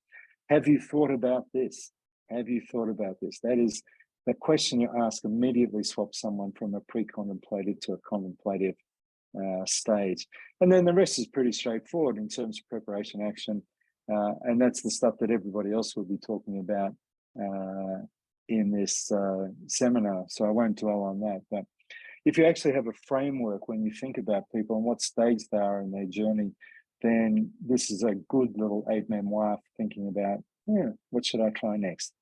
Have you thought about this? Have you thought about this? That is the question you ask immediately swaps someone from a pre-contemplative to a contemplative stage. And then the rest is pretty straightforward in terms of preparation, action. And that's the stuff that everybody else will be talking about in this seminar. So I won't dwell on that. But if you actually have a framework when you think about people and what stage they are in their journey, then this is a good little aide memoir for thinking about, yeah, what should I try next?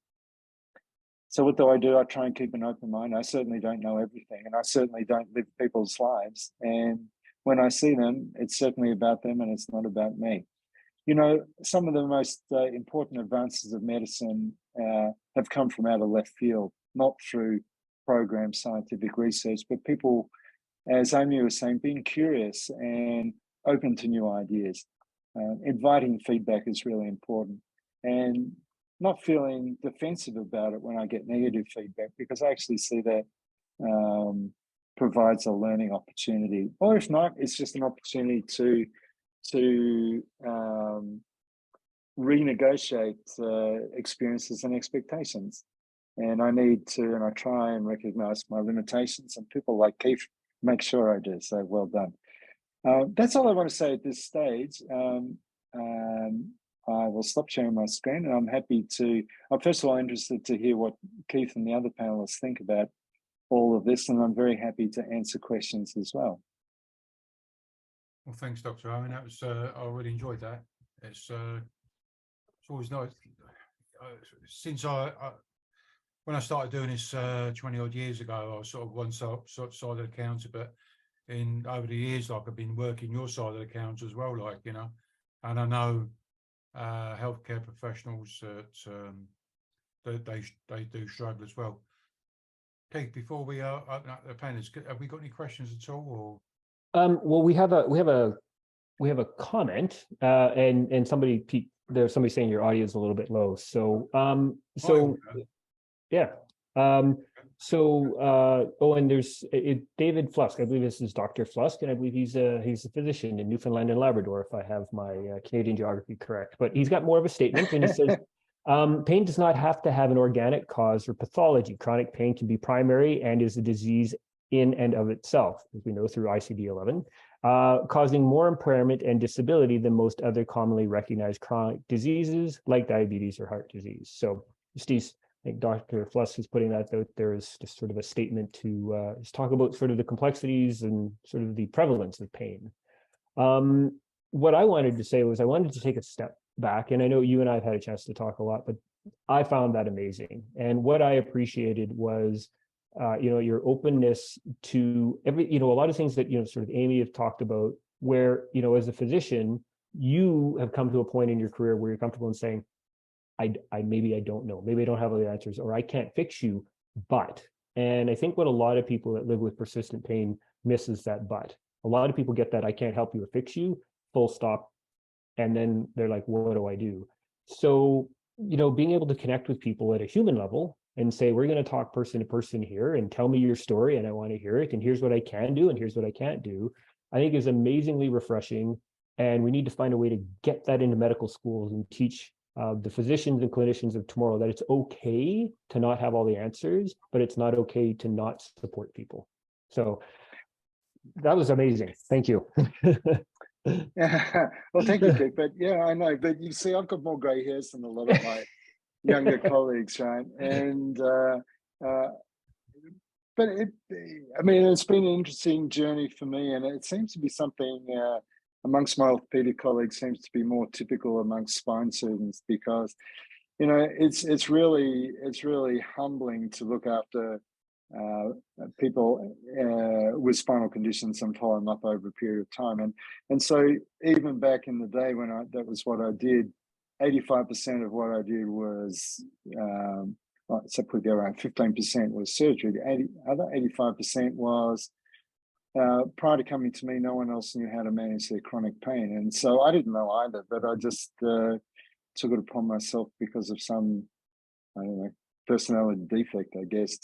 So what do? I try and keep an open mind. I certainly don't know everything, and I certainly don't live people's lives. And when I see them, it's certainly about them and it's not about me. You know, some of the most important advances of medicine have come from out of left field, not through programmed scientific research, but people, as Amy was saying, being curious and open to new ideas. Inviting feedback is really important, and not feeling defensive about it when I get negative feedback, because I actually see that provides a learning opportunity. Or if not, it's just an opportunity to renegotiate experiences and expectations. And I try and recognize my limitations, and people like Keith make sure I do. So well done. That's all I want to say at this stage. I will stop sharing my screen, and I'm happy to, I'm first of all interested to hear what Keith and the other panelists think about all of this, and I'm very happy to answer questions as well.
Well, thanks, Dr. Owen. That was I really enjoyed that. It's always nice. Since when I started doing this 20 odd years ago, I was sort of one side of the counter, but over the years, like, I've been working your side of the counter as well, like, you know, and I know healthcare professionals that they do struggle as well. Keith, before we open up the panelists, have we got any questions at all? Or
well, we have a comment, and there's somebody saying your audio is a little bit low. So yeah. Owen, there's David Flusk. I believe this is Dr. Flusk, and I believe he's a physician in Newfoundland and Labrador, if I have my Canadian geography correct. But he's got more of a statement, and he says, pain does not have to have an organic cause or pathology. Chronic pain can be primary and is a disease in and of itself, as we know through ICD-11, causing more impairment and disability than most other commonly recognized chronic diseases like diabetes or heart disease. So, Steve, I think Dr. Fluss is putting that out there as just sort of a statement to just talk about sort of the complexities and sort of the prevalence of pain. What I wanted to say was I wanted to take a step back, and I know you and I have had a chance to talk a lot, but I found that amazing. And what I appreciated was, your openness to a lot of things that, sort of Amy have talked about, where, as a physician, you have come to a point in your career where you're comfortable in saying, maybe I don't know, maybe I don't have all the answers, or I can't fix you, but. And I think what a lot of people that live with persistent pain miss is that but. A lot of people get that I can't help you or fix you, full stop. And then they're like, what do I do? So, being able to connect with people at a human level and say, we're going to talk person to person here and tell me your story and I want to hear it. And here's what I can do and here's what I can't do, I think is amazingly refreshing. And we need to find a way to get that into medical schools and teach the physicians and clinicians of tomorrow that it's okay to not have all the answers, but it's not okay to not support people. So that was amazing. Thank you.
Yeah, well, thank you, Kate. But yeah, I know. But you see, I've got more grey hairs than a lot of my younger colleagues, right? And but it's been an interesting journey for me, and it seems to be something amongst my orthopedic colleagues seems to be more typical amongst spine surgeons, because it's really humbling to look after people with spinal conditions and follow them up over a period of time. And so even back in the day when that was what I did, 85% of what I did was, except we go around 15% was surgery. The other 85% was, prior to coming to me, no one else knew how to manage their chronic pain. And so I didn't know either, but I just took it upon myself because of some, I don't know, personality defect, I guess,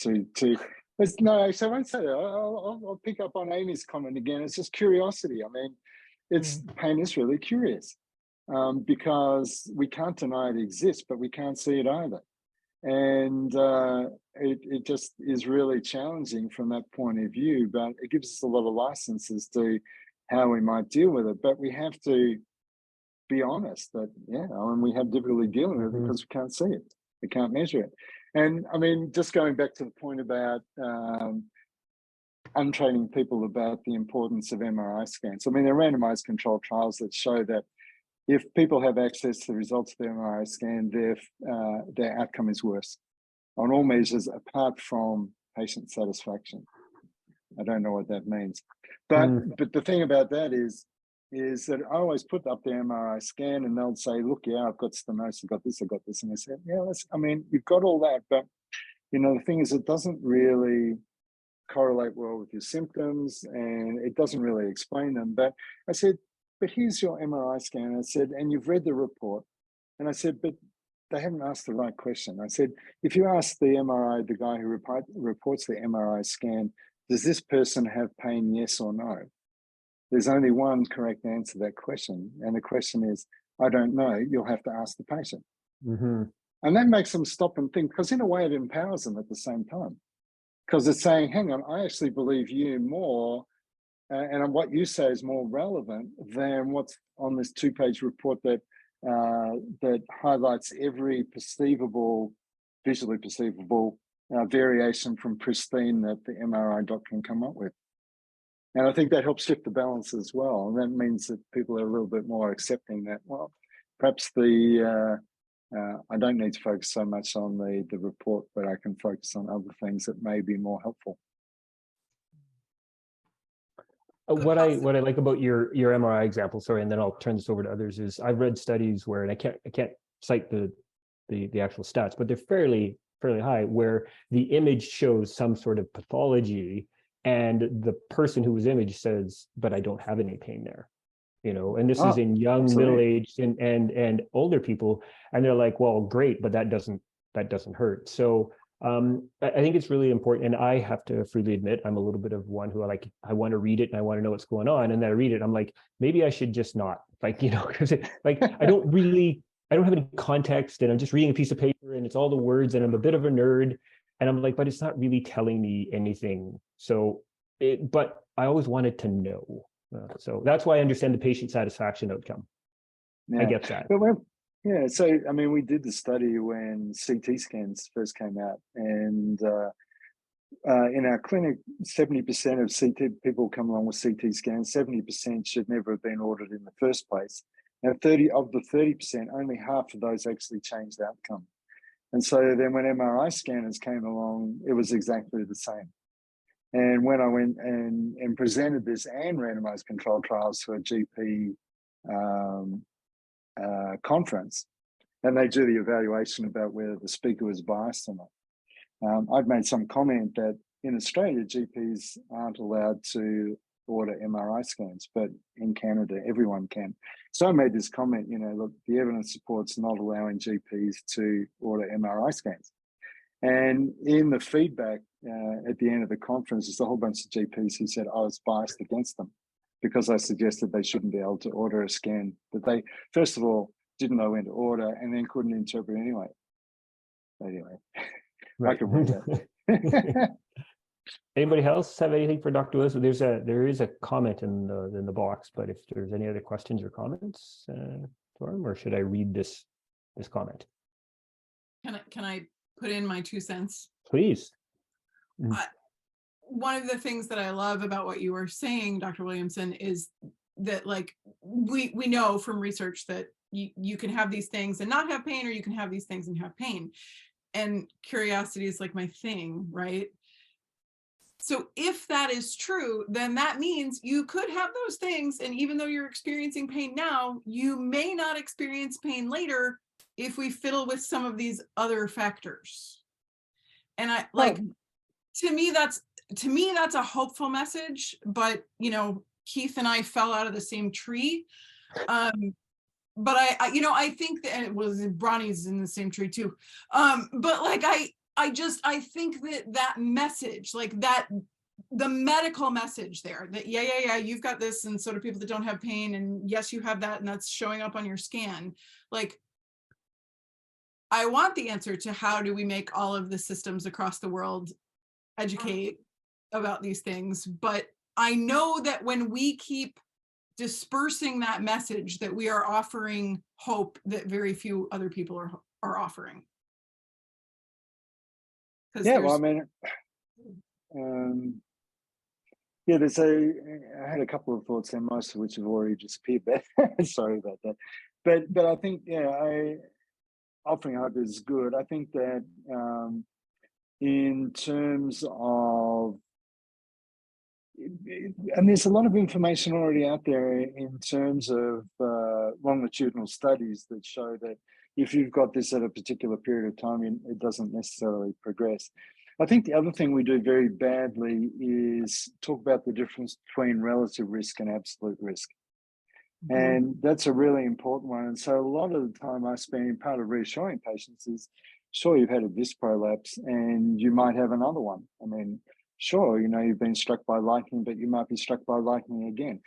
no, so I won't say that. I'll pick up on Amy's comment again. It's just curiosity. I mean, pain is really curious, because we can't deny it exists, but we can't see it either. And it just is really challenging from that point of view, but it gives us a lot of licenses to how we might deal with it. But we have to be honest that, we have difficulty dealing with it because we can't see it. We can't measure it. And I mean, just going back to the point about untraining people about the importance of MRI scans. I mean, there are randomized controlled trials that show that if people have access to the results of the MRI scan, their outcome is worse on all measures apart from patient satisfaction. I don't know what that means. But the thing about that is that I always put up the MRI scan and they'll say, look, yeah, I've got stenosis, I've got this, I've got this. And I said, yeah, I mean, you've got all that, but the thing is, it doesn't really correlate well with your symptoms and it doesn't really explain them. But I said, but here's your MRI scan. I said, and you've read the report. And I said, but they haven't asked the right question. I said, if you ask the MRI, the guy who reports the MRI scan, does this person have pain, yes or no? There's only one correct answer to that question. And the question is, I don't know. You'll have to ask the patient.
Mm-hmm.
And that makes them stop and think, because in a way it empowers them at the same time. Because it's saying, hang on, I actually believe you more, and what you say is more relevant than what's on this 2-page report that highlights every visually perceivable variation from pristine that the MRI doc can come up with. And I think that helps shift the balance as well. And that means that people are a little bit more accepting that, well, perhaps I don't need to focus so much on the report, but I can focus on other things that may be more helpful.
What I like about your MRI example, sorry, and then I'll turn this over to others, is I've read studies where, and I can't cite the actual stats, but they're fairly high, where the image shows some sort of pathology and the person who was imaged says, but I don't have any pain there. And this is in young,
absolutely.
middle-aged and older people, and they're like, well, great, but that doesn't hurt. So I think it's really important, and I have to freely admit, I'm a little bit of one who I want to read it and I want to know what's going on, and then I read it, I'm like, maybe I should just not, because I don't have any context, and I'm just reading a piece of paper, and it's all the words, and I'm a bit of a nerd, and I'm like, but it's not really telling me anything. So, but I always wanted to know. So that's why I understand the patient satisfaction outcome.
Yeah.
I get that.
Yeah, so I mean, we did the study when CT scans first came out, and in our clinic, 70% of CT people come along with CT scans. 70% should never have been ordered in the first place. Now, 30%, only half of those actually changed outcome. And so then when MRI scanners came along, it was exactly the same. And when I went and presented this and randomized controlled trials to a GP conference, and they do the evaluation about whether the speaker was biased or not. I've made some comment that in Australia, GPs aren't allowed to order MRI scans, but in Canada, everyone can. So I made this comment, look, the evidence supports not allowing GPs to order MRI scans. And in the feedback at the end of the conference, there's a whole bunch of GPs who said I was biased against them because I suggested they shouldn't be able to order a scan, that they, first of all, didn't know when to order and then couldn't interpret anyway. Right. I could read that.
Anybody else have anything for Dr. Lewis? There is a comment in the box, but if there's any other questions or comments for him, or should I read this comment?
Can I put in my 2 cents?
Please.
One of the things that I love about what you were saying, Dr. Williamson, is that we know from research that you can have these things and not have pain, or you can have these things and have pain. And curiosity is like my thing, right? So if that is true, then that means you could have those things, and even though you're experiencing pain now, you may not experience pain later if we fiddle with some of these other factors. And to me that's a hopeful message, but Keith and I fell out of the same tree. But I think that it was Bronnie's in the same tree too. But I think that message, the medical message there, that you've got this, and so do people that don't have pain, and yes, you have that, and that's showing up on your scan. I want the answer to how do we make all of the systems across the world educate about these things. But I know that when we keep dispersing that message, that we are offering hope that very few other people are offering.
Yeah, well, I mean, Yeah, I had a couple of thoughts there, most of which have already disappeared, but sorry about that. But I think, offering hope is good. I think that in terms of, and there's a lot of information already out there in terms of longitudinal studies that show that if you've got this at a particular period of time, it doesn't necessarily progress. I think the other thing we do very badly is talk about the difference between relative risk and absolute risk. And that's a really important one. And so a lot of the time I spend, part of reassuring patients is, sure, you've had a disc prolapse and you might have another one. I mean, sure, you've been struck by lightning, but you might be struck by lightning again.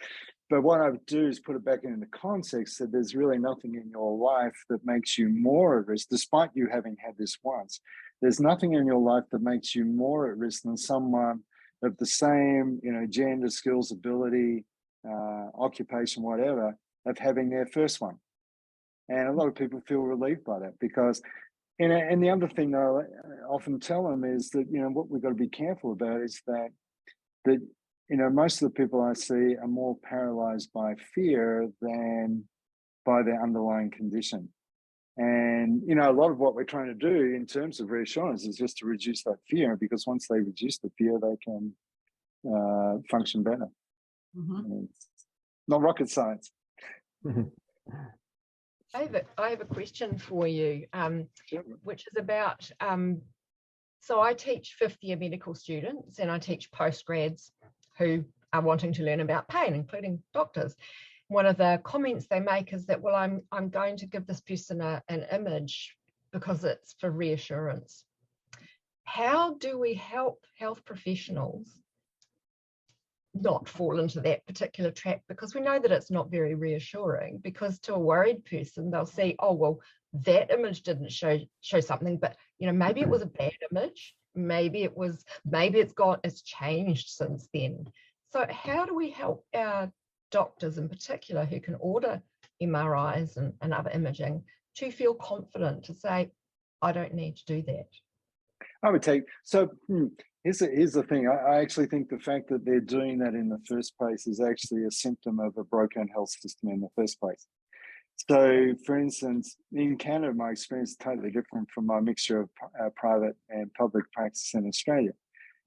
But what I would do is put it back into the context that there's really nothing in your life that makes you more at risk, despite you having had this once. There's nothing in your life that makes you more at risk than someone of the same, gender, skills, ability, occupation, whatever, of having their first one. And a lot of people feel relieved by that because, and the other thing though, I often tell them is that, what we've got to be careful about is that most of the people I see are more paralyzed by fear than by their underlying condition. And, a lot of what we're trying to do in terms of reassurance is just to reduce that fear, because once they reduce the fear, they can function better. It's not rocket science.
I have a question for you, which is about, so I teach fifth-year medical students and I teach postgrads who are wanting to learn about pain, including doctors. One of the comments they make is that, well, I'm going to give this person an image because it's for reassurance. How do we help health professionals not fall into that particular trap? Because we know that it's not very reassuring, because to a worried person, they'll see, oh, well, that image didn't show something, but maybe it was a bad image. Maybe it's changed since then. So how do we help our doctors in particular who can order MRIs and other imaging to feel confident to say, I don't need to do that?
I would take, here's the thing. I actually think the fact that they're doing that in the first place is actually a symptom of a broken health system in the first place. So, for instance, in Canada, my experience is totally different from my mixture of private and public practice in Australia.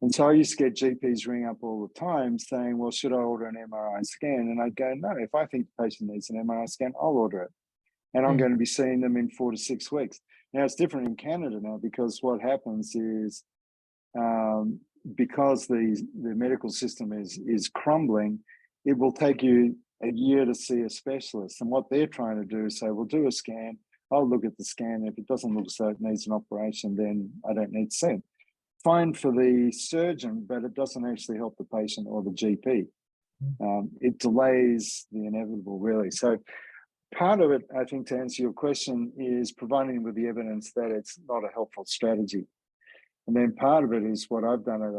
And so I used to get GPs ring up all the time saying, well, should I order an MRI scan? And I'd go, no, if I think the patient needs an MRI scan, I'll order it. And I'm going to be seeing them in 4 to 6 weeks. Now, it's different in Canada now, because what happens is, because the medical system is crumbling, it will take you a year to see a specialist. And what they're trying to do is say, we'll do a scan, I'll look at the scan. If it doesn't look as though it needs an operation, then I don't need to see it. Fine for the surgeon, but it doesn't actually help the patient or the GP. It delays the inevitable, really. So part of it, I think, to answer your question, is providing them with the evidence that it's not a helpful strategy. And then part of it is what I've done at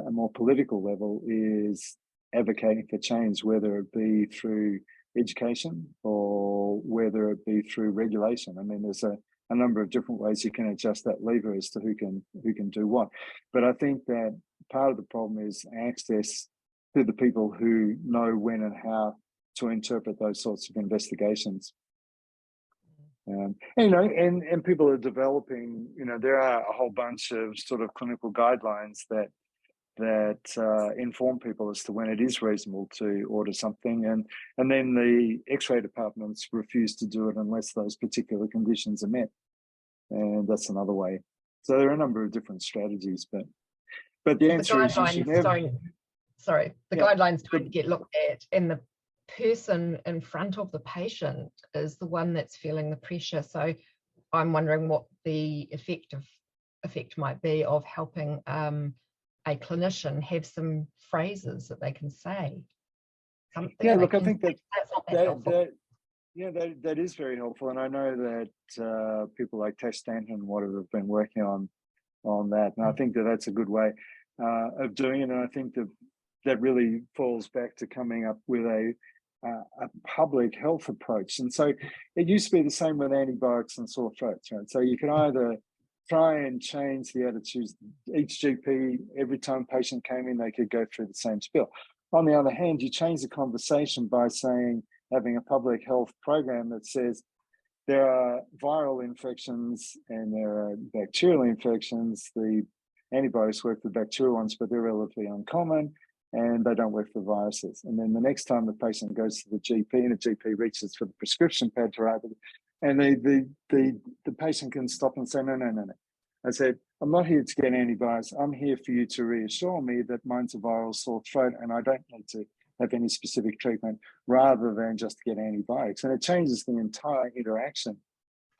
a more political level is advocating for change, whether it be through education or whether it be through regulation. I mean, there's a number of different ways you can adjust that lever as to who can do what. But I think that part of the problem is access to the people who know when and how to interpret those sorts of investigations. And people are developing, there are a whole bunch of sort of clinical guidelines that inform people as to when it is reasonable to order something, and then the X-ray departments refuse to do it unless those particular conditions are met, and that's another way. So there are a number of different strategies, but the answer is you should never.
The guidelines don't get looked at, and the person in front of the patient is the one that's feeling the pressure. So I'm wondering what the effect might be of helping a clinician have some phrases that they can say.
Yeah, look, I think that is very helpful, and I know that people like Tash Stanton and whatever have been working on that, and I think that that's a good way of doing it. And I think that really falls back to coming up with a public health approach. And so it used to be the same with antibiotics and sore throats, right? So you could either try and change the attitudes. Each GP, every time a patient came in, they could go through the same spiel. On the other hand, you change the conversation by having a public health program that says there are viral infections and there are bacterial infections. The antibiotics work for bacterial ones, but they're relatively uncommon and they don't work for viruses. And then the next time the patient goes to the GP and the GP reaches for the prescription pad to write it, and the patient can stop and say, no. I said, I'm not here to get antibiotics. I'm here for you to reassure me that mine's a viral sore throat and I don't need to have any specific treatment rather than just get antibiotics. And it changes the entire interaction.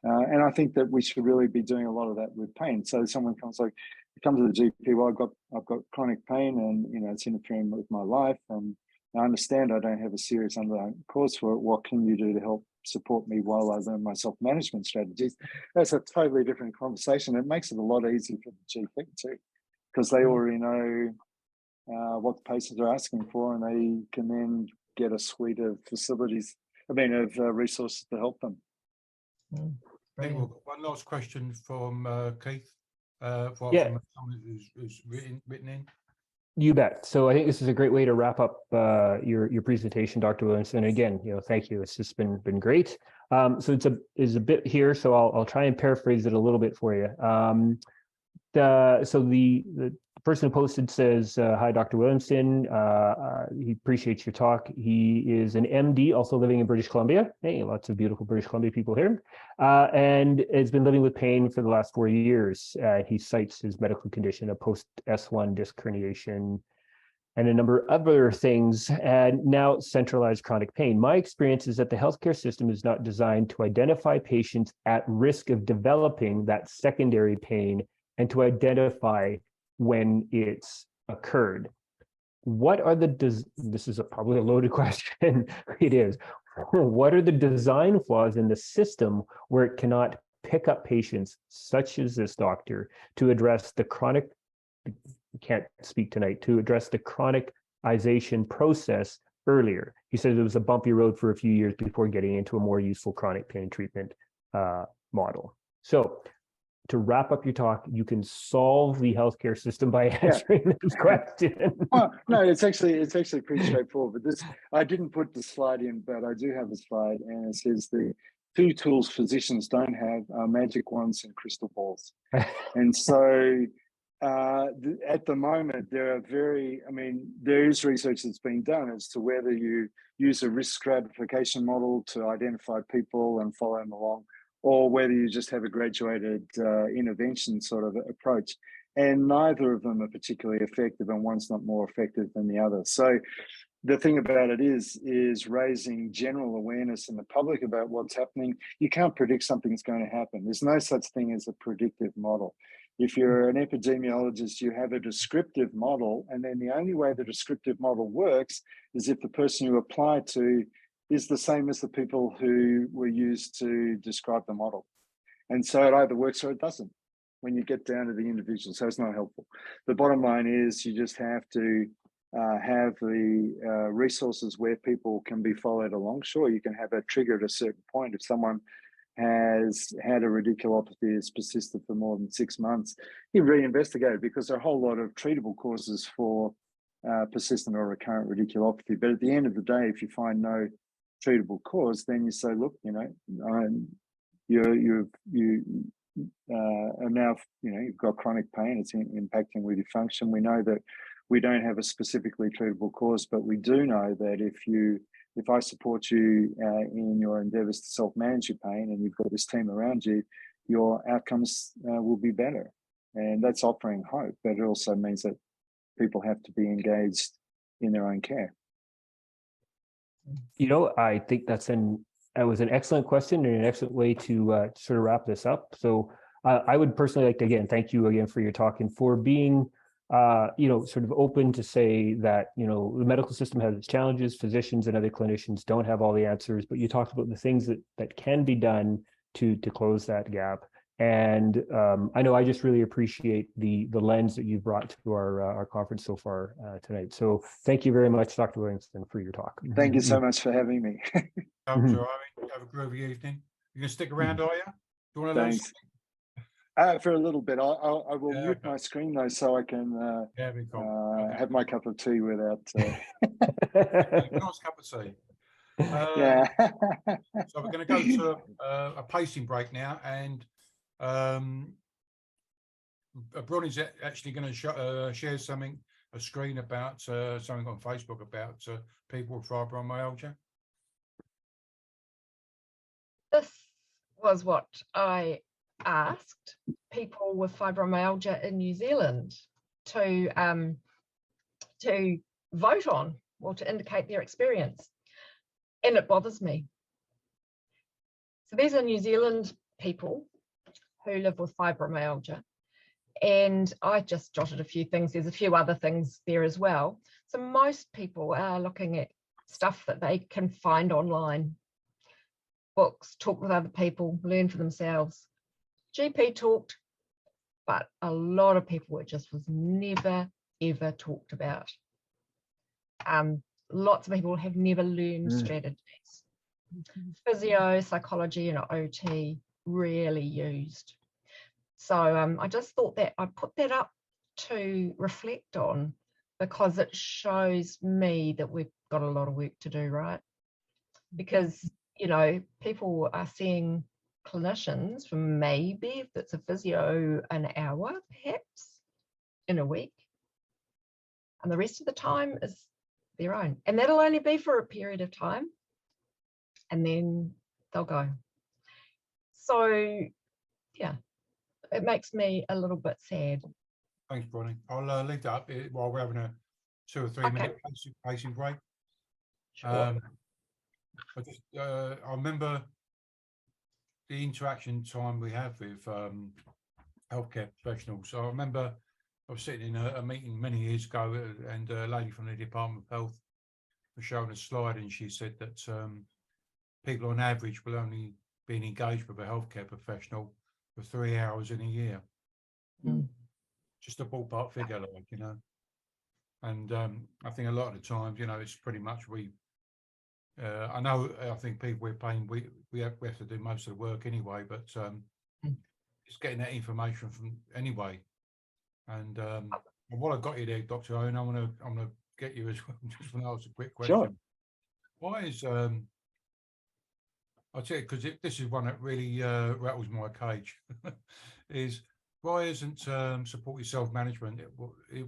And I think that we should really be doing a lot of that with pain. So someone comes to the GP, well, I've got chronic pain and it's interfering with my life. And I understand I don't have a serious underlying cause for it. What can you do to help support me while I learn my self-management strategies? That's a totally different conversation. It makes it a lot easier for the GP too, because they already know what the patients are asking for, and they can then get a suite of resources to help them.
I think we've got one last question from Keith. From someone who's written in.
You bet. So I think this is a great way to wrap up your presentation, Dr. Williams. And again, thank you. It's just been great. So it's a bit here. So I'll try and paraphrase it a little bit for you. So the person who posted says, hi, Dr. Williamson. He appreciates your talk. He is an MD, also living in British Columbia. Hey, lots of beautiful British Columbia people here. And has been living with pain for the last 4 years. He cites his medical condition, a post-S1 disc herniation, and a number of other things, and now centralized chronic pain. My experience is that the healthcare system is not designed to identify patients at risk of developing that secondary pain and to identify when it's occurred. What are this is probably a loaded question. It is. What are the design flaws in the system where it cannot pick up patients such as this doctor to address the chronic, can't speak tonight, to address the chronicization process earlier? He said it was a bumpy road for a few years before getting into a more useful chronic pain treatment model. So to wrap up your talk, you can solve the healthcare system by answering this question.
Well, no, it's actually pretty straightforward. But I didn't put the slide in, but I do have a slide, and it says the two tools physicians don't have are magic wands and crystal balls. And so at the moment, there is research that's being done as to whether you use a risk stratification model to identify people and follow them along, or whether you just have a graduated intervention sort of approach. And neither of them are particularly effective, and one's not more effective than the other. So the thing about it is raising general awareness in the public about what's happening. You can't predict something's going to happen. There's no such thing as a predictive model. If you're an epidemiologist, you have a descriptive model, and then the only way the descriptive model works is if the person you apply to is the same as the people who were used to describe the model. And so it either works or it doesn't when you get down to the individual. So it's not helpful. The bottom line is you just have to have the resources where people can be followed along. Sure, you can have a trigger at a certain point. If someone has had a radiculopathy that's persisted for more than 6 months, you reinvestigate it, because there are a whole lot of treatable causes for persistent or recurrent radiculopathy. But at the end of the day, if you find no treatable cause, then you say, look, you are now, you've got chronic pain, it's impacting with your function. We know that we don't have a specifically treatable cause, but we do know that if I support you in your endeavors to self-manage your pain, and you've got this team around you, your outcomes will be better. And that's offering hope, but it also means that people have to be engaged in their own care.
I think that was an excellent question and an excellent way to sort of wrap this up. So I would personally like to, again, thank you again for your talk and for being, sort of open to say that, the medical system has its challenges. Physicians and other clinicians don't have all the answers, but you talked about the things that can be done to close that gap. And I know I just really appreciate the lens that you've brought to our conference so far tonight. So thank you very much, Dr. Williamson, for your talk.
Thank you so much for having me.
Have a groovy evening. You can stick around, are you? Do you want to
Thanks. For a little bit. I will
Yeah,
mute
okay.
my screen though, so I can
Yeah, be cool.
have my cup of tea without.
Nice cup of tea.
Yeah.
So we're going to go to a pacing break now, and Bronnie's actually going to share something, a screen about something on Facebook about people with fibromyalgia.
This was what I asked people with fibromyalgia in New Zealand to vote on, or to indicate their experience. And it bothers me. So these are New Zealand people who live with fibromyalgia. And I just jotted a few things. There's a few other things there as well. So most people are looking at stuff that they can find online. Books, talk with other people, learn for themselves. GP talked, but a lot of people, it just was never, ever talked about. Lots of people have never learned strategies. Physio, psychology, and OT really used. So I just thought that I'd put that up to reflect on, because it shows me that we've got a lot of work to do, right? Because, you know, people are seeing clinicians for maybe, if it's a physio, an hour perhaps in a week. And the rest of the time is their own. And that'll only be for a period of time. And then they'll go. So, yeah, it makes me a little bit sad.
Thanks, Bronnie. I'll leave that up while we're having a 2 or 3 minute pacing break.
Sure.
I remember the interaction time we have with healthcare professionals. So I remember I was sitting in a meeting many years ago, and a lady from the Department of Health was showing a slide, and she said that people on average will only be engaged with a healthcare professional for 3 hours in a year. Just a ballpark figure, like, you know. And I think a lot of the times, you know, it's pretty much I think people we're paying, we have to do most of the work anyway, but it's getting that information from anyway. And while I got you there, Dr. Owen, I want to get you as well. Just want to ask a quick question.
Sure.
Why is I'll tell you, because this is one that really rattles my cage. Is why isn't supportive self-management?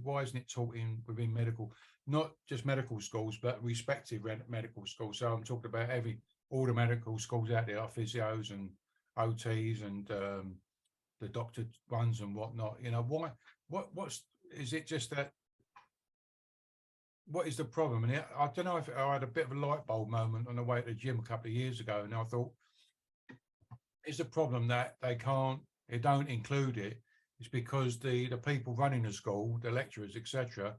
Why isn't it taught within medical, not just medical schools, but respective medical schools? So I'm talking about all the medical schools out there, are physios and OTs and the doctor ones and whatnot. You know, why? What's is it just that? What is the problem? And I don't know if I had a bit of a light bulb moment on the way to the gym a couple of years ago, and I thought, is the problem that they don't include it? It's because the people running the school, the lecturers, etc.,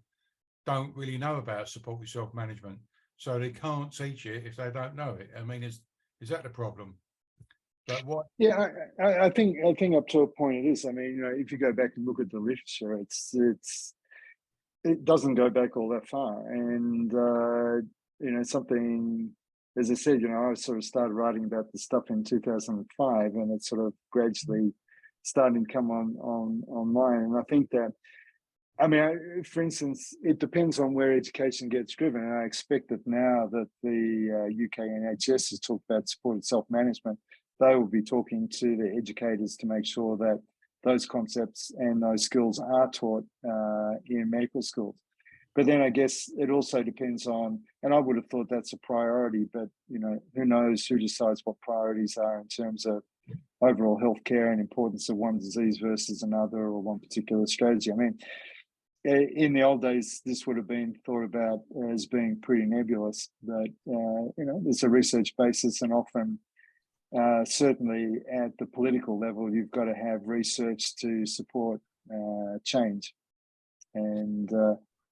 don't really know about supportive self-management, so they can't teach it if they don't know it. I mean, is that the problem? But what?
Yeah, I think up to a point it is. I mean, you know, if you go back and look at the literature, it doesn't go back all that far. And you know, something, as I said, you know, I sort of started writing about this stuff in 2005, and it's sort of gradually starting to come online. And I think that, I mean, for instance, it depends on where education gets driven. And I expect that now that the UK NHS has talked about supported self-management, they will be talking to the educators to make sure that those concepts and those skills are taught in medical schools. But then I guess it also depends on, and I would have thought that's a priority, but, you know, who knows who decides what priorities are in terms of overall healthcare and importance of one disease versus another, or one particular strategy. I mean, in the old days, this would have been thought about as being pretty nebulous, but, you know, there's a research basis, and often, certainly at the political level, you've got to have research to support change. And,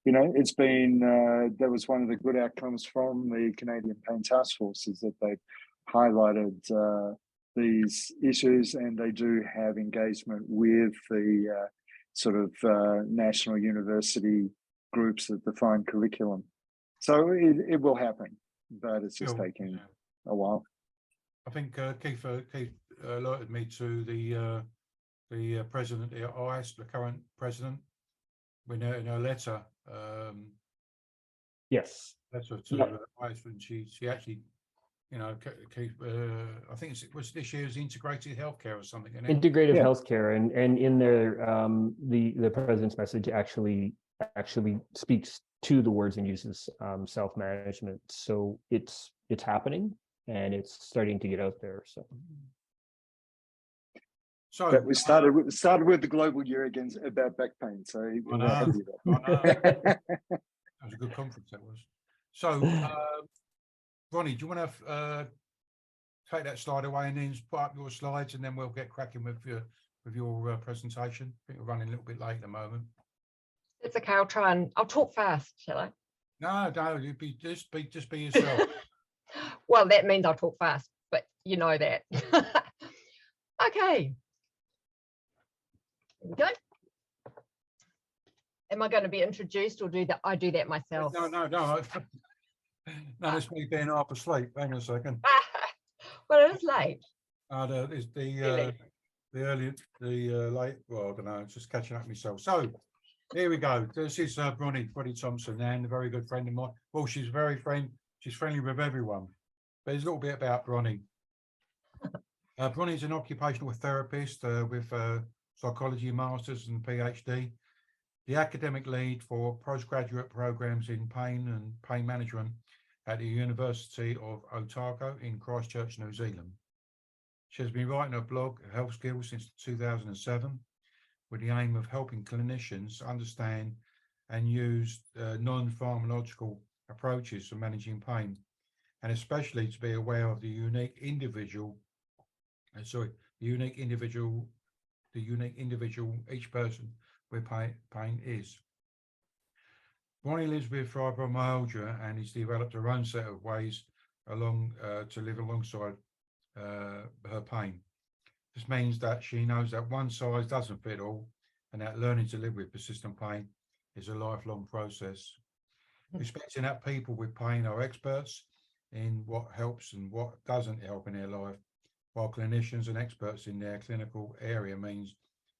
you know, it's been, that was one of the good outcomes from the Canadian Pain Task Force, is that they've highlighted these issues, and they do have engagement with the sort of national university groups that define curriculum. So it will happen, but it's just taking a while.
I think Keith alerted me to the the president of ICE, the current president, in her letter,
Yes.
letter to
Yep.
ICE, and she actually, you know, I think it was this year's integrated healthcare or something. Isn't it?
Integrative
Yeah.
healthcare, and in there, the president's message actually speaks to the words and uses self-management. So it's happening, and it's starting to get out there.
So
But we started with the global year against about back pain. So we're
know.
happy with
I
that.
that was a good conference. That was. So, Bronnie, do you want to take that slide away and then put up your slides, and then we'll get cracking with your presentation? I think we're running a little bit late at the moment.
It's okay. I'll talk fast, shall I?
No, just be yourself.
Well, that means I'll talk fast, but you know that. Okay. Here we go. Am I going to be introduced, or I do that myself?
No. No, it's me being half asleep. Hang on a second.
Well, it is late.
It's the late. Well, I don't know. It's just catching up with myself. So here we go. This is Bronnie Thompson, and a very good friend of mine. Well, she's friendly with everyone. But there's a little bit about Bronnie. Bronnie's an occupational therapist with psychology masters and PhD. The academic lead for postgraduate programs in pain and pain management at the University of Otago in Christchurch, New Zealand. She has been writing a blog, Health Skills, since 2007, with the aim of helping clinicians understand and use non-pharmacological approaches to managing pain, and especially to be aware of the unique individual each person with pain is. Bronnie lives with fibromyalgia and has developed her own set of ways to live alongside her pain. This means that she knows that one size doesn't fit all, and that learning to live with persistent pain is a lifelong process. Respecting that people with pain are experts in what helps and what doesn't help in their life, while clinicians and experts in their clinical area means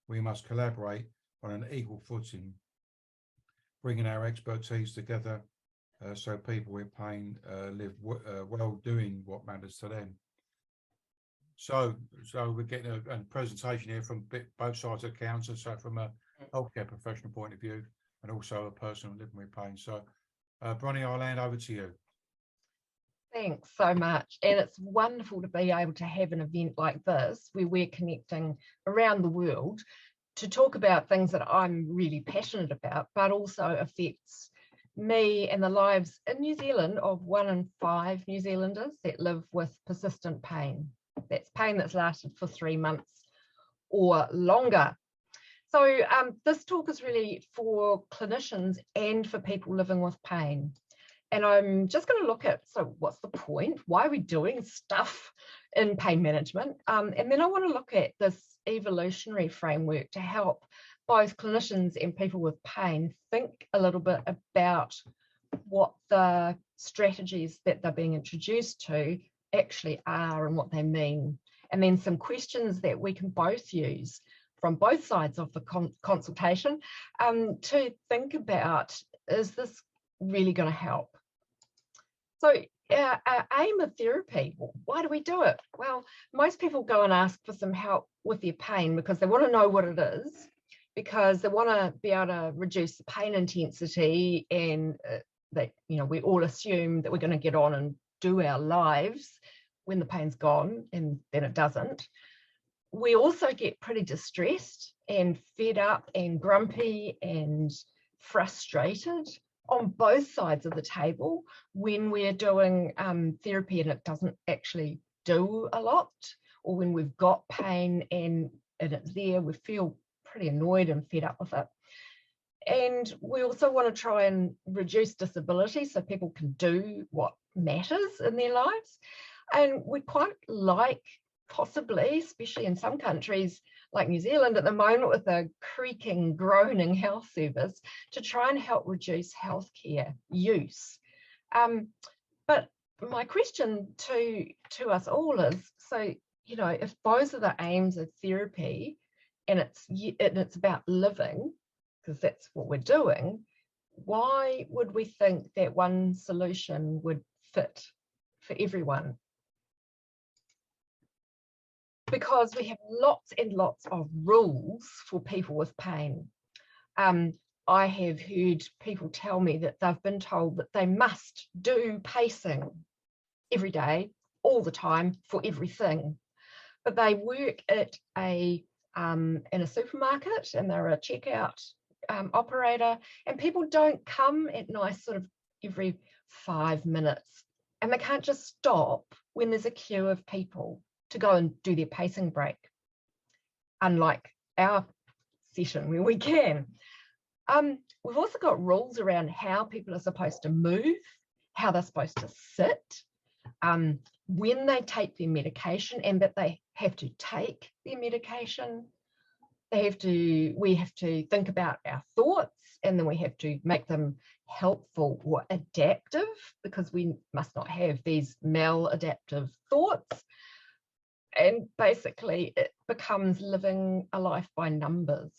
we must collaborate on an equal footing, bringing our expertise together so people with pain live well doing what matters to them. So we're getting a presentation here from both sides of the counter, so from a healthcare professional point of view and also a person living with pain. So Bronnie, I'll hand over to you.
Thanks so much. And it's wonderful to be able to have an event like this where we're connecting around the world to talk about things that I'm really passionate about, but also affects me and the lives in New Zealand of 1 in 5 New Zealanders that live with persistent pain. That's pain that's lasted for 3 months or longer. So this talk is really for clinicians and for people living with pain. And I'm just going to look at, so what's the point? Why are we doing stuff in pain management? And then I want to look at this evolutionary framework to help both clinicians and people with pain think a little bit about what the strategies that they're being introduced to actually are and what they mean. And then some questions that we can both use from both sides of the consultation to think about, is this really going to help? So our aim of therapy, why do we do it? Well, most people go and ask for some help with their pain because they want to know what it is, because they want to be able to reduce the pain intensity, and that, you know, we all assume that we're going to get on and do our lives when the pain's gone, and then it doesn't. We also get pretty distressed and fed up and grumpy and frustrated on both sides of the table when we're doing therapy and it doesn't actually do a lot, or when we've got pain and it's there, we feel pretty annoyed and fed up with it. And we also want to try and reduce disability so people can do what matters in their lives. And we quite like, possibly, especially in some countries like New Zealand at the moment with a creaking, groaning health service, to try and help reduce healthcare use. But my question to us all is, so, you know, if those are the aims of therapy, and it's about living, because that's what we're doing, why would we think that one solution would fit for everyone? Because we have lots and lots of rules for people with pain. I have heard people tell me that they've been told that they must do pacing every day, all the time, for everything. But they work at in a supermarket and they're a checkout operator, and people don't come at nice sort of every 5 minutes, and they can't just stop when there's a queue of people to go and do their pacing break, unlike our session where we can. We've also got rules around how people are supposed to move, how they're supposed to sit, when they take their medication, and that they have to take their medication. We have to think about our thoughts, and then we have to make them helpful or adaptive, because we must not have these maladaptive thoughts. And basically it becomes living a life by numbers.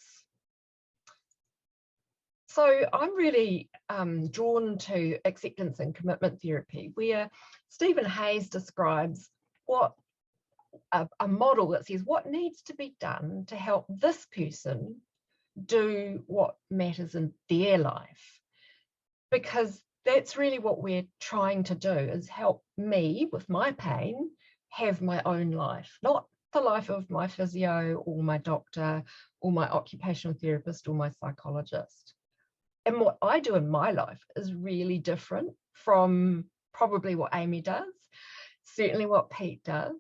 So I'm really drawn to acceptance and commitment therapy, where Stephen Hayes describes what a model that says what needs to be done to help this person do what matters in their life. Because that's really what we're trying to do, is help me with my pain have my own life, not the life of my physio or my doctor or my occupational therapist or my psychologist. And what I do in my life is really different from probably what Amy does, certainly what Pete does,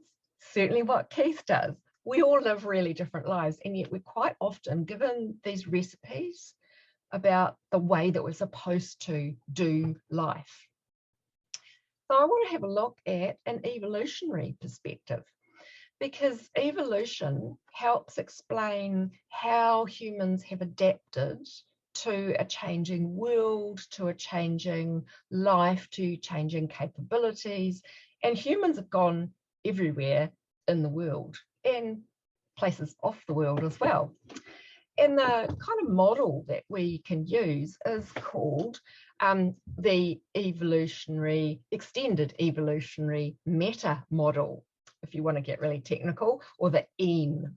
certainly what Keith does. We all live really different lives, and yet we're quite often given these recipes about the way that we're supposed to do life. So I want to have a look at an evolutionary perspective, because evolution helps explain how humans have adapted to a changing world, to a changing life, to changing capabilities. And humans have gone everywhere in the world and places off the world as well. And the kind of model that we can use is called the extended evolutionary meta model, if you want to get really technical, or the EAM.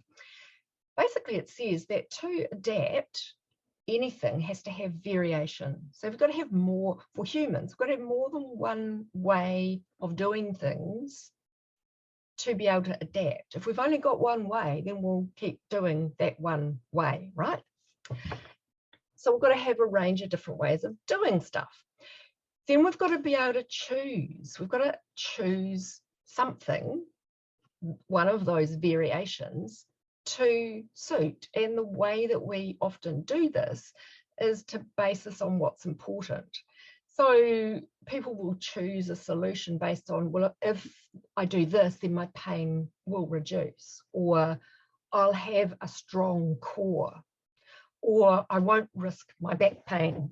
Basically, it says that to adapt, anything has to have variation. So we've got to have more, for humans, we've got to have more than one way of doing things to be able to adapt. If we've only got one way, then we'll keep doing that one way, right? So we've got to have a range of different ways of doing stuff. Then we've got to be able to choose. We've got to choose something, one of those variations, to suit. And the way that we often do this is to base this on what's important. So people will choose a solution based on, well, if I do this, then my pain will reduce, or I'll have a strong core, or I won't risk my back pain,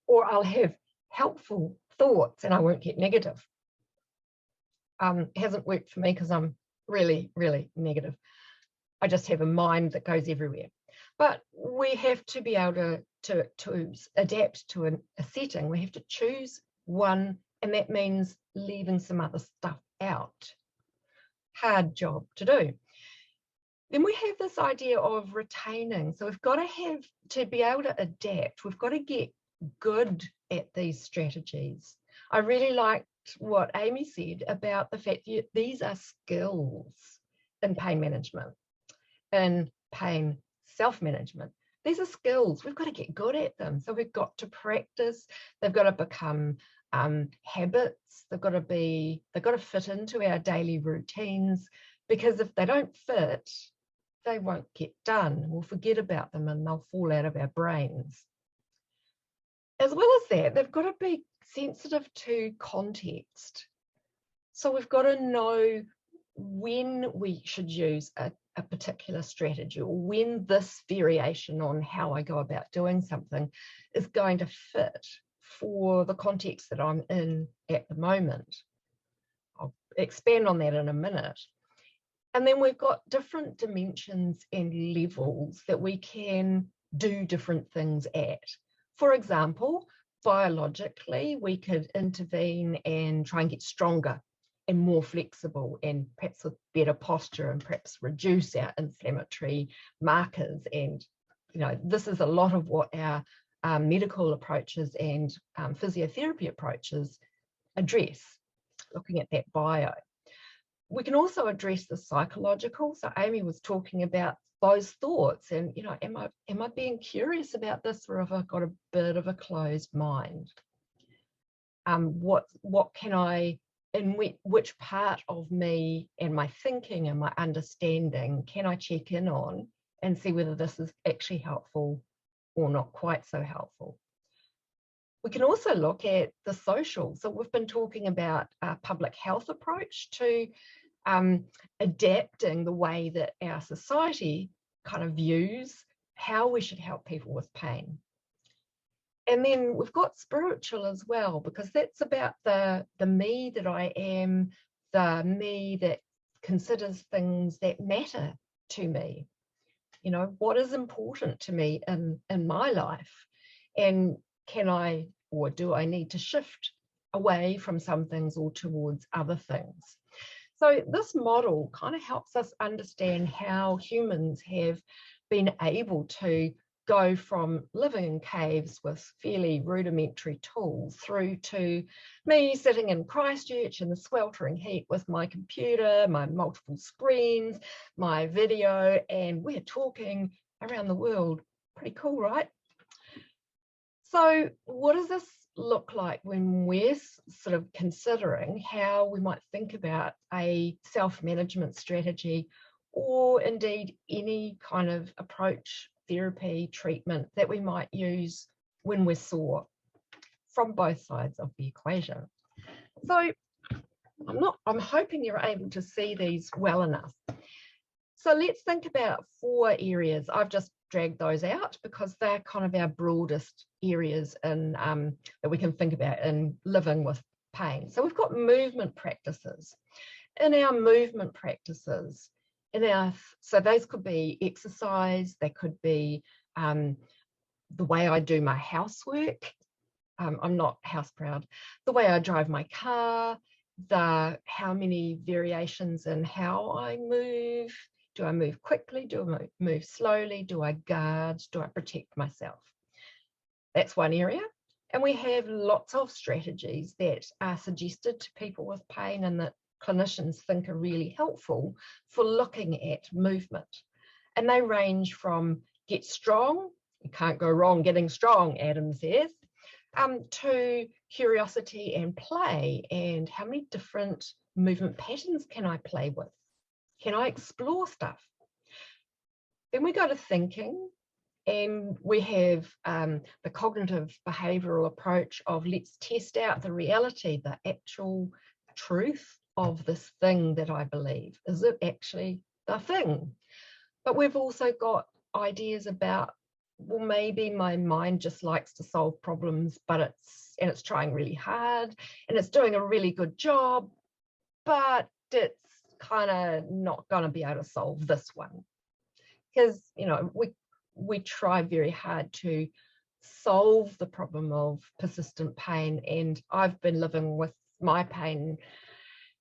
or I'll have helpful thoughts and I won't get negative. It hasn't worked for me because I'm really, really negative. I just have a mind that goes everywhere. But we have to be able to adapt to a setting. We have to choose one, and that means leaving some other stuff out. Hard job to do. Then we have this idea of retaining. So we've got to be able to adapt. We've got to get good at these strategies. I really liked what Amy said about the fact that these are skills in pain management and pain self-management. These are skills. We've got to get good at them. So we've got to practice. They've got to become habits. They've got to fit into our daily routines, because if they don't fit, they won't get done. We'll forget about them and they'll fall out of our brains. As well as that, they've got to be sensitive to context. So we've got to know when we should use a particular strategy, or when this variation on how I go about doing something is going to fit for the context that I'm in at the moment. I'll expand on that in a minute. And then we've got different dimensions and levels that we can do different things at. For example, biologically, we could intervene and try and get stronger and more flexible, and perhaps with better posture, and perhaps reduce our inflammatory markers. And this is a lot of what our medical approaches and physiotherapy approaches address, looking at that bio. We can also address the psychological. So Amy was talking about those thoughts, and am I being curious about this, or have I got a bit of a closed mind? What can I, in which part of me and my thinking and my understanding can I check in on and see whether this is actually helpful or not quite so helpful? We can also look at the social. So we've been talking about a public health approach to adapting the way that our society kind of views how we should help people with pain. And then we've got spiritual as well, because that's about the me that I am, the me that considers things that matter to me. What is important to me in my life, and can I, or do I need to shift away from some things or towards other things? So this model kind of helps us understand how humans have been able to go from living in caves with fairly rudimentary tools through to me sitting in Christchurch in the sweltering heat with my computer, my multiple screens, my video, and we're talking around the world. Pretty cool, right? So what does this look like when we're sort of considering how we might think about a self-management strategy, or indeed any kind of approach, therapy, treatment that we might use when we're sore, from both sides of the equation? So I'm hoping you're able to see these well enough. So let's think about 4 areas. I've just dragged those out because they're kind of our broadest areas in, that we can think about in living with pain. So we've got movement practices. In our movement practices, so those could be exercise, they could be the way I do my housework. I'm not house proud. The way I drive my car, how many variations in how I move. Do I move quickly? Do I move slowly? Do I guard? Do I protect myself? That's one area. And we have lots of strategies that are suggested to people with pain and that clinicians think are really helpful for looking at movement. And they range from get strong, you can't go wrong getting strong, Adam says, to curiosity and play, and how many different movement patterns can I play with? Can I explore stuff? Then we go to thinking, and we have the cognitive behavioural approach of let's test out the reality, the actual truth of this thing that I believe. Is it actually the thing? But we've also got ideas about, well, maybe my mind just likes to solve problems, but it's trying really hard and it's doing a really good job, but it's kind of not going to be able to solve this one, because we try very hard to solve the problem of persistent pain. And I've been living with my pain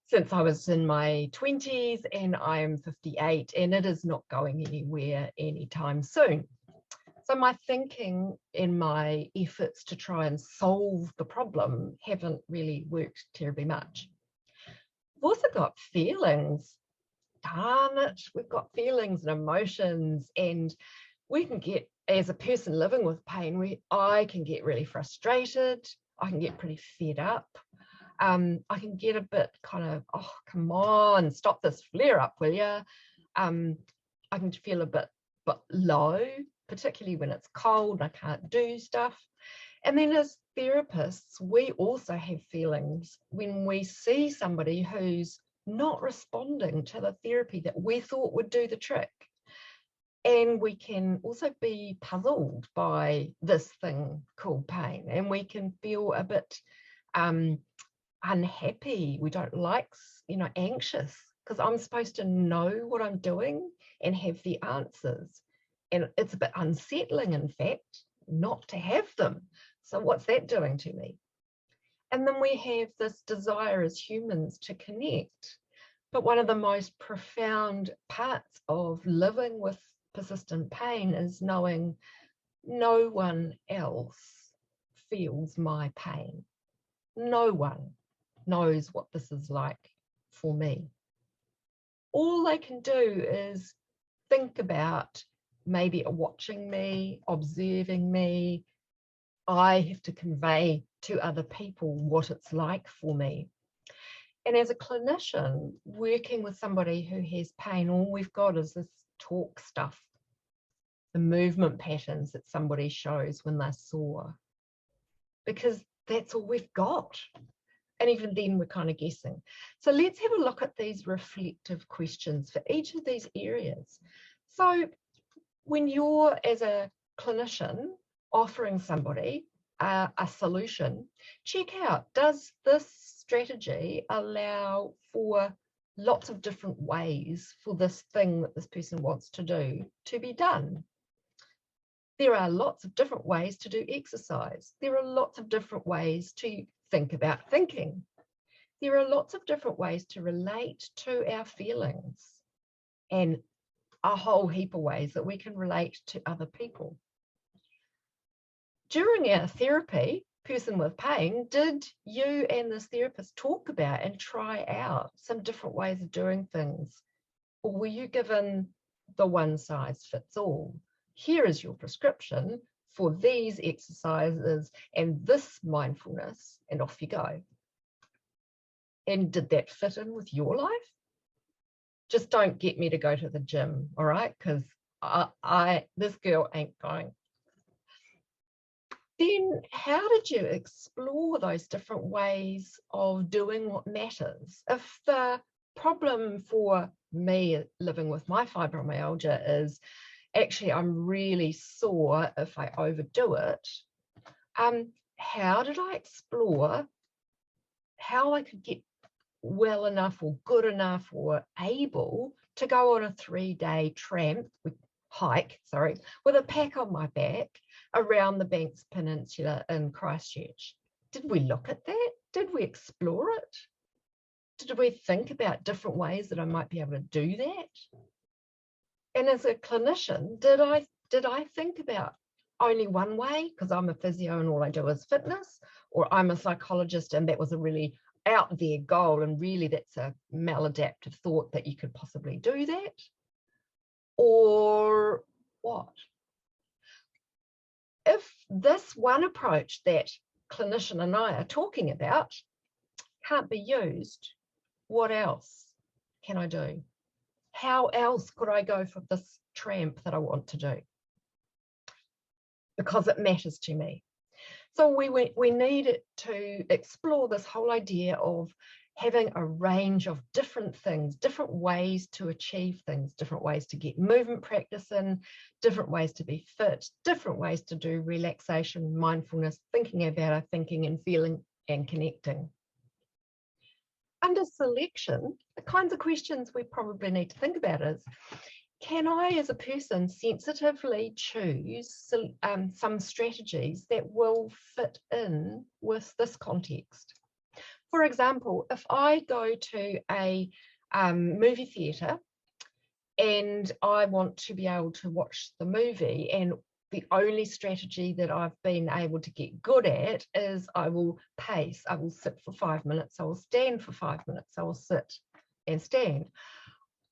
since I was in my 20s, and I am 58, and it is not going anywhere anytime soon. So my thinking and my efforts to try and solve the problem haven't really worked terribly much. We've also got feelings. Darn it, we've got feelings and emotions, and we can get, as a person living with pain, I can get really frustrated. I can get pretty fed up. I can get a bit kind of, oh, come on, stop this flare up, will you? I can feel a bit low, particularly when it's cold and I can't do stuff. And then as therapists, we also have feelings when we see somebody who's not responding to the therapy that we thought would do the trick. And we can also be puzzled by this thing called pain, and we can feel a bit unhappy. We don't like, anxious because I'm supposed to know what I'm doing and have the answers. And it's a bit unsettling, in fact, not to have them. So what's that doing to me? And then we have this desire as humans to connect. But one of the most profound parts of living with persistent pain is knowing no one else feels my pain. No one knows what this is like for me. All they can do is think about maybe watching me, observing me. I have to convey to other people what it's like for me. And as a clinician working with somebody who has pain, all we've got is this talk stuff, the movement patterns that somebody shows when they're sore, because that's all we've got. And even then we're kind of guessing. So let's have a look at these reflective questions for each of these areas. So when you're, as a clinician, offering somebody a solution, check out, does this strategy allow for lots of different ways for this thing that this person wants to do to be done? There are lots of different ways to do exercise. There are lots of different ways to think about thinking. There are lots of different ways to relate to our feelings, and a whole heap of ways that we can relate to other people. During our therapy, person with pain, did you and this therapist talk about and try out some different ways of doing things? Or were you given the one size fits all? Here is your prescription for these exercises and this mindfulness, and off you go. And did that fit in with your life? Just don't get me to go to the gym, all right? Because this girl ain't going. Then how did you explore those different ways of doing what matters? If the problem for me living with my fibromyalgia is actually I'm really sore if I overdo it, how did I explore how I could get well enough or good enough or able to go on a 3-day hike with a pack on my back around the Banks Peninsula in Christchurch? Did we look at that? Did we explore it? Did we think about different ways that I might be able to do that? And as a clinician, did I think about only one way because I'm a physio and all I do is fitness, or I'm a psychologist and that was a really out there goal and really that's a maladaptive thought that you could possibly do that? Or what? If this one approach that clinician and I are talking about can't be used, what else can I do? How else could I go for this tramp that I want to do? Because it matters to me. So we needed to explore this whole idea of having a range of different things, different ways to achieve things, different ways to get movement practice in, different ways to be fit, different ways to do relaxation, mindfulness, thinking about our thinking and feeling and connecting. Under selection, the kinds of questions we probably need to think about is, can I as a person sensitively choose some strategies that will fit in with this context? For example, if I go to a movie theatre and I want to be able to watch the movie, and the only strategy that I've been able to get good at is I will pace, I will sit for 5 minutes, I will stand for 5 minutes, I will sit and stand.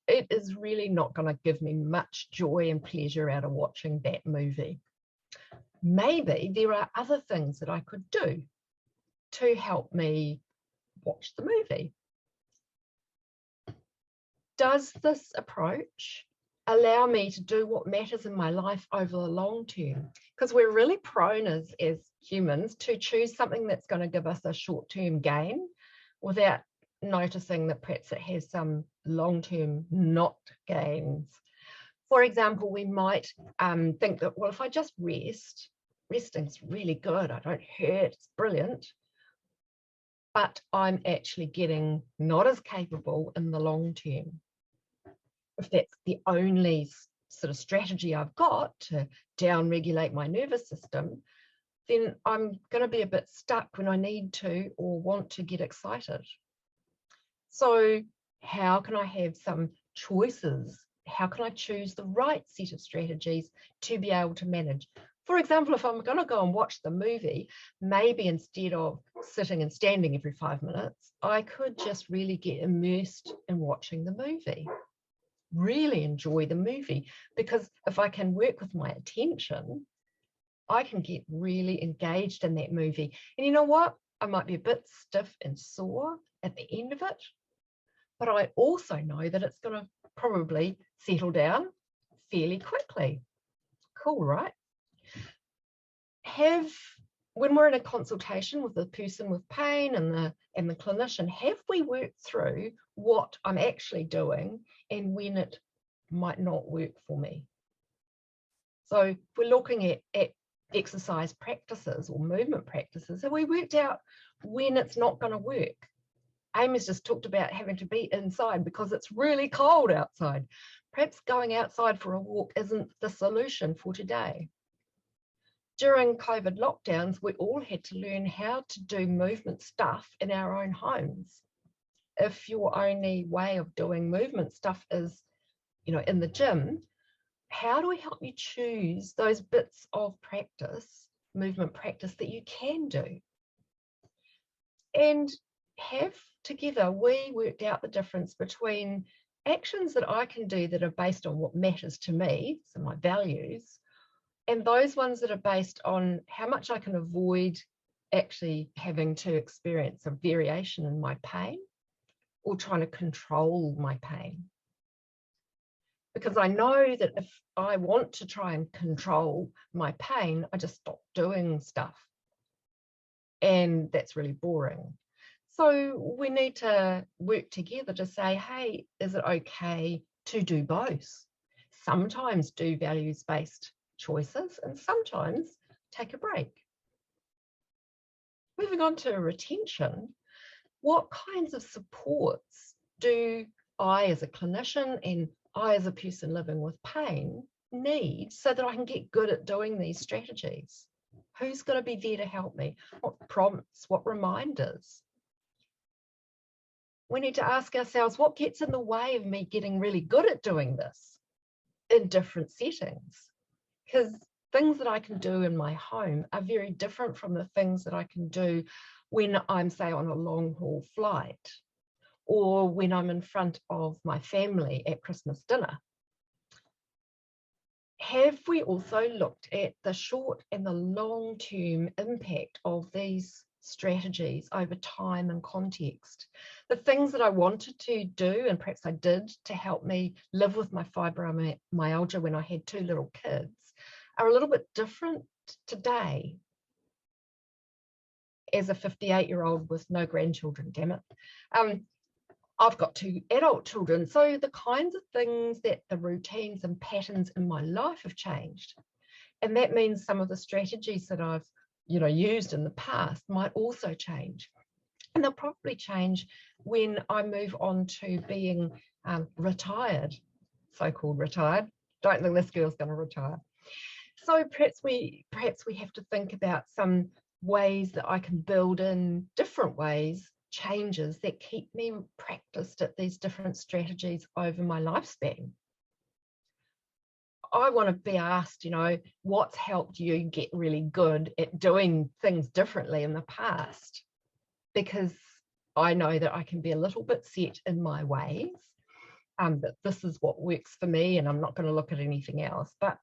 It is really not going to give me much joy and pleasure out of watching that movie. Maybe there are other things that I could do to help me watch the movie. Does this approach allow me to do what matters in my life over the long term? Because we're really prone as humans to choose something that's going to give us a short-term gain without noticing that perhaps it has some long-term not gains. For example, we might think that, well, if I just rest, resting's really good, I don't hurt, it's brilliant. but I'm actually getting not as capable in the long term. If that's the only sort of strategy I've got to down-regulate my nervous system, then I'm going to be a bit stuck when I need to or want to get excited. So how can I have some choices? How can I choose the right set of strategies to be able to manage? For example, if I'm going to go and watch the movie, maybe instead of sitting and standing every 5 minutes, I could just really get immersed in watching the movie, really enjoy the movie, because if I can work with my attention, I can get really engaged in that movie. And you know what? I might be a bit stiff and sore at the end of it, but I also know that it's going to probably settle down fairly quickly. Cool, right? When we're in a consultation with the person with pain and the clinician, have we worked through what I'm actually doing and when it might not work for me? So if we're looking at exercise practices or movement practices, have we worked out when it's not going to work? Amy's just talked about having to be inside because it's really cold outside. Perhaps going outside for a walk isn't the solution for today. During COVID lockdowns, we all had to learn how to do movement stuff in our own homes. If your only way of doing movement stuff is, in the gym, how do we help you choose those bits of practice, movement practice that you can do? And have together, we worked out the difference between actions that I can do that are based on what matters to me, so my values, and those ones that are based on how much I can avoid actually having to experience a variation in my pain or trying to control my pain. Because I know that if I want to try and control my pain, I just stop doing stuff. And that's really boring. So we need to work together to say, hey, is it okay to do both? Sometimes do values-based choices and sometimes take a break. Moving on to retention, what kinds of supports do I as a clinician and I as a person living with pain need so that I can get good at doing these strategies? Who's going to be there to help me? What prompts, what reminders? We need to ask ourselves, what gets in the way of me getting really good at doing this in different settings? Because things that I can do in my home are very different from the things that I can do when I'm, say, on a long haul flight or when I'm in front of my family at Christmas dinner. Have we also looked at the short and the long-term impact of these strategies over time and context? The things that I wanted to do, and perhaps I did, to help me live with my fibromyalgia when I had 2 little kids, are a little bit different today as a 58-year-old with no grandchildren, damn it. I've got 2 adult children, so the kinds of things that the routines and patterns in my life have changed. And that means some of the strategies that I've used in the past might also change. And they'll probably change when I move on to being retired, so-called retired. Don't think this girl's going to retire. So perhaps we have to think about some ways that I can build in different ways, changes that keep me practiced at these different strategies over my lifespan. I want to be asked, what's helped you get really good at doing things differently in the past? Because I know that I can be a little bit set in my ways, that this is what works for me and I'm not going to look at anything else. But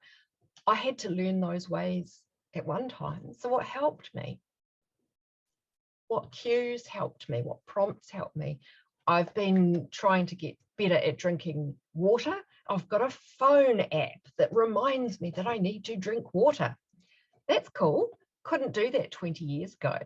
I had to learn those ways at one time. So what helped me? What cues helped me? What prompts helped me? I've been trying to get better at drinking water. I've got a phone app that reminds me that I need to drink water. That's cool. Couldn't do that 20 years ago.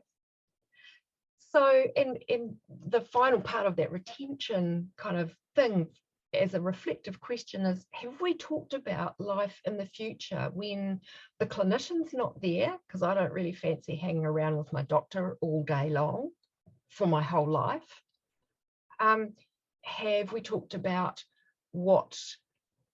So in the final part of that retention kind of thing, as a reflective question is, have we talked about life in the future when the clinician's not there? Because I don't really fancy hanging around with my doctor all day long. for my whole life? Have we talked about what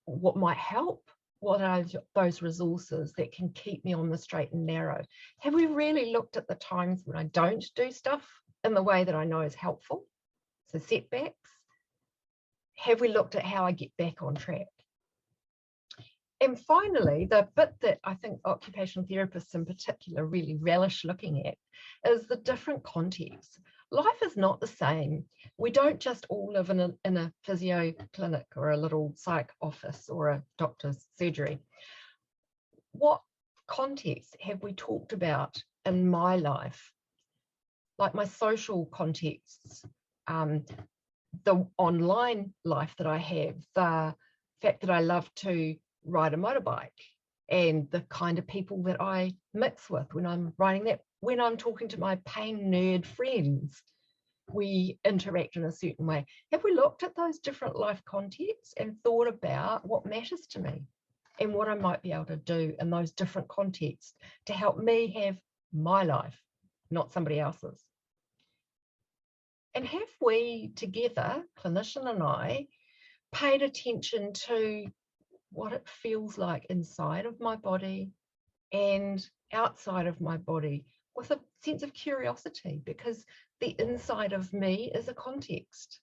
might help? What are those resources that can keep me on the straight and narrow? Have we really looked at the times when I don't do stuff in the way that I know is helpful? So setbacks. Have we looked at how I get back on track? And finally, the bit that I think occupational therapists in particular really relish looking at is the different contexts. Life is not the same. We don't just all live in a physio clinic or a little psych office or a doctor's surgery. What context have we talked about in my life? Like my social contexts, the online life that I have, the fact that I love to ride a motorbike, and the kind of people that I mix with when I'm riding that. When I'm talking to my pain nerd friends, we interact in a certain way. Have we looked at those different life contexts and thought about what matters to me and what I might be able to do in those different contexts to help me have my life, not somebody else's? And have we together, clinician and I, paid attention to what it feels like inside of my body and outside of my body, with a sense of curiosity, because the inside of me is a context.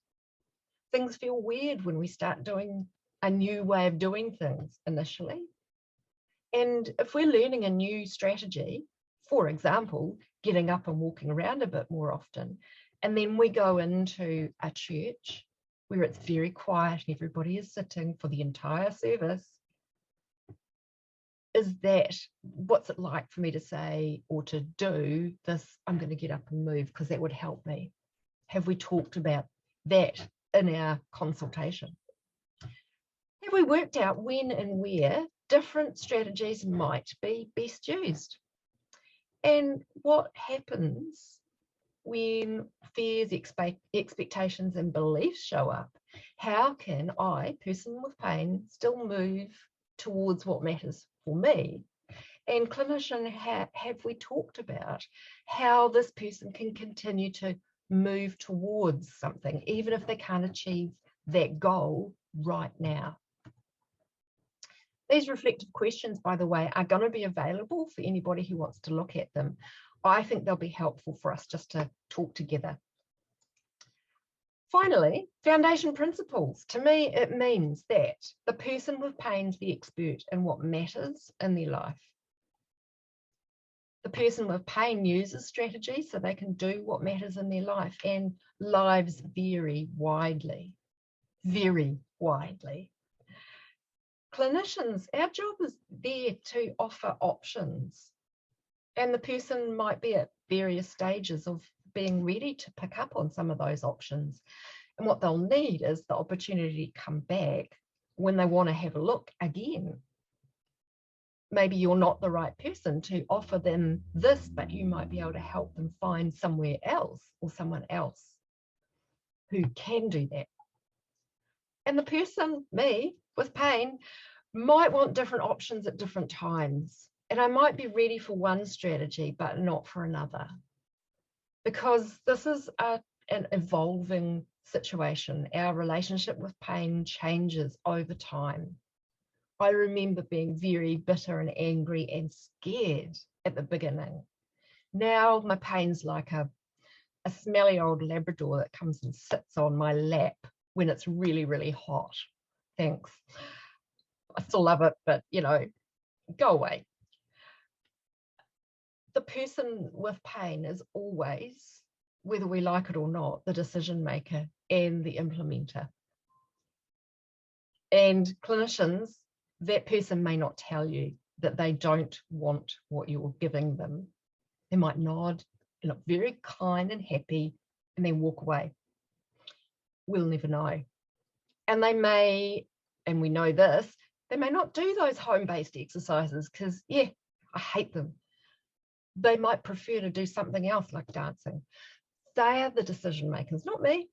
Things feel weird when we start doing a new way of doing things initially. And if we're learning a new strategy, for example, getting up and walking around a bit more often, and then we go into a church where it's very quiet and everybody is sitting for the entire service, is that, what's it like for me to say or to do this? I'm going to get up and move because that would help me. Have we talked about that in our consultation? Have we worked out when and where different strategies might be best used? And what happens when fears, expectations and beliefs show up? How can I, person with pain, still move towards what matters for me? And clinician, have we talked about how this person can continue to move towards something, even if they can't achieve that goal right now? These reflective questions, by the way, are going to be available for anybody who wants to look at them. I think they'll be helpful for us just to talk together. Finally, foundation principles. To me, it means that the person with pain is the expert in what matters in their life. The person with pain uses strategies so they can do what matters in their life, and lives vary widely, very widely. Clinicians, our job is there to offer options, and the person might be at various stages of being ready to pick up on some of those options. And what they'll need is the opportunity to come back when they want to have a look again. Maybe you're not the right person to offer them this, but you might be able to help them find somewhere else or someone else who can do that. And the person, me, with pain, might want different options at different times. And I might be ready for one strategy, but not for another. Because this is an evolving situation. Our relationship with pain changes over time. I remember being very bitter and angry and scared at the beginning. Now my pain's like a smelly old Labrador that comes and sits on my lap when it's really, really hot. Thanks. I still love it, but you know, go away. The person with pain is always, whether we like it or not, the decision maker and the implementer. And clinicians, that person may not tell you that they don't want what you're giving them. They might nod and look very kind and happy and then walk away. We'll never know. And they may, and we know this, they may not do those home-based exercises because, yeah, I hate them. They might prefer to do something else like dancing. They are the decision makers, not me.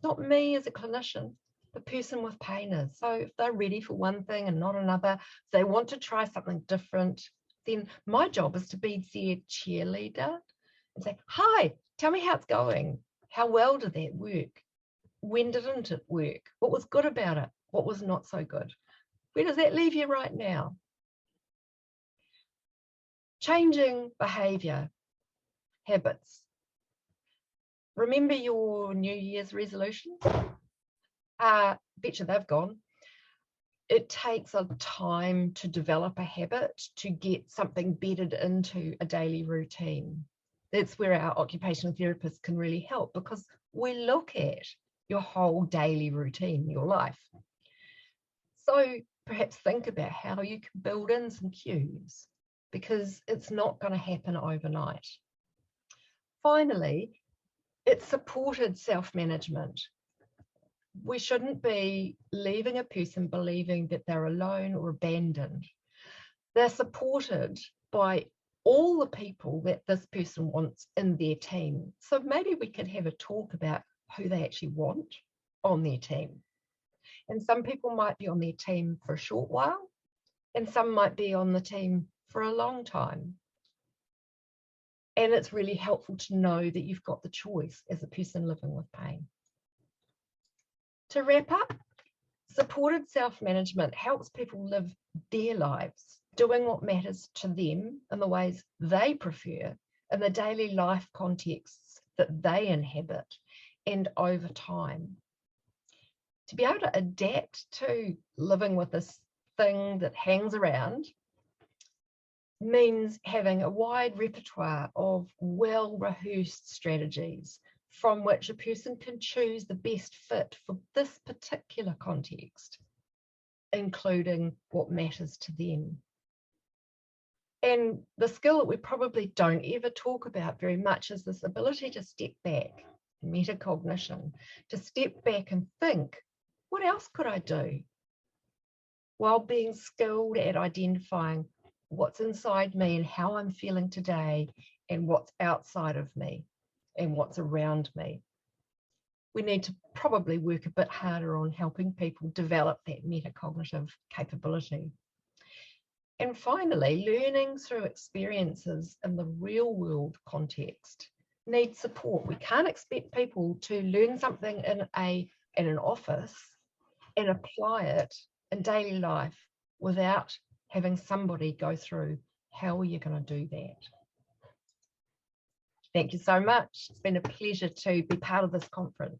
Not me as a clinician. The person with pain is. So if they're ready for one thing and not another, if they want to try something different, then my job is to be their cheerleader and say, hi, Tell me how it's going. How well did that work? When didn't it work? What was good about it? What was not so good? Where does that leave you right now? Changing behavior, habits. Remember your New Year's resolutions? Bet you they've gone. It takes a time to develop a habit, to get something bedded into a daily routine. That's where our occupational therapists can really help, because we look at your whole daily routine, your life. So perhaps think about how you can build in some cues, because it's not going to happen overnight. Finally, it's supported self-management. We shouldn't be leaving a person believing that they're alone or abandoned. They're supported by all the people that this person wants in their team. So maybe we could have a talk about who they actually want on their team. And some people might be on their team for a short while, and some might be on the team for a long time. And it's really helpful to know that you've got the choice as a person living with pain. To wrap up, supported self-management helps people live their lives, doing what matters to them in the ways they prefer, in the daily life contexts that they inhabit, and over time. To be able to adapt to living with this thing that hangs around means having a wide repertoire of well-rehearsed strategies from which a person can choose the best fit for this particular context, including what matters to them. And the skill that we probably don't ever talk about very much is this ability to step back, metacognition, to step back and think, what else could I do? While being skilled at identifying what's inside me and how I'm feeling today, and what's outside of me and what's around me. We need to probably work a bit harder on helping people develop that metacognitive capability. And finally, learning through experiences in the real world context needs support. We can't expect people to learn something in an office and apply it in daily life without having somebody go through, how are you going to do that? Thank you so much. It's been a pleasure to be part of this conference.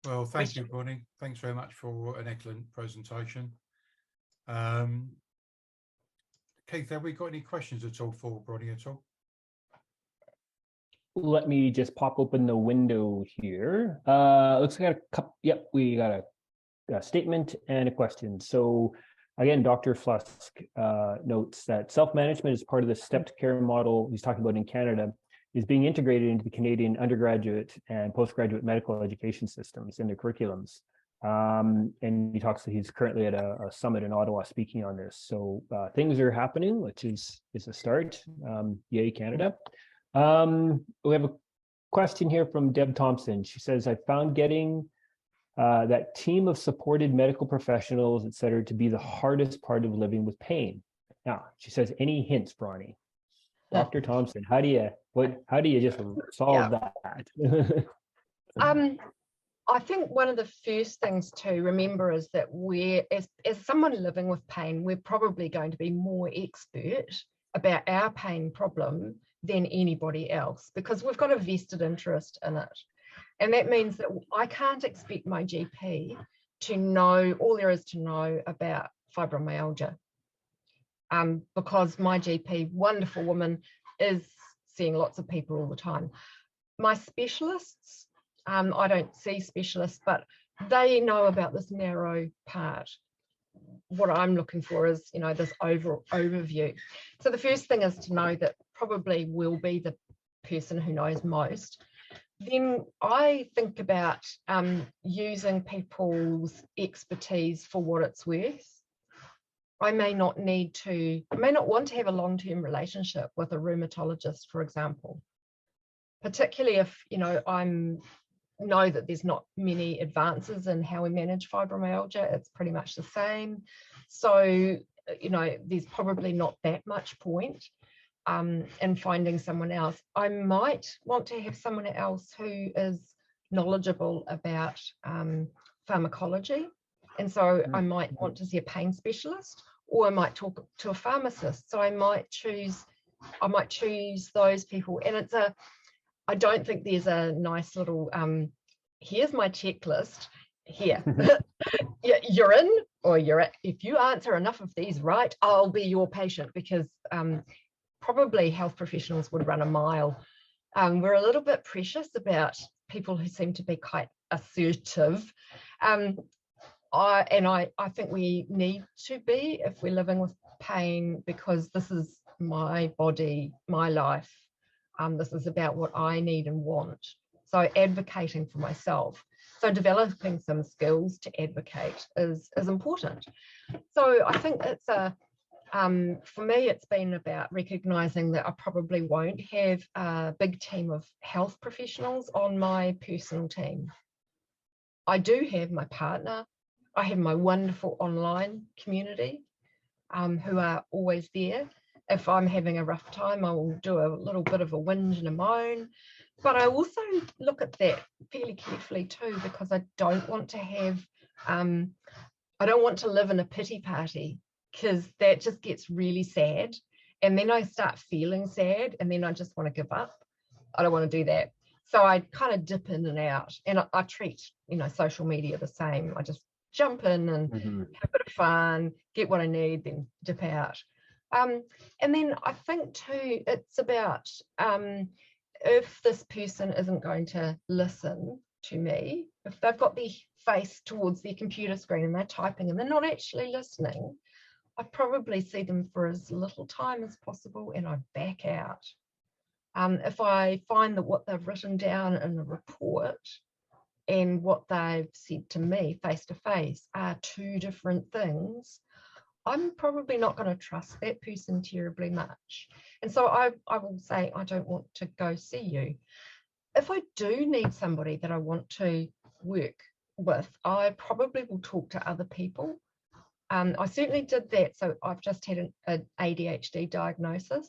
Well, thank you, Bronnie. Thanks very much for an excellent presentation. Keith, have we got any questions at all for Bronnie at all?
Let me just pop open the window here. Looks like I got a couple. Yep, we got a statement and a question. So again, Dr. Flusk notes that self-management is part of the stepped care model he's talking about in Canada, is being integrated into the Canadian undergraduate and postgraduate medical education systems and their curriculums. And he talks that he's currently at a summit in Ottawa speaking on this. So things are happening, which is a start. Yay, Canada. We have a question here from Deb Thompson. She says, I found getting that team of supported medical professionals, et cetera, to be the hardest part of living with pain. Now, she says, any hints, Bronnie? Dr. Thompson, how do you just solve that?
I think one of the first things to remember is that as someone living with pain, we're probably going to be more expert about our pain problem than anybody else, because we've got a vested interest in it. And that means that I can't expect my GP to know all there is to know about fibromyalgia, because my GP, wonderful woman, is seeing lots of people all the time. My specialists, I don't see specialists, but they know about this narrow part. What I'm looking for is, this overview. So the first thing is to know that probably will be the person who knows most. Then I think about using people's expertise for what it's worth. I may not want to have a long-term relationship with a rheumatologist, for example, particularly if, I know that there's not many advances in how we manage fibromyalgia. It's pretty much the same. So, there's probably not that much point. and finding someone else. I might want to have someone else who is knowledgeable about pharmacology. And so I might want to see a pain specialist, or I might talk to a pharmacist. So I might choose those people. And I don't think there's a nice little, here's my checklist here. You're in, or you're at. If you answer enough of these right, I'll be your patient, because probably health professionals would run a mile. We're a little bit precious about people who seem to be quite assertive. I think we need to be if we're living with pain, because this is my body, my life. This is about what I need and want. So advocating for myself. So developing some skills to advocate is important. So I think it's for me, it's been about recognizing that I probably won't have a big team of health professionals on my personal team. I do have my partner. I have my wonderful online community who are always there. If I'm having a rough time, I will do a little bit of a whinge and a moan. But I also look at that fairly carefully too, because I don't want to have, I don't want to live in a pity party, because that just gets really sad. And then I start feeling sad, and then I just want to give up. I don't want to do that. So I kind of dip in and out, and I treat, social media the same. I just jump in and have a bit of fun, get what I need, then dip out. And then I think too, it's about if this person isn't going to listen to me, if they've got their face towards their computer screen and they're typing and they're not actually listening, I probably see them for as little time as possible, and I back out. If I find that what they've written down in the report and what they've said to me face to face are two different things, I'm probably not going to trust that person terribly much. And so I will say, I don't want to go see you. If I do need somebody that I want to work with, I probably will talk to other people. I certainly did that. So I've just had an ADHD diagnosis,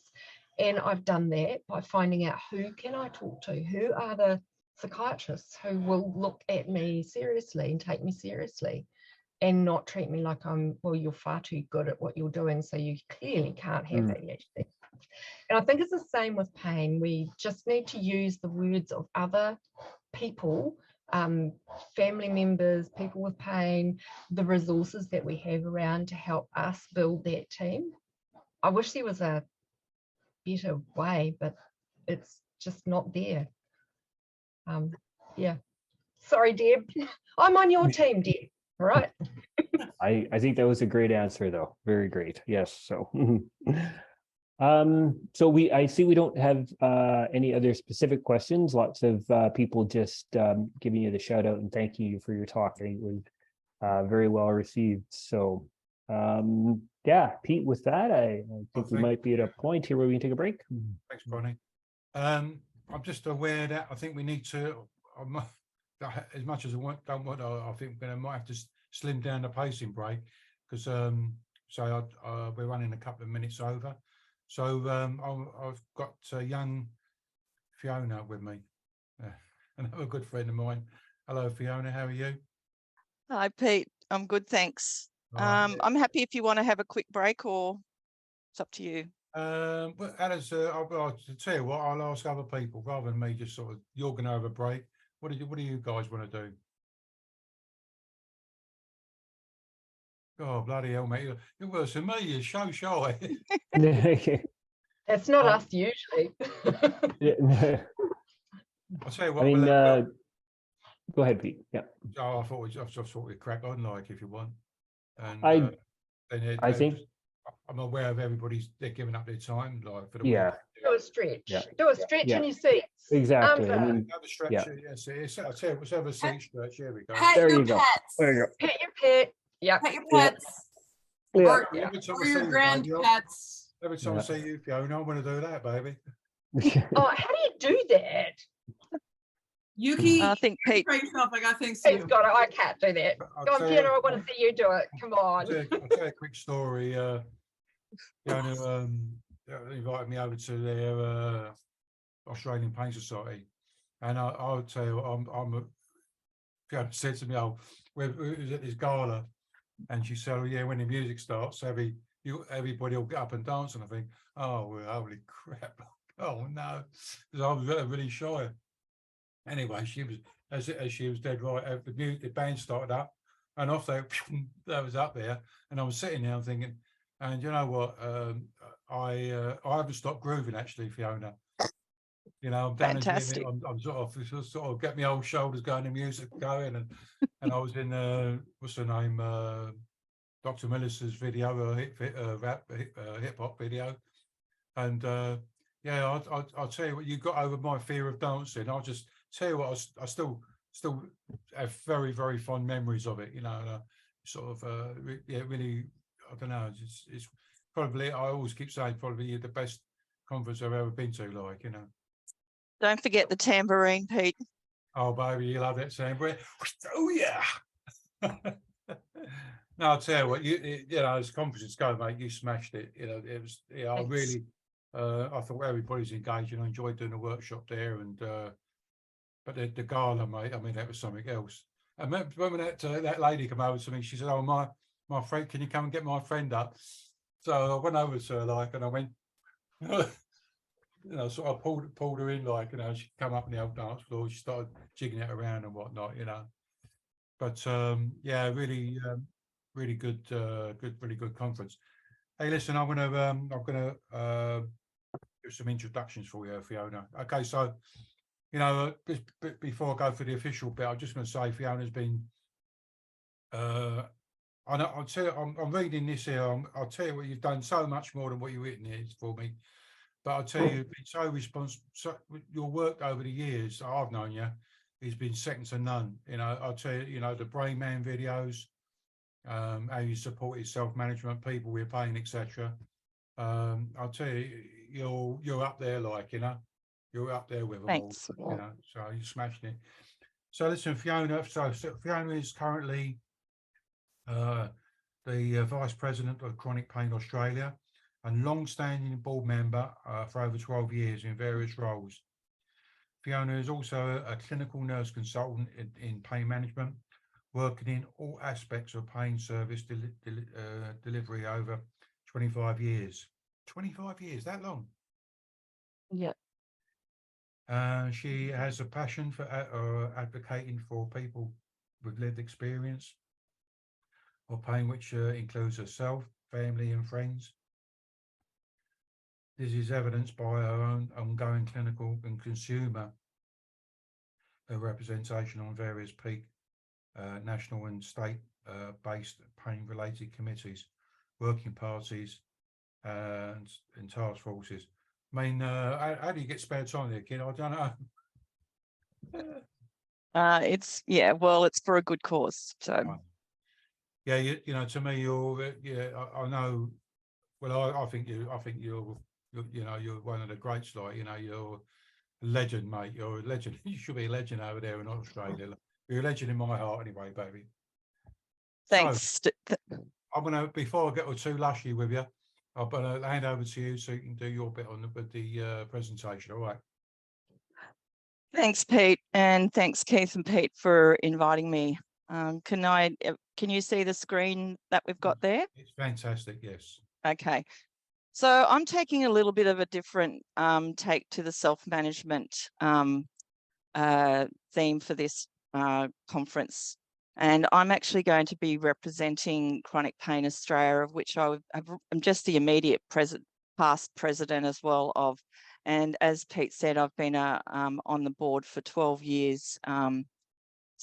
and I've done that by finding out who can I talk to, who are the psychiatrists who will look at me seriously and take me seriously, and not treat me like you're far too good at what you're doing, so you clearly can't have ADHD. And I think it's the same with pain. We just need to use the words of other people, family members, people with pain, the resources that we have around to help us build that team. I wish there was a better way, but it's just not there. Yeah. Sorry, Deb. I'm on your team, Deb. All right.
I think that was a great answer, though. Very great. Yes. So, I see we don't have any other specific questions. Lots of people just giving you the shout out and thanking you for your talk. I think it was very well received. So, yeah, Pete, with that, I think we might be at a point here where we can take a break.
Thanks, Bronnie. I'm just aware that I think we need to, as much as I don't want, I think I might have to slim down the pacing break, because we're running a couple of minutes over. So I've got young Fiona with me, another good friend of mine. Hello, Fiona. How are you?
Hi, Pete. I'm good, thanks. I'm happy if you want to have a quick break, or it's up to you.
But Alice, I'll tell you what, I'll ask other people rather than me just sort of, you're going to have a break. What do you guys want to do? Oh, bloody hell, mate. You're worse than me. You're so shy.
It's not us usually.
I'll tell you what.
I mean, go ahead, Pete. Yeah.
Oh, I just thought we'd crack on, like, if you want. And
I think
I'm aware of they're giving up their time, like, for the
week.
Do a stretch.
Yeah.
Do a stretch in your seats.
Exactly. I mean,
have a stretch. Yes. I'll tell you, let's have a seat stretch. Here we go.
There you go. There you go.
Pet your pet. Yeah.
Pet your pets.
Yeah.
Or your grand pets.
Every time I see you, Fiona, I want to do that, baby.
Oh, how do you do that?
Yuki,
I think Pete.
yourself, I got things
He's got it. I can't do that. Go on, Fiona. I want to see you do it. Come on.
I'll tell you a quick story. Fiona, invited me over to their Australian Pain Society, and I would tell you, Fiona said to me, "Oh, we was at this gala," and she said, "Oh yeah, when the music starts, everybody will get up and dance." And I think, "Oh, well, holy crap! Oh no," because I was really shy. Anyway, she was as she was dead right. The band started up, and off they was up there, and I was sitting there thinking, and you know what? I haven't stopped grooving actually, Fiona. You know, I'm down in the gym.
Fantastic.
I'm sort of get my old shoulders going, the music going, and I was in what's her name, Dr. Melissa's video, hip hop video, and yeah, I'll tell you what, you got over my fear of dancing. I'll just tell you what, I still have very fond memories of it. You know, sort of yeah, really, I don't know. It's probably, I always keep saying, probably the best conference I've ever been to. Like, you know.
Don't forget the tambourine, Pete.
Oh, baby, you love that tambourine. Oh yeah. No, I'll tell you what, you know, as conferences go, mate, you smashed it. You know, it was, yeah, I
Thanks.
really, I thought everybody's engaged, and I enjoyed doing the workshop there. And but the gala, mate, I mean, that was something else. I remember that lady come over to me. She said, "Oh, my friend, can you come and get my friend up?" So I went over to her, like, and I went, you know, sort of pulled her in, like, you know, she come up on the old dance floor. She started jigging it around and whatnot, you know. But yeah, really, really good, really good conference. Hey, listen, I'm gonna do some introductions for you, Fiona. Okay, so you know, just before I go for the official bit, I'm just going to say Fiona's been. I'll tell you, I'm reading this here. I'll tell you what, you've done so much more than what you've written here for me. But I'll tell you, you've been so responsible. Your work over the years I've known you has been second to none. You know, I'll tell you, you know, the Brain Man videos, how you supported self-management, people with pain, etc. I'll tell you, you're up there, like, you know, you're up there with them
Thanks.
all, you know, so you're smashing it. So listen, Fiona, so Fiona is currently the Vice President of Chronic Pain Australia and long-standing board member for over 12 years in various roles. Fiona is also a clinical nurse consultant in pain management, working in all aspects of pain service delivery over 25 years. 25 years, that long?
Yeah.
She has a passion for advocating for people with lived experience of pain, which includes herself, family and friends. This is evidenced by her own ongoing clinical and consumer representation on various peak national and state-based pain-related committees, working parties and task forces. I mean, how do you get spare time there, kid? I don't know.
It's, yeah, well, it's for a good cause. So
yeah, you know, to me, you're, yeah, I know. Well, I think you're, you know, you're one of the greats. Like, you know, you're a legend, mate. You're a legend. You should be a legend over there in Australia. You're a legend in my heart, anyway, baby.
thanks.
So, I'm gonna, before I get too lushy with you, I'm gonna hand over to you so you can do your bit on the presentation. All right.
Thanks, Pete, and thanks, Keith and Pete, for inviting me. Can you see the screen that we've got there?
It's fantastic. Yes.
Okay. So I'm taking a little bit of a different take to the self-management theme for this conference. And I'm actually going to be representing Chronic Pain Australia, of which I'm just the immediate past president as well of. And as Pete said, I've been on the board for 12 years. But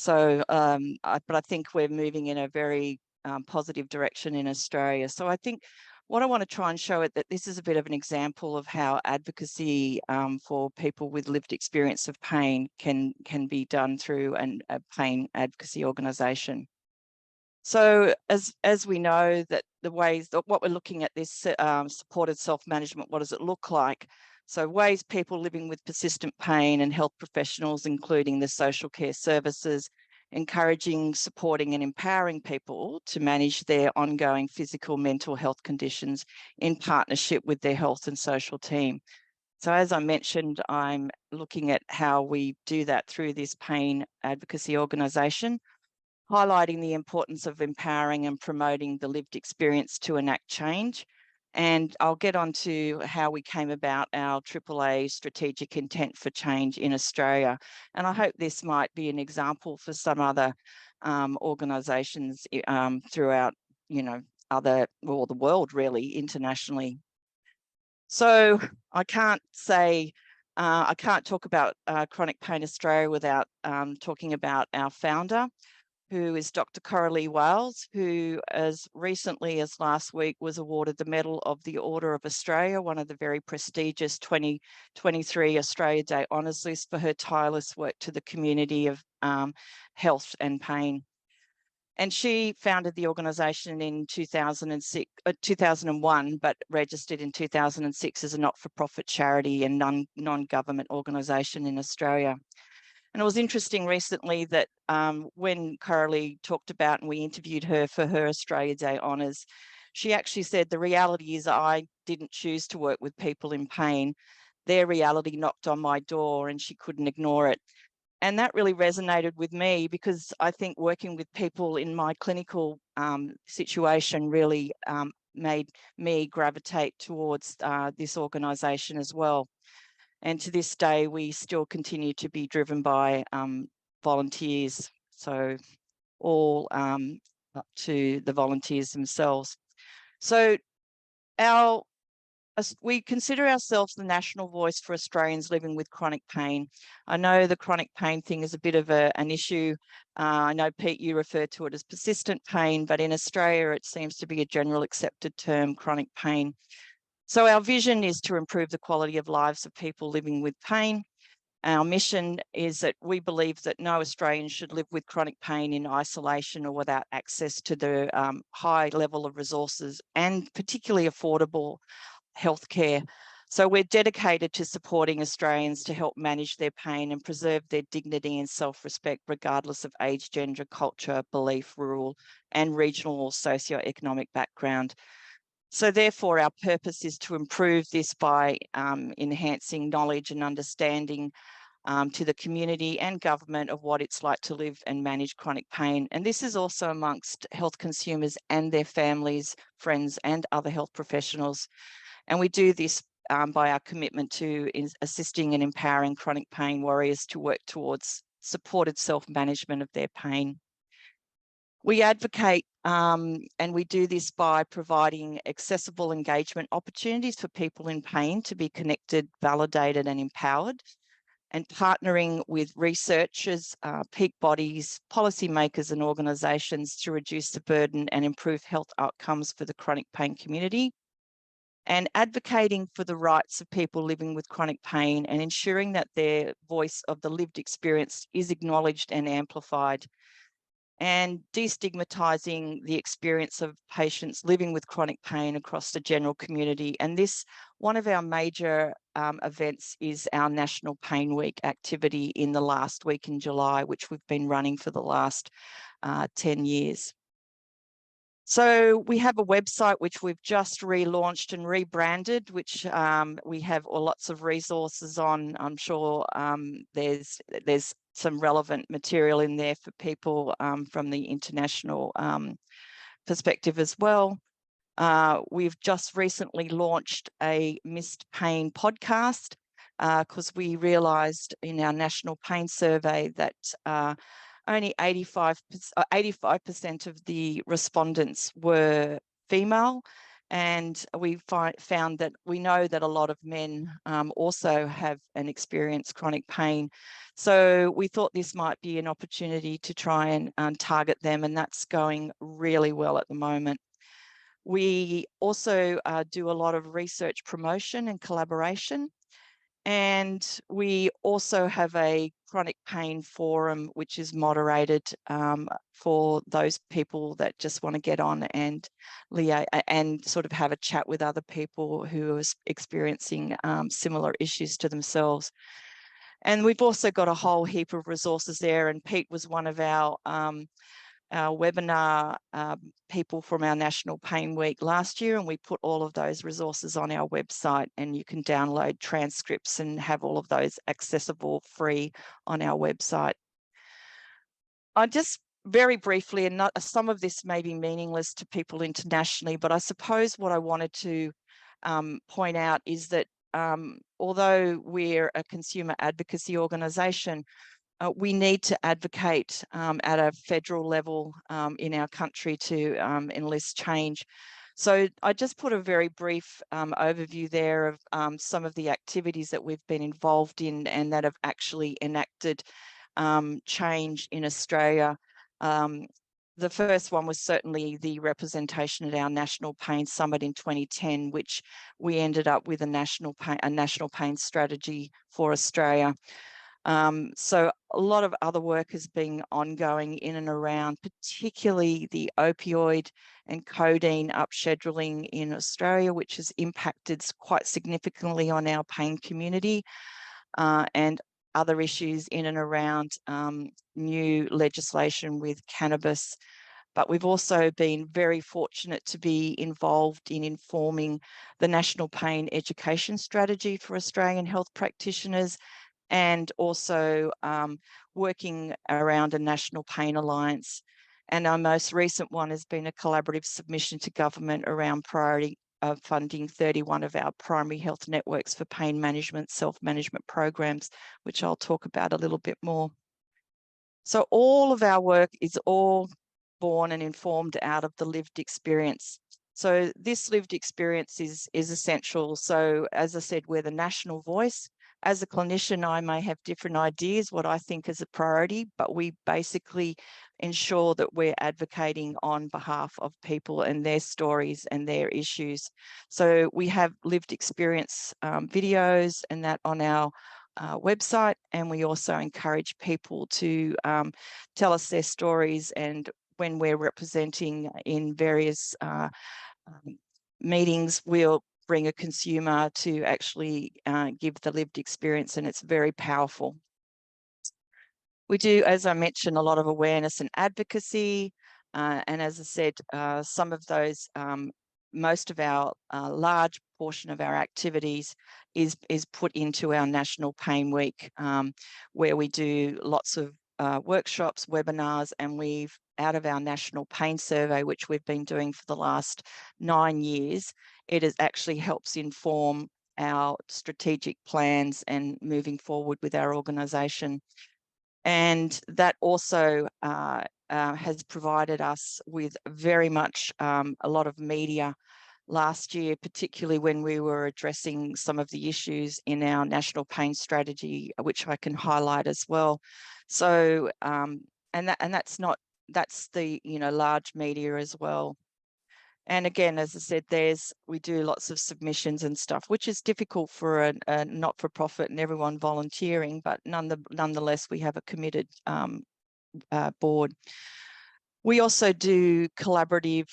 I think we're moving in a very positive direction in Australia. So I think what I want to try and show it that this is a bit of an example of how advocacy for people with lived experience of pain can be done through a pain advocacy organisation. So as we know that the ways that what we're looking at this supported self-management, what does it look like? So ways people living with persistent pain and health professionals, including the social care services encouraging, supporting and empowering people to manage their ongoing physical, mental health conditions in partnership with their health and social team. So as I mentioned, I'm looking at how we do that through this pain advocacy organisation, highlighting the importance of empowering and promoting the lived experience to enact change. And I'll get on to how we came about our AAA strategic intent for change in Australia. And I hope this might be an example for some other organisations throughout, the world really, internationally. So I can't talk about Chronic Pain Australia without talking about our founder, who is Dr. Coralie Wales, who as recently as last week was awarded the Medal of the Order of Australia, one of the very prestigious 2023 Australia Day Honours list, for her tireless work to the community of health and pain. And she founded the organisation in 2001, but registered in 2006 as a not-for-profit charity and non-government organisation in Australia. And it was interesting recently that when Coralie talked about and we interviewed her for her Australia Day Honours, she actually said, the reality is I didn't choose to work with people in pain. Their reality knocked on my door and she couldn't ignore it. And that really resonated with me, because I think working with people in my clinical situation really made me gravitate towards this organisation as well. And to this day, we still continue to be driven by volunteers. So all up to the volunteers themselves. So we consider ourselves the national voice for Australians living with chronic pain. I know the chronic pain thing is a bit of an issue. I know, Pete, you refer to it as persistent pain, but in Australia, it seems to be a general accepted term, chronic pain. So our vision is to improve the quality of lives of people living with pain. Our mission is that we believe that no Australian should live with chronic pain in isolation or without access to the high level of resources and particularly affordable healthcare. So we're dedicated to supporting Australians to help manage their pain and preserve their dignity and self-respect, regardless of age, gender, culture, belief, rural and regional or socioeconomic background. So therefore, our purpose is to improve this by enhancing knowledge and understanding to the community and government of what it's like to live and manage chronic pain. And this is also amongst health consumers and their families, friends, and other health professionals. And we do this by our commitment to assisting and empowering chronic pain warriors to work towards supported self-management of their pain. We advocate and we do this by providing accessible engagement opportunities for people in pain to be connected, validated and empowered, and partnering with researchers, peak bodies, policymakers and organisations to reduce the burden and improve health outcomes for the chronic pain community, and advocating for the rights of people living with chronic pain and ensuring that their voice of the lived experience is acknowledged and amplified, and destigmatising the experience of patients living with chronic pain across the general community. And this, one of our major events is our National Pain Week activity in the last week in July, which we've been running for the last 10 years. So we have a website which we've just relaunched and rebranded, which we have lots of resources on. I'm sure there's some relevant material in there for people from the international perspective as well. We've just recently launched a Missed Pain podcast because we realised in our National Pain Survey that only 85% of the respondents were female, and we found that we know that a lot of men also have and experience chronic pain. So we thought this might be an opportunity to try and target them, and that's going really well at the moment. We also do a lot of research promotion and collaboration. And we also have a chronic pain forum, which is moderated for those people that just want to get on and sort of have a chat with other people who are experiencing similar issues to themselves. And we've also got a whole heap of resources there. And Pete was one of our webinar people from our National Pain Week last year, and we put all of those resources on our website, and you can download transcripts and have all of those accessible free on our website. I just very briefly, and some of this may be meaningless to people internationally, but I suppose what I wanted to point out is that although we're a consumer advocacy organisation, we need to advocate at a federal level in our country to enlist change. So I just put a very brief overview there of some of the activities that we've been involved in and that have actually enacted change in Australia. The first one was certainly the representation at our National Pain Summit in 2010, which we ended up with a national pain strategy for Australia. So a lot of other work has been ongoing in and around, particularly the opioid and codeine upscheduling in Australia, which has impacted quite significantly on our pain community, and other issues in and around new legislation with cannabis. But we've also been very fortunate to be involved in informing the National Pain Education Strategy for Australian health practitioners, and also working around a National Pain Alliance. And our most recent one has been a collaborative submission to government around priority of funding 31 of our primary health networks for pain management, self-management programs, which I'll talk about a little bit more. So all of our work is all born and informed out of the lived experience. So this lived experience is essential. So as I said, we're the national voice. As a clinician, I may have different ideas, what I think is a priority, but we basically ensure that we're advocating on behalf of people and their stories and their issues. So we have lived experience videos and that on our website, and we also encourage people to tell us their stories, and when we're representing in various meetings, we'll bring a consumer to actually give the lived experience, and it's very powerful. We do, as I mentioned, a lot of awareness and advocacy, and as I said, some of those, most of our large portion of our activities is put into our National Pain Week, where we do lots of workshops, webinars, and we've, out of our National Pain Survey, which we've been doing for the last 9 years, it actually helps inform our strategic plans and moving forward with our organisation. And that also has provided us with very much a lot of media last year, particularly when we were addressing some of the issues in our National Pain Strategy, which I can highlight as well. So, that's the large media as well. And again, as I said, we do lots of submissions and stuff, which is difficult for a not-for-profit and everyone volunteering, but nonetheless, we have a committed board. We also do collaborative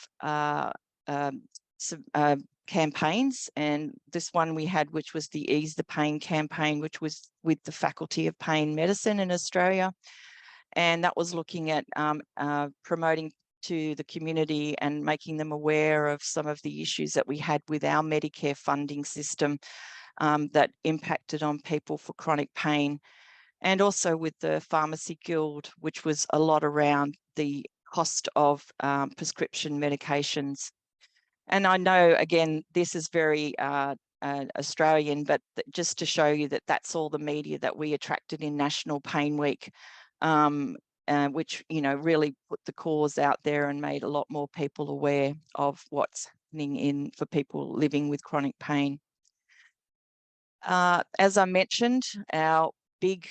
campaigns, and this one we had, which was the Ease the Pain campaign, which was with the Faculty of Pain Medicine in Australia. And that was looking at promoting to the community and making them aware of some of the issues that we had with our Medicare funding system that impacted on people for chronic pain, and also with the Pharmacy Guild, which was a lot around the cost of prescription medications. And I know, again, this is very Australian, but just to show you that that's all the media that we attracted in National Pain Week, which really put the cause out there and made a lot more people aware of what's happening for people living with chronic pain. As I mentioned, our big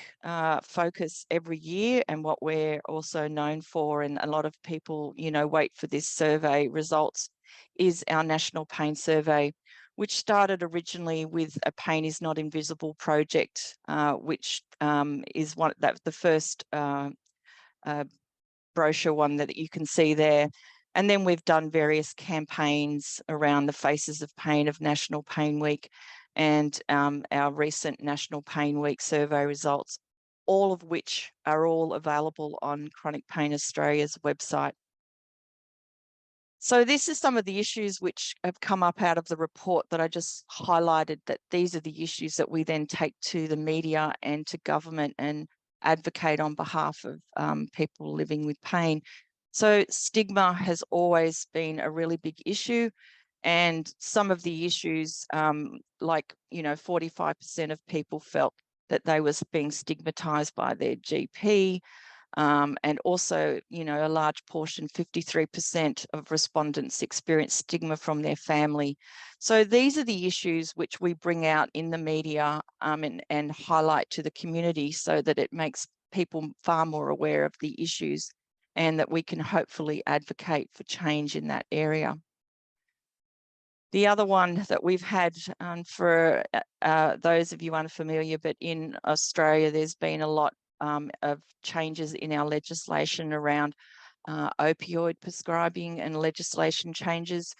focus every year, and what we're also known for, and a lot of people wait for this survey results, is our National Pain Survey, which started originally with a Pain is Not Invisible project, which is the first brochure one that you can see there. And then we've done various campaigns around the Faces of Pain of National Pain Week. and our recent National Pain Week survey results, all of which are all available on Chronic Pain Australia's website. So this is some of the issues which have come up out of the report that I just highlighted, that these are the issues that we then take to the media and to government and advocate on behalf of people living with pain. So stigma has always been a really big issue. And some of the issues, like, 45% of people felt that they was being stigmatized by their GP. And also, a large portion, 53% of respondents experienced stigma from their family. So these are the issues which we bring out in the media and highlight to the community, so that it makes people far more aware of the issues and that we can hopefully advocate for change in that area. The other one that we've had, for those of you unfamiliar, but in Australia, there's been a lot of changes in our legislation around opioid prescribing and legislation changes.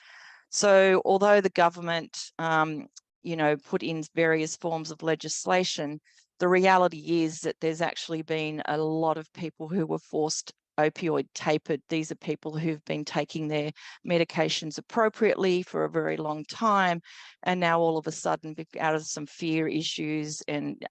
So although the government, put in various forms of legislation, the reality is that there's actually been a lot of people who were forced opioid tapered. These are people who've been taking their medications appropriately for a very long time, and now all of a sudden, out of some fear issues and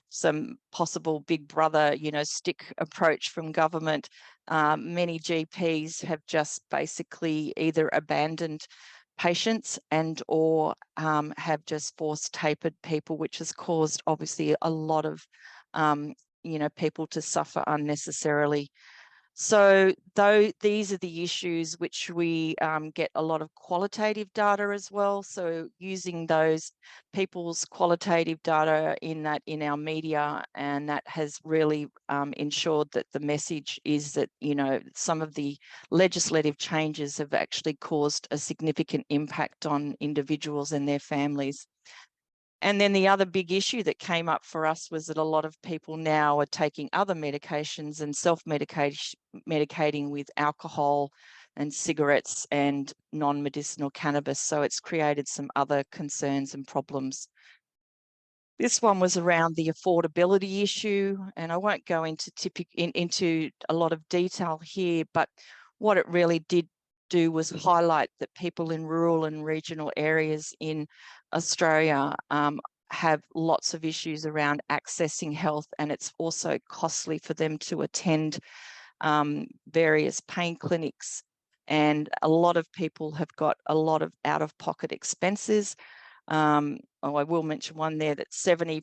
some possible big brother, stick approach from government, many GPs have just basically either abandoned patients and or have just forced tapered people, which has caused obviously a lot of people to suffer unnecessarily. So these are the issues which we get a lot of qualitative data as well. So using those people's qualitative data in our media, and that has really ensured that the message is that, some of the legislative changes have actually caused a significant impact on individuals and their families. And then the other big issue that came up for us was that a lot of people now are taking other medications and self-medicating with alcohol and cigarettes and non-medicinal cannabis. So it's created some other concerns and problems. This one was around the affordability issue, and I won't go into a lot of detail here, but what it really did do was highlight that people in rural and regional areas in Australia have lots of issues around accessing health, and it's also costly for them to attend various pain clinics. And a lot of people have got a lot of out-of-pocket expenses. I will mention one there that 70%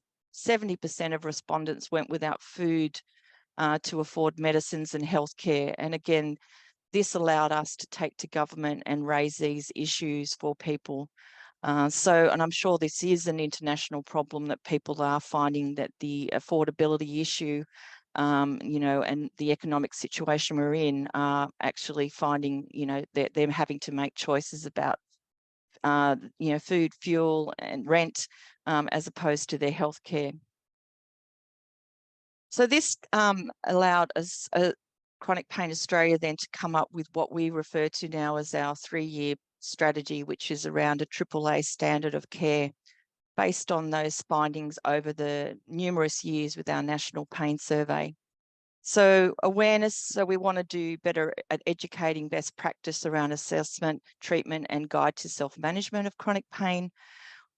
of respondents went without food to afford medicines and healthcare. And again, this allowed us to take to government and raise these issues for people. And I'm sure this is an international problem, that people are finding that the affordability issue, and the economic situation we're in, are actually finding, that they're having to make choices about, food, fuel and rent, as opposed to their healthcare. So this allowed us, Chronic Pain Australia, then to come up with what we refer to now as our 3-year strategy, which is around a AAA standard of care based on those findings over the numerous years with our National Pain Survey. So awareness, so we want to do better at educating best practice around assessment, treatment and guide to self-management of chronic pain.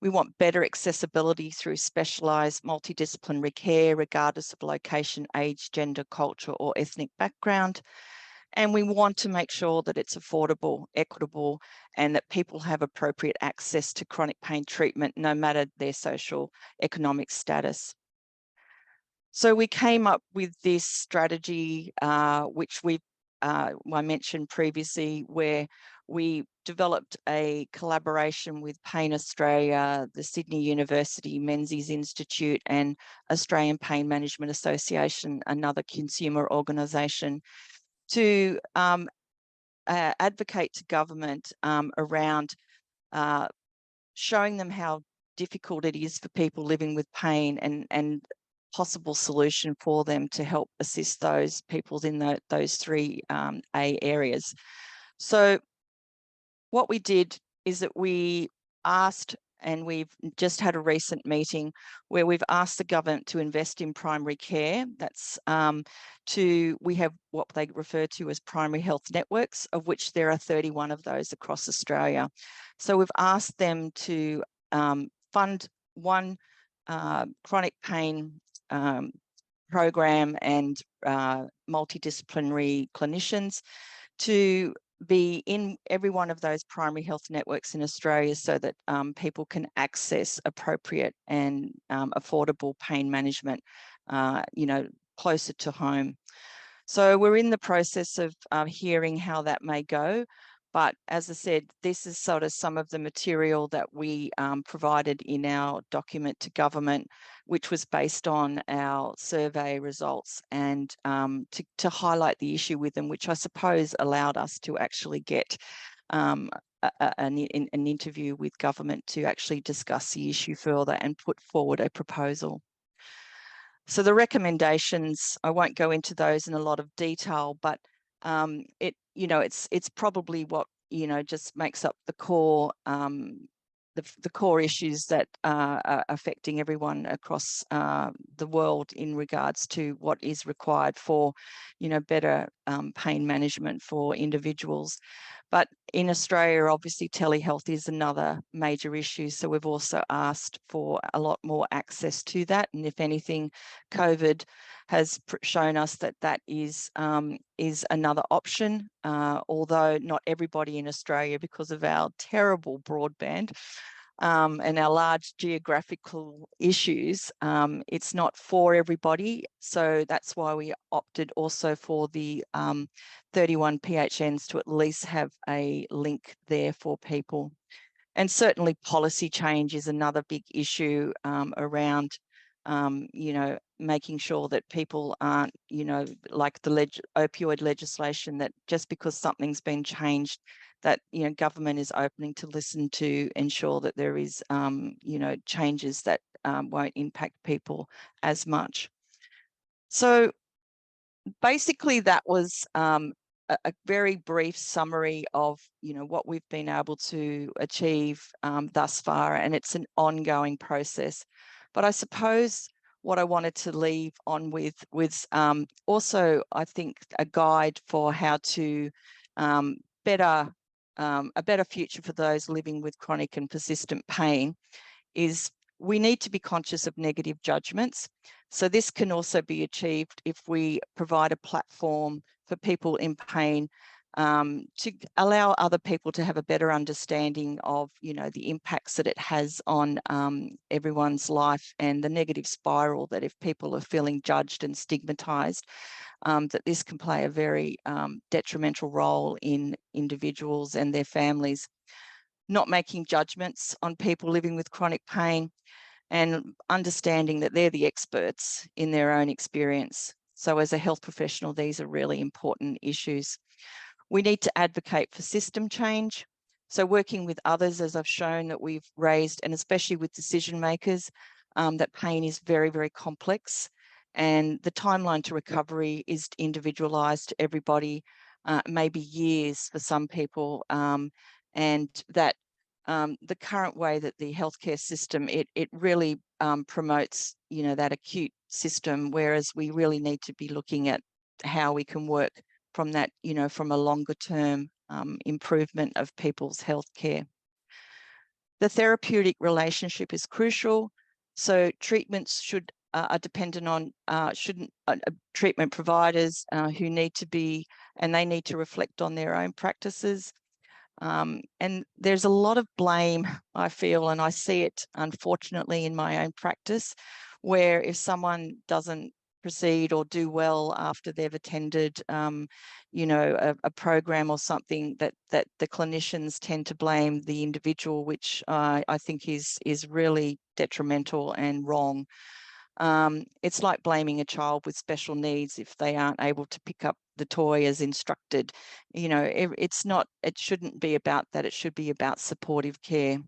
We want better accessibility through specialised multidisciplinary care, regardless of location, age, gender, culture or ethnic background. And we want to make sure that it's affordable, equitable, and that people have appropriate access to chronic pain treatment, no matter their social economic status. So we came up with this strategy, which I mentioned previously, where we developed a collaboration with Pain Australia, the Sydney University Menzies Institute and Australian Pain Management Association, another consumer organisation, to advocate to government around showing them how difficult it is for people living with pain and possible solution for them to help assist those people in those 3 A areas. So what we did is that we asked and we've just had a recent meeting where we've asked the government to invest in primary care. That's we have what they refer to as primary health networks, of which there are 31 of those across Australia. So we've asked them to fund one chronic pain program and multidisciplinary clinicians to be in every one of those primary health networks in Australia, so that people can access appropriate and affordable pain management, closer to home. So we're in the process of hearing how that may go. But as I said, this is sort of some of the material that we provided in our document to government, which was based on our survey results, and to highlight the issue with them, which I suppose allowed us to actually get an interview with government to actually discuss the issue further and put forward a proposal. So the recommendations, I won't go into those in a lot of detail, but it's probably what just makes up the core the core issues that are affecting everyone across the world in regards to what is required for better pain management for individuals. But in Australia, obviously telehealth is another major issue, so we've also asked for a lot more access to that, and if anything, COVID has shown us that that is another option, although not everybody in Australia, because of our terrible broadband and our large geographical issues, it's not for everybody. So that's why we opted also for the 31 PHNs to at least have a link there for people. And certainly policy change is another big issue around making sure that people aren't, like the opioid legislation, that just because something's been changed, that government is opening to listen to ensure that there is changes that won't impact people as much. So basically that was a very brief summary of what we've been able to achieve thus far, and it's an ongoing process. But I suppose what I wanted to leave on with was also, I think, a guide for how to a better future for those living with chronic and persistent pain is we need to be conscious of negative judgments. So this can also be achieved if we provide a platform for people in pain to allow other people to have a better understanding of, the impacts that it has on everyone's life, and the negative spiral that if people are feeling judged and stigmatized, that this can play a very detrimental role in individuals and their families. Not making judgments on people living with chronic pain, and understanding that they're the experts in their own experience. So as a health professional, these are really important issues. We need to advocate for system change. So working with others, as I've shown that we've raised, and especially with decision makers, that pain is very, very complex, and the timeline to recovery is individualized to everybody, maybe years for some people, and that the current way that the healthcare system, it really promotes, that acute system, whereas we really need to be looking at how we can work from that, from a longer term improvement of people's healthcare. The therapeutic relationship is crucial. So treatments are dependent on treatment providers who need to be, and they need to reflect on their own practices. And there's a lot of blame, I feel, and I see it unfortunately in my own practice, where if someone doesn't proceed or do well after they've attended, a program or something, that the clinicians tend to blame the individual, which I think is really detrimental and wrong. It's like blaming a child with special needs if they aren't able to pick up the toy as instructed. It shouldn't be about that. It should be about supportive care.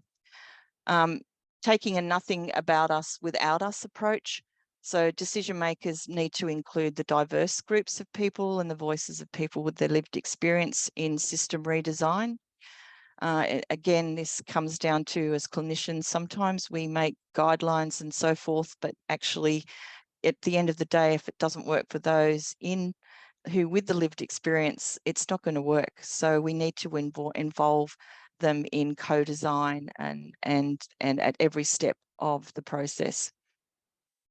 Taking a nothing about us without us approach. So decision makers need to include the diverse groups of people and the voices of people with their lived experience in system redesign. Again, this comes down to, as clinicians, sometimes we make guidelines and so forth, but actually at the end of the day, if it doesn't work for those who with the lived experience, it's not going to work. So we need to involve them in co-design and at every step of the process.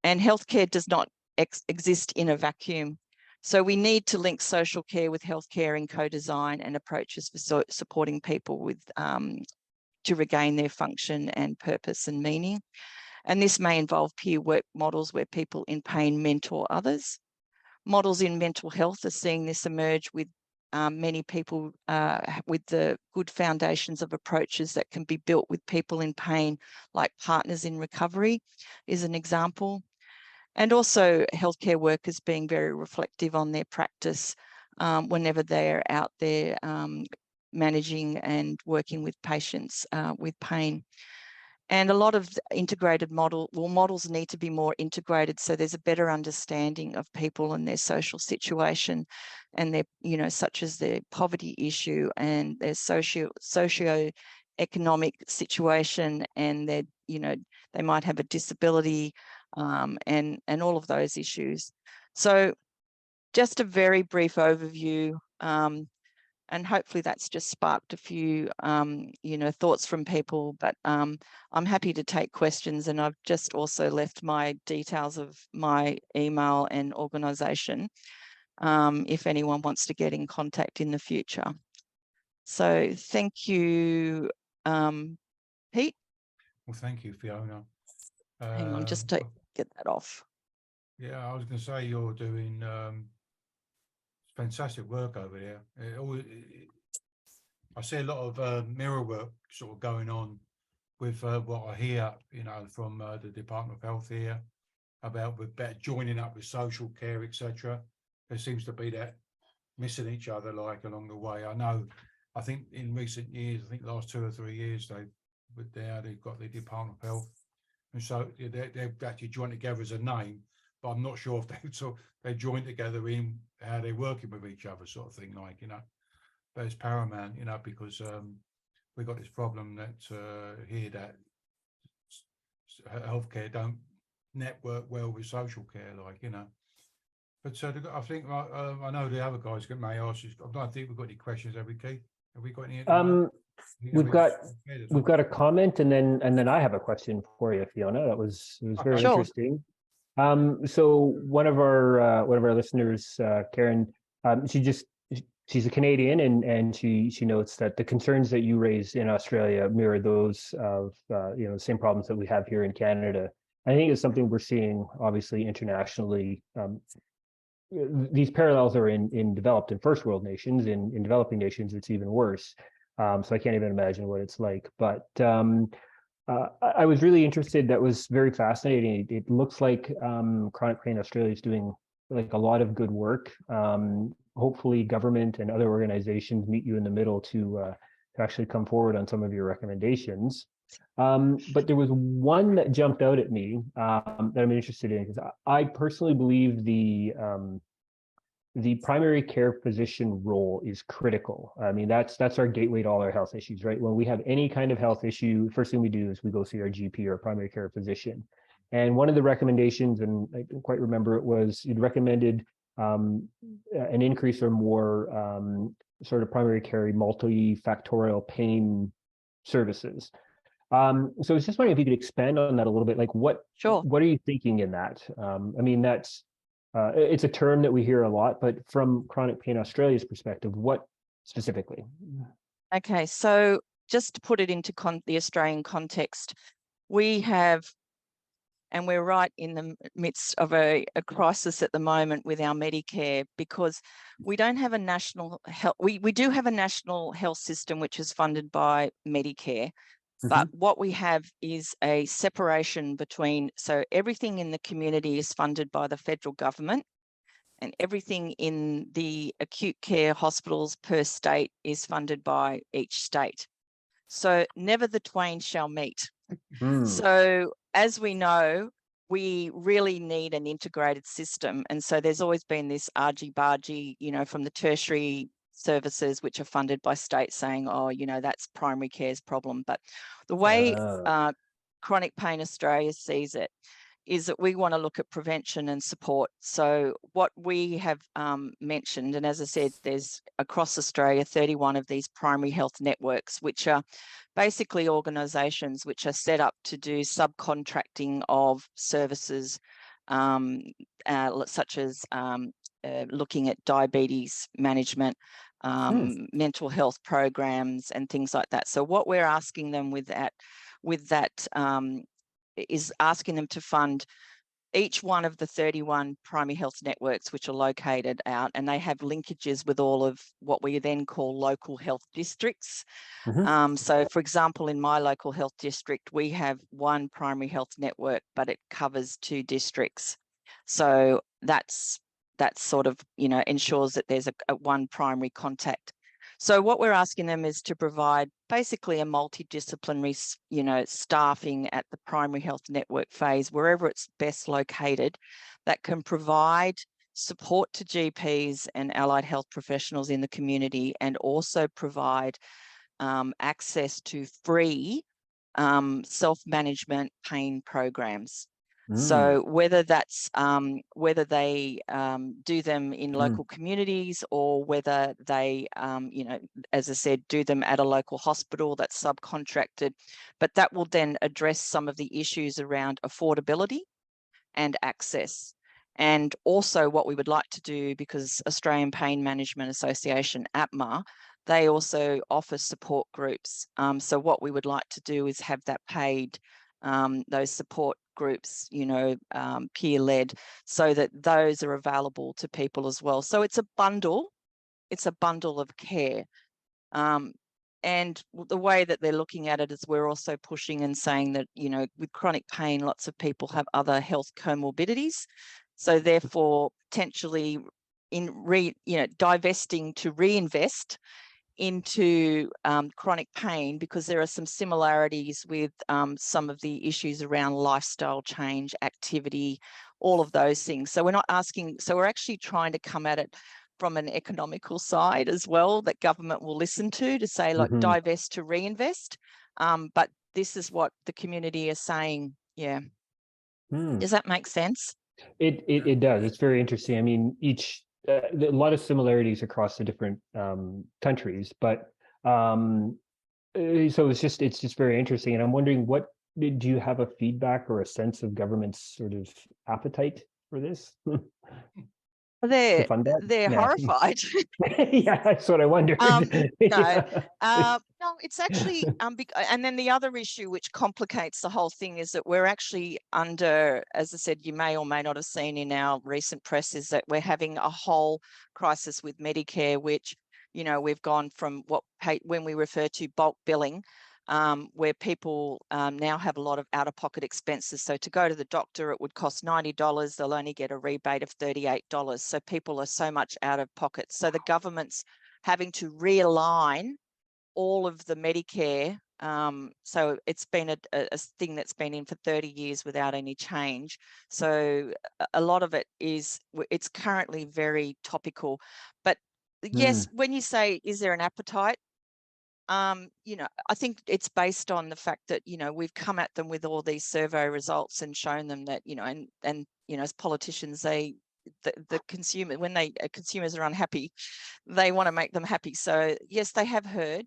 And healthcare does not exist in a vacuum. So we need to link social care with healthcare in co-design and approaches for supporting people with to regain their function and purpose and meaning. And this may involve peer work models where people in pain mentor others. Models in mental health are seeing this emerge with many people with the good foundations of approaches that can be built with people in pain, like Partners in Recovery is an example. And also healthcare workers being very reflective on their practice whenever they're out there managing and working with patients with pain. And a lot of integrated models need to be more integrated, so there's a better understanding of people and their social situation and their, such as their poverty issue and their socio-economic situation, and their, they might have a disability and all of those issues. So just a very brief overview, and hopefully that's just sparked a few, thoughts from people, but I'm happy to take questions, and I've just also left my details of my email and organisation if anyone wants to get in contact in the future. So thank you, Pete.
Well, thank you, Fiona.
Hang on, just to get that off.
Yeah, I was going to say you're doing fantastic work over there. I see a lot of mirror work sort of going on with what I hear, from the Department of Health here about with better joining up with social care, etc. There seems to be that missing each other like along the way. I think in recent years, I think last 2 or 3 years, they've got the Department of Health, and so they've actually joined together as a name, but I'm not sure if they joined together in how they're working with each other, sort of thing, but it's paramount, because we've got this problem that here that healthcare don't network well with social care, But I think I know the other guys may ask you. I don't think we've got any questions, have we, Keith? Have we got any?
We've got a comment, and then I have a question for you, Fiona. It was very interesting. So one of our listeners, Karen, she's a Canadian, and she notes that the concerns that you raised in Australia mirror those of the same problems that we have here in Canada. I think it's something we're seeing obviously internationally. These parallels are in developed and first world nations. In developing nations, it's even worse. So I can't even imagine what it's like. But I was really interested. That was very fascinating. It looks like Chronic Pain Australia is doing like a lot of good work. Hopefully government and other organizations meet you in the middle to actually come forward on some of your recommendations. But there was one that jumped out at me that I'm interested in, because I personally believe the primary care physician role is critical. I mean, that's our gateway to all our health issues, right? When we have any kind of health issue, first thing we do is we go see our GP or primary care physician. And one of the recommendations, and I don't quite remember, it was you'd recommended an increase or more sort of primary care multifactorial pain services. So I was just wondering if you could expand on that a little bit. Like what are you thinking in that? I mean, that's it's a term that we hear a lot, but from Chronic Pain Australia's perspective, what specifically?
Okay, so just to put it into the Australian context, we have, and we're right in the midst of a crisis at the moment with our Medicare, because we don't have a national health, we do have a national health system which is funded by Medicare, but what we have is a separation between, so everything in the community is funded by the federal government, and everything in the acute care hospitals per state is funded by each state. So never the twain shall meet. So as we know, we really need an integrated system. And so there's always been this argy-bargy, from the tertiary services which are funded by state, saying, oh, that's primary care's problem. But the way Chronic Pain Australia sees it is that we want to look at prevention and support. So what we have mentioned, and as I said, there's across Australia 31 of these primary health networks, which are basically organisations which are set up to do subcontracting of services, such as looking at diabetes management, mental health programs and things like that. So what we're asking them with that is asking them to fund each one of the 31 primary health networks which are located out, and they have linkages with all of what we then call local health districts. So for example, in my local health district, we have one primary health network, but it covers 2 districts. So that's sort of, ensures that there's a one primary contact. So what we're asking them is to provide basically a multidisciplinary, staffing at the primary health network phase, wherever it's best located, that can provide support to GPs and allied health professionals in the community, and also provide access to free self-management pain programs. So whether that's whether they do them in local communities, or whether they, as I said, do them at a local hospital that's subcontracted, but that will then address some of the issues around affordability and access. And also what we would like to do, because Australian Pain Management Association, APMA, they also offer support groups. So what we would like to do is have that paid, those support groups, peer-led, so that those are available to people as well. So it's a bundle of care. And the way that they're looking at it is we're also pushing and saying that, with chronic pain, lots of people have other health comorbidities. So therefore, potentially divesting to reinvest into chronic pain, because there are some similarities with some of the issues around lifestyle change, activity, all of those things. So we're not asking, so we're actually trying to come at it from an economical side as well, that government will listen to say, like, divest to reinvest. But this is what the community is saying. Yeah. Does that make sense?
It does. It's very interesting. I mean, a lot of similarities across the different countries, but so it's just very interesting. And I'm wondering, do you have a feedback or a sense of government's sort of appetite for this?
They're horrified.
Yeah, that's what I wondered.
No, it's actually and then the other issue which complicates the whole thing is that we're actually under, as I said, you may or may not have seen in our recent press, is that we're having a whole crisis with Medicare, which, we've gone from when we refer to bulk billing, where people now have a lot of out-of-pocket expenses. So to go to the doctor, it would cost $90. They'll only get a rebate of $38. So people are so much out of pocket. So the government's having to realign all of the Medicare. So it's been a thing that's been in for 30 years without any change. So a lot of it's currently very topical. But yes, when you say, is there an appetite? I think it's based on the fact that, we've come at them with all these survey results and shown them that, and as politicians, the consumer, when consumers are unhappy, they want to make them happy. So yes, they have heard.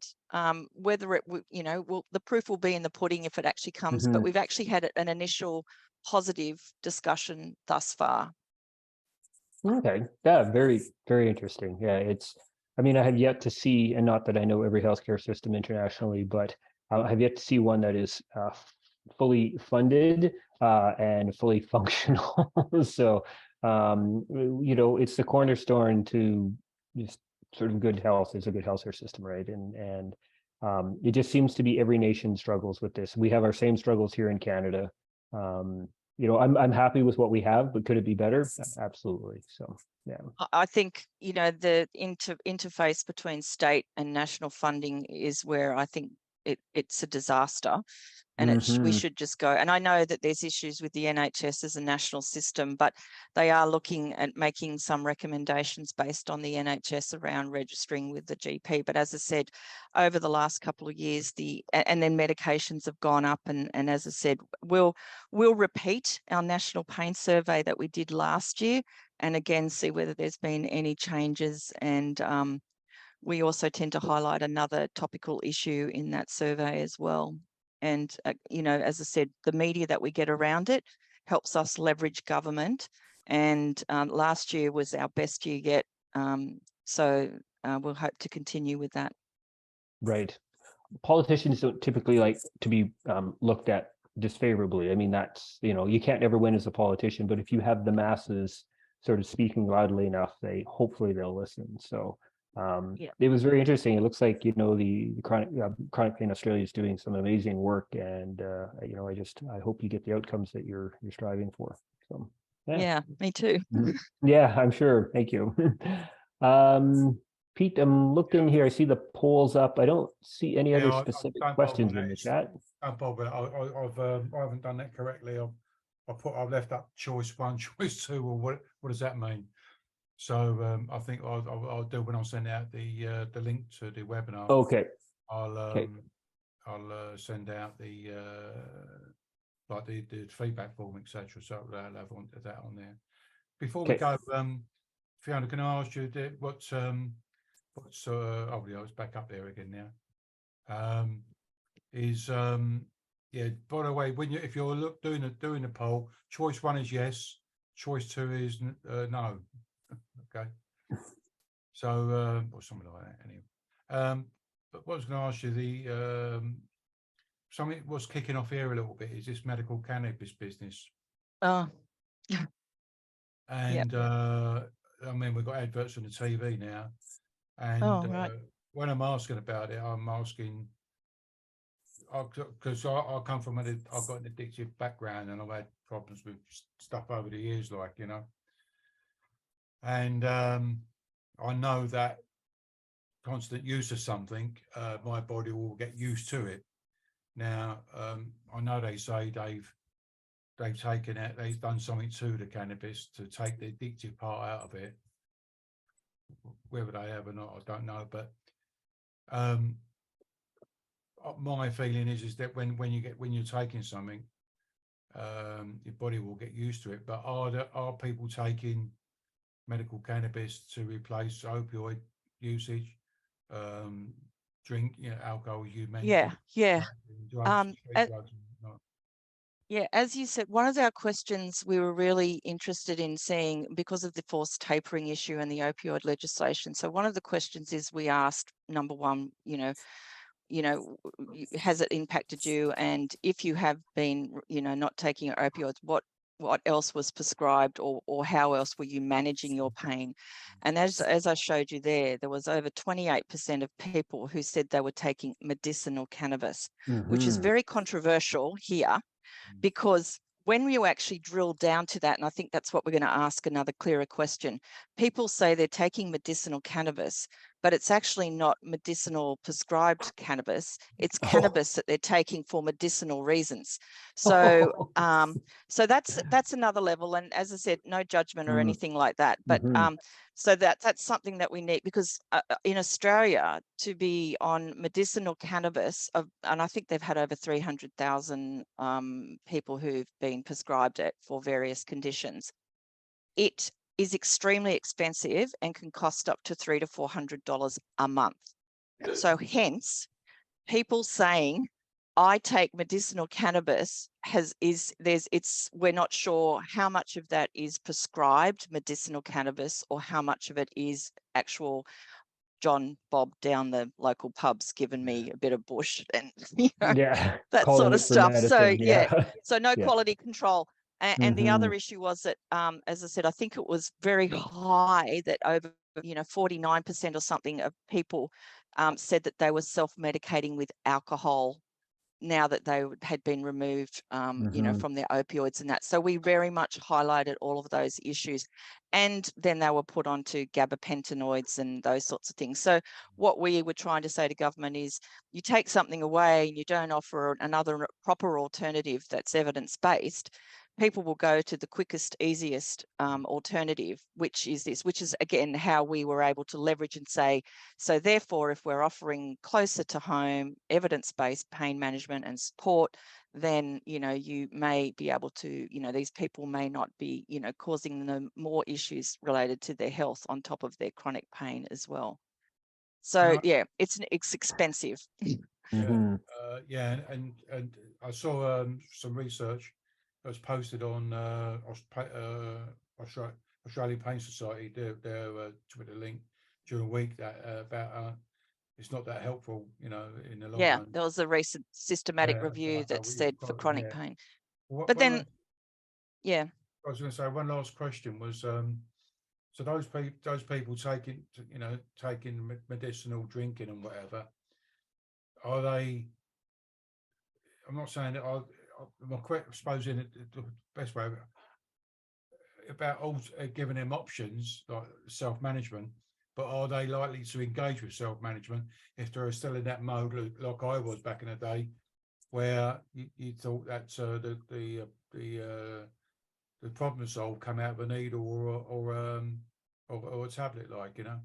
Whether it, the proof will be in the pudding if it actually comes. But we've actually had an initial positive discussion thus far.
Okay, yeah, very, very interesting. Yeah, I mean, I have yet to see, and not that I know every healthcare system internationally, but I have yet to see one that is fully funded and fully functional. So, it's the cornerstone to just sort of good health is a good healthcare system, right? And it just seems to be every nation struggles with this. We have our same struggles here in Canada. I'm happy with what we have, but could it be better? Absolutely. So, yeah.
I think, the interface between state and national funding is where I think it's a disaster. And we
Mhm.
should just go. And I know that there's issues with the NHS as a national system, but they are looking at making some recommendations based on the NHS around registering with the GP. But as I said, over the last couple of years, and then medications have gone up. And as I said, we'll repeat our national pain survey that we did last year, and again see whether there's been any changes. And we also tend to highlight another topical issue in that survey as well. And, you know, as I said, the media that we get around it helps us leverage government. And last year was our best year yet. So we'll hope to continue with that.
Right. Politicians don't typically like to be looked at disfavorably. I mean, that's, you know, you can't ever win as a politician, but if you have the masses sort of speaking loudly enough, hopefully they'll listen. So it was very interesting. It looks like, you know, the Chronic Pain Australia is doing some amazing work, and you know, I hope you get the outcomes that you're striving for. So
yeah, me too.
Yeah, I'm sure. Thank you. Pete, I'm looking here. I see the polls up. I don't see any other specific questions in the chat.
Don't bother. I haven't done that correctly. I've left up choice 1, choice 2, or what does that mean? So I think I'll do when I'll send out the link to the webinar.
Okay.
I'll send out the like the feedback form, etc. So I'll have that on there. Before we go, Fiona, can I ask you what's oh yeah, it's back up there again now. Yeah, by the way, if you're doing a poll, choice 1 is yes, choice 2 is no. Okay, so or something like that anyway. But what I was going to ask you, something was kicking off here a little bit is this medical cannabis business.
Oh,
and I mean, we've got adverts on the TV now, and
right.
when I'm asking about it, I'm asking because I come from I've got an addictive background, and I've had problems with stuff over the years, like, you know. And I know that constant use of something, my body will get used to it. Now, I know they say they've taken it, they've done something to the cannabis to take the addictive part out of it. Whether they have or not, I don't know. But my feeling is that when you're taking something, your body will get used to it. But are people taking medical cannabis to replace opioid usage, drink, you know, alcohol, you mentioned?
Drugs, yeah, as you said, one of our questions we were really interested in seeing, because of the forced tapering issue and the opioid legislation. So one of the questions is, we asked, number one, you know, has it impacted you? And if you have been, you know, not taking your opioids, what else was prescribed, or how else were you managing your pain? And as I showed you there was over 28% of people who said they were taking medicinal cannabis, which is very controversial here, because when you actually drill down to that, and I think that's what we're going to ask another clearer question, people say they're taking medicinal cannabis, but it's actually not medicinal prescribed cannabis. It's cannabis that they're taking for medicinal reasons. So so that's another level. And as I said, no judgment or anything like that. But so that's something that we need, because in Australia, to be on medicinal cannabis, and I think they've had over 300,000 people who've been prescribed it for various conditions, it is extremely expensive and can cost up to $300 to $400 a month. So hence, people saying, I take medicinal cannabis, we're not sure how much of that is prescribed medicinal cannabis or how much of it is actual John Bob down the local pubs giving me a bit of bush and, you know, that sort of stuff. So so no quality control. And the other issue was that, as I said, I think it was very high, that over, you know, 49% or something of people said that they were self-medicating with alcohol now that they had been removed, you know, from their opioids and that. So we very much highlighted all of those issues. And then they were put onto gabapentinoids and those sorts of things. So what we were trying to say to government is, you take something away and you don't offer another proper alternative that's evidence-based, people will go to the quickest, easiest alternative, which is this, which is, again, how we were able to leverage and say, so therefore, if we're offering closer to home, evidence-based pain management and support, then, you know, you may be able to, you know, these people may not be, you know, causing them more issues related to their health on top of their chronic pain as well. So, yeah, it's expensive.
Yeah, and I saw some research that was posted on Australian Pain Society, their Twitter link during the week, that about it's not that helpful, you know, in the long run.
There was a recent systematic review that said for chronic pain. But then, I
was going to say, one last question was, so those people taking, you know, taking medicinal, drinking and whatever, are they, I'm not saying that I'm supposing the best way about giving them options like self-management, but are they likely to engage with self-management if they're still in that mode like I was back in the day, where you thought that the problem solved come out of a needle or a tablet, like, you know?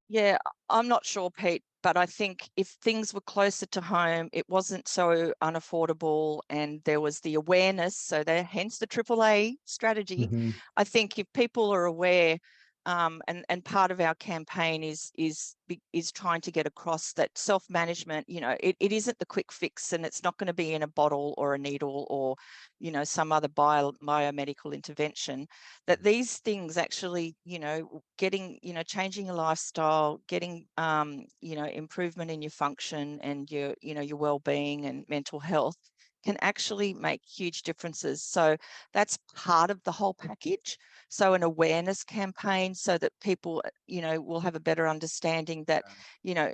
Yeah, I'm not sure, Pete, but I think if things were closer to home, it wasn't so unaffordable and there was the awareness, so hence the AAA strategy. I think if people are aware, and part of our campaign is trying to get across that self-management, you know, it isn't the quick fix, and it's not going to be in a bottle or a needle or, you know, some other biomedical intervention, that these things actually, you know, getting, you know, changing your lifestyle, getting, you know, improvement in your function and your, you know, your well-being and mental health can actually make huge differences. So that's part of the whole package. So an awareness campaign so that people, you know, will have a better understanding that, you know,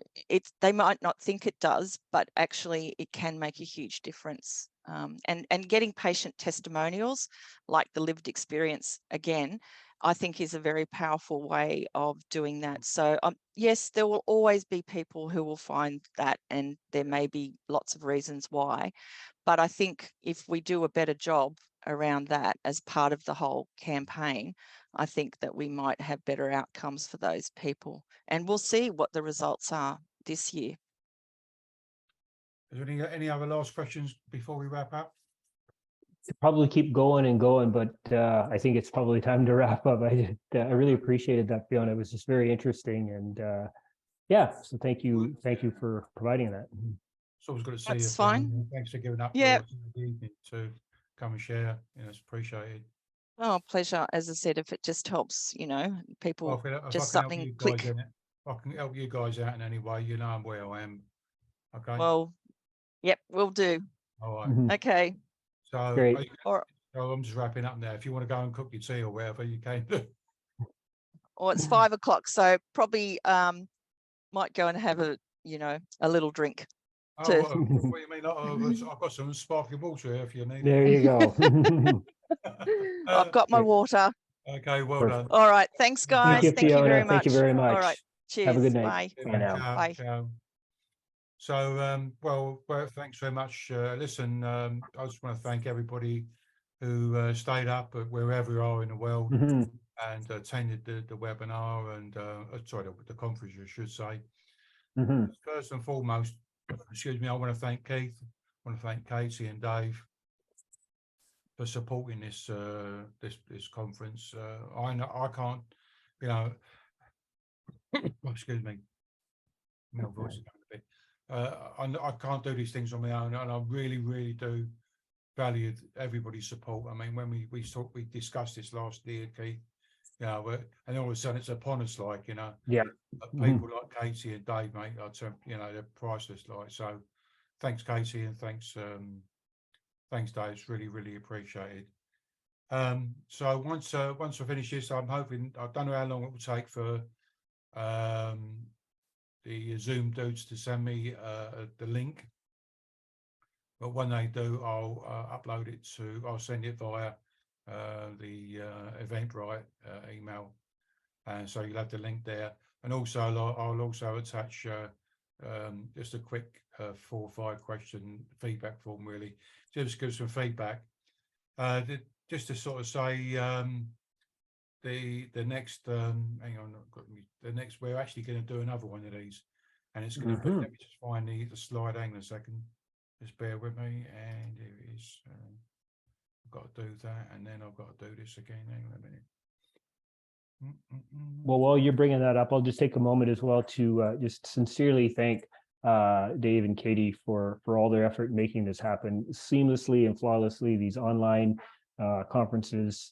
they might not think it does, but actually it can make a huge difference. And getting patient testimonials like the lived experience, again, I think is a very powerful way of doing that. So yes, there will always be people who will find that, and there may be lots of reasons why. But I think if we do a better job around that as part of the whole campaign, I think that we might have better outcomes for those people. And we'll see what the results are this year.
Is there any other last questions before we wrap up?
Probably keep going and going, but I think it's probably time to wrap up. I really appreciated that, Fiona. It was just very interesting, and so thank you for providing that.
It's always good to see you.
That's fine.
Thanks for giving up
your
evening to come and share. You know, it's appreciated.
Oh, pleasure. As I said, if it just helps, you know, people,
if
just
I can
something
help you
quick.
guys I can help you guys out in any way, you know where I am. Okay.
Well, yep, we'll do.
All right.
Okay.
So,
great.
I'm just wrapping up now. If you want to go and cook your tea or whatever, you can do.
Well, it's 5 o'clock, so probably might go and have a little drink.
What do you mean? I've got some sparkling water here if you need
There
it.
you go.
I've got my water.
Okay, well done.
All right, thanks, guys.
Thank you, Fiona.
very much.
Thank you very much.
All right, cheers.
Have a good night.
Bye.
Bye now.
Ciao,
Bye.
ciao. So, well, thanks very much. Listen, I just want to thank everybody who stayed up wherever you are in the world and attended the webinar and the conference, I should say. First and foremost, excuse me, I want to thank Keith. I want to thank Katie and Dave for supporting this this conference. I can't, you know. Excuse me, my voice is going a bit. I can't do these things on my own, and I really do value everybody's support. I mean, when we discussed this last year, Keith, you know, and all of a sudden it's upon us, like, you know, people like Katie and Dave, mate, you know, they're priceless, like. So, thanks, Katie, and thanks Dave. It's really appreciated. So once I finish this, I'm hoping, I don't know how long it will take for the Zoom dudes to send me the link but when they do, I'll upload it to, I'll send it via the Eventbrite email, and so you'll have the link there. And also I'll also attach just a quick 4 or 5 question feedback form, really, just give some feedback. Just to sort of say, the next hang on, the next, we're actually going to do another one of these, and it's going to be, let me just find the slide. Hang on a second, just bear with me. And here it is. I've got to do that, and then I've got to do this again. Hang on a minute.
Well, while you're bringing that up, I'll just take a moment as well to just sincerely thank Dave and Katie for all their effort in making this happen seamlessly and flawlessly. These online conferences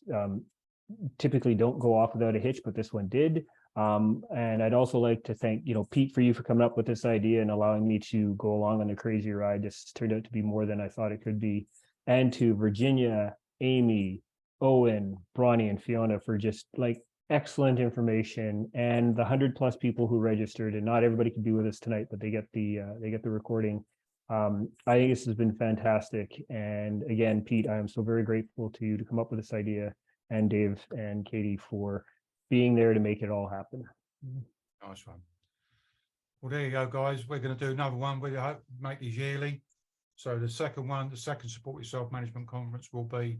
typically don't go off without a hitch, but this one did. And I'd also like to thank, Pete, for you for coming up with this idea and allowing me to go along on a crazy ride. This turned out to be more than I thought it could be. And to Virginia, Amy, Owen, Bronnie, and Fiona for just like excellent information, and the 100+ people who registered. And not everybody could be with us tonight, but they get the recording. I think this has been fantastic. And again, Pete, I am so very grateful to you to come up with this idea, and Dave and Katie for being there to make it all happen.
Nice one. Well, there you go, guys. We're going to do another one. We hope make these yearly. So the second one, the second Support Yourself Management Conference, will be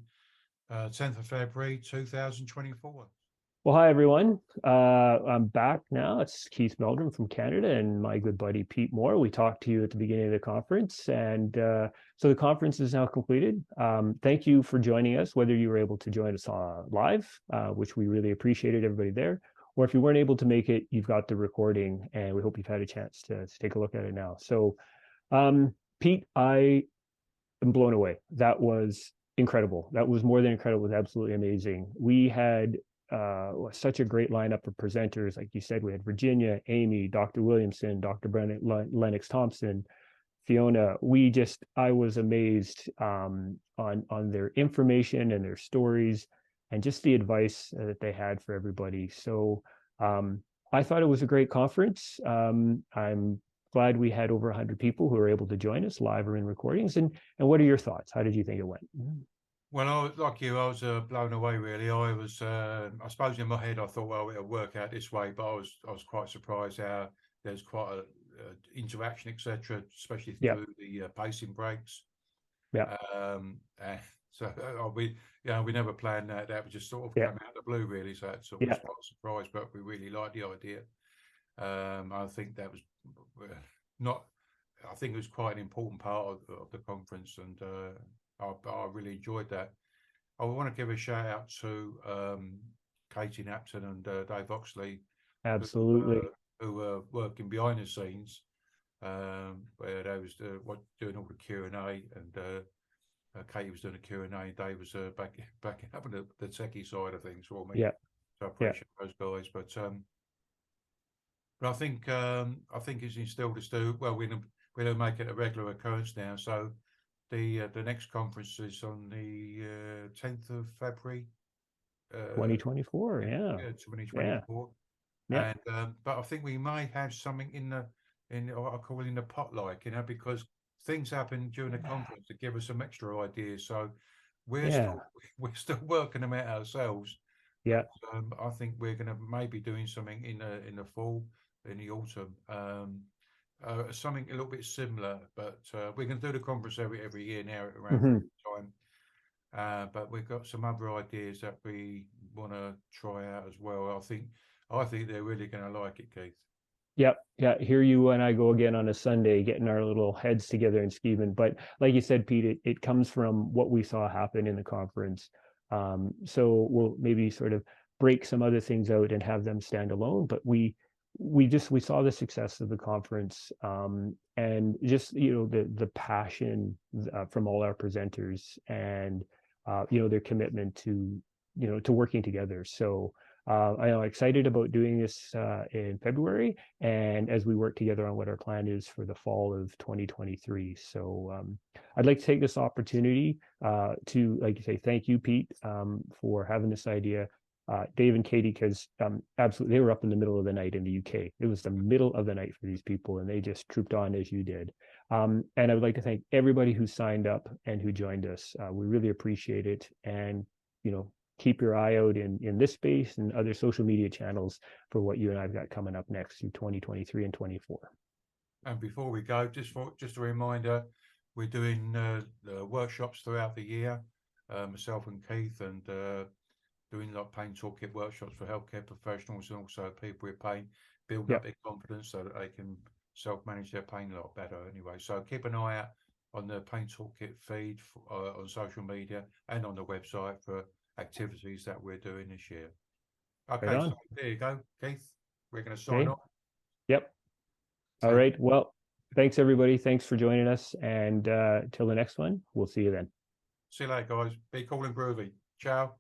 10th of February 2024.
Well, hi, everyone. I'm back now. It's Keith Meldrum from Canada and my good buddy, Pete Moore. We talked to you at the beginning of the conference, and so the conference is now completed. Thank you for joining us, whether you were able to join us live, which we really appreciated, everybody there, or if you weren't able to make it, you've got the recording, and we hope you've had a chance to take a look at it now. So, Pete, I am blown away. That was incredible. That was more than incredible. It was absolutely amazing. We had such a great lineup of presenters. Like you said, we had Virginia, Amy, Dr. Williamson, Dr. Bronnie Thompson, Fiona. I was amazed on their information and their stories, and just the advice that they had for everybody. So I thought it was a great conference. I'm glad we had over 100 people who were able to join us live or in recordings. And what are your thoughts? How did you think it went?
Well, like you, I was blown away, really. I was, I suppose in my head, I thought, well, it'll work out this way, but I was quite surprised how there's quite a interaction, etc., especially through the pacing breaks.
Yeah.
So we never planned that. That was just sort of came out of the blue, really. So it sort of was quite a surprise, but we really liked the idea. I think that was I think it was quite an important part of the conference, and I really enjoyed that. I want to give a shout out to Katie Napton and Dave Oxley.
Absolutely.
Who were working behind the scenes, where they was doing all the Q&A, and Katie was doing the Q&A, and Dave was backing up on the techie side of things for me. Yeah. So I appreciate those guys. But I think it's instilled us to, well, we'll make it a regular occurrence now. So the next conference is on the 10th of February,
2024.
2024. Yeah. And but I think we may have something in what I call in the pot, like, because things happen during the conference to give us some extra ideas. So we're still working them out ourselves.
Yeah.
But, I think we're going to maybe doing something in the fall, in the autumn. Something a little bit similar, but we're going to do the conference every year now around time. But we've got some other ideas that we want to try out as well. I think they're really going to like it, Keith.
Yep. Yeah. Here you and I go again on a Sunday, getting our little heads together and scheming. But like you said, Pete, it comes from what we saw happen in the conference. So we'll maybe sort of break some other things out and have them stand alone. But we saw the success of the conference, and just the passion from all our presenters, and their commitment to working together. So I'm excited about doing this in February, and as we work together on what our plan is for the fall of 2023. So I'd like to take this opportunity to, like you say, thank you, Pete, for having this idea. Dave and Katie, because absolutely, they were up in the middle of the night in the UK. It was the middle of the night for these people, and they just trooped on as you did. And I would like to thank everybody who signed up and who joined us. We really appreciate it. And, you know, keep your eye out in this space and other social media channels for what you and I've got coming up next through 2023 and 24.
And before we go, just a reminder, we're doing workshops throughout the year, myself and Keith, and doing like pain toolkit workshops for healthcare professionals and also people with pain, building up their confidence so that they can self-manage their pain a lot better anyway. So keep an eye out on the pain toolkit feed on social media and on the website for activities that we're doing this year. Okay, so there you go, Keith. We're going to sign off.
Yep. All right. Well, thanks everybody. Thanks for joining us. And till the next one, we'll see you then.
See you later, guys. Be cool and groovy. Ciao.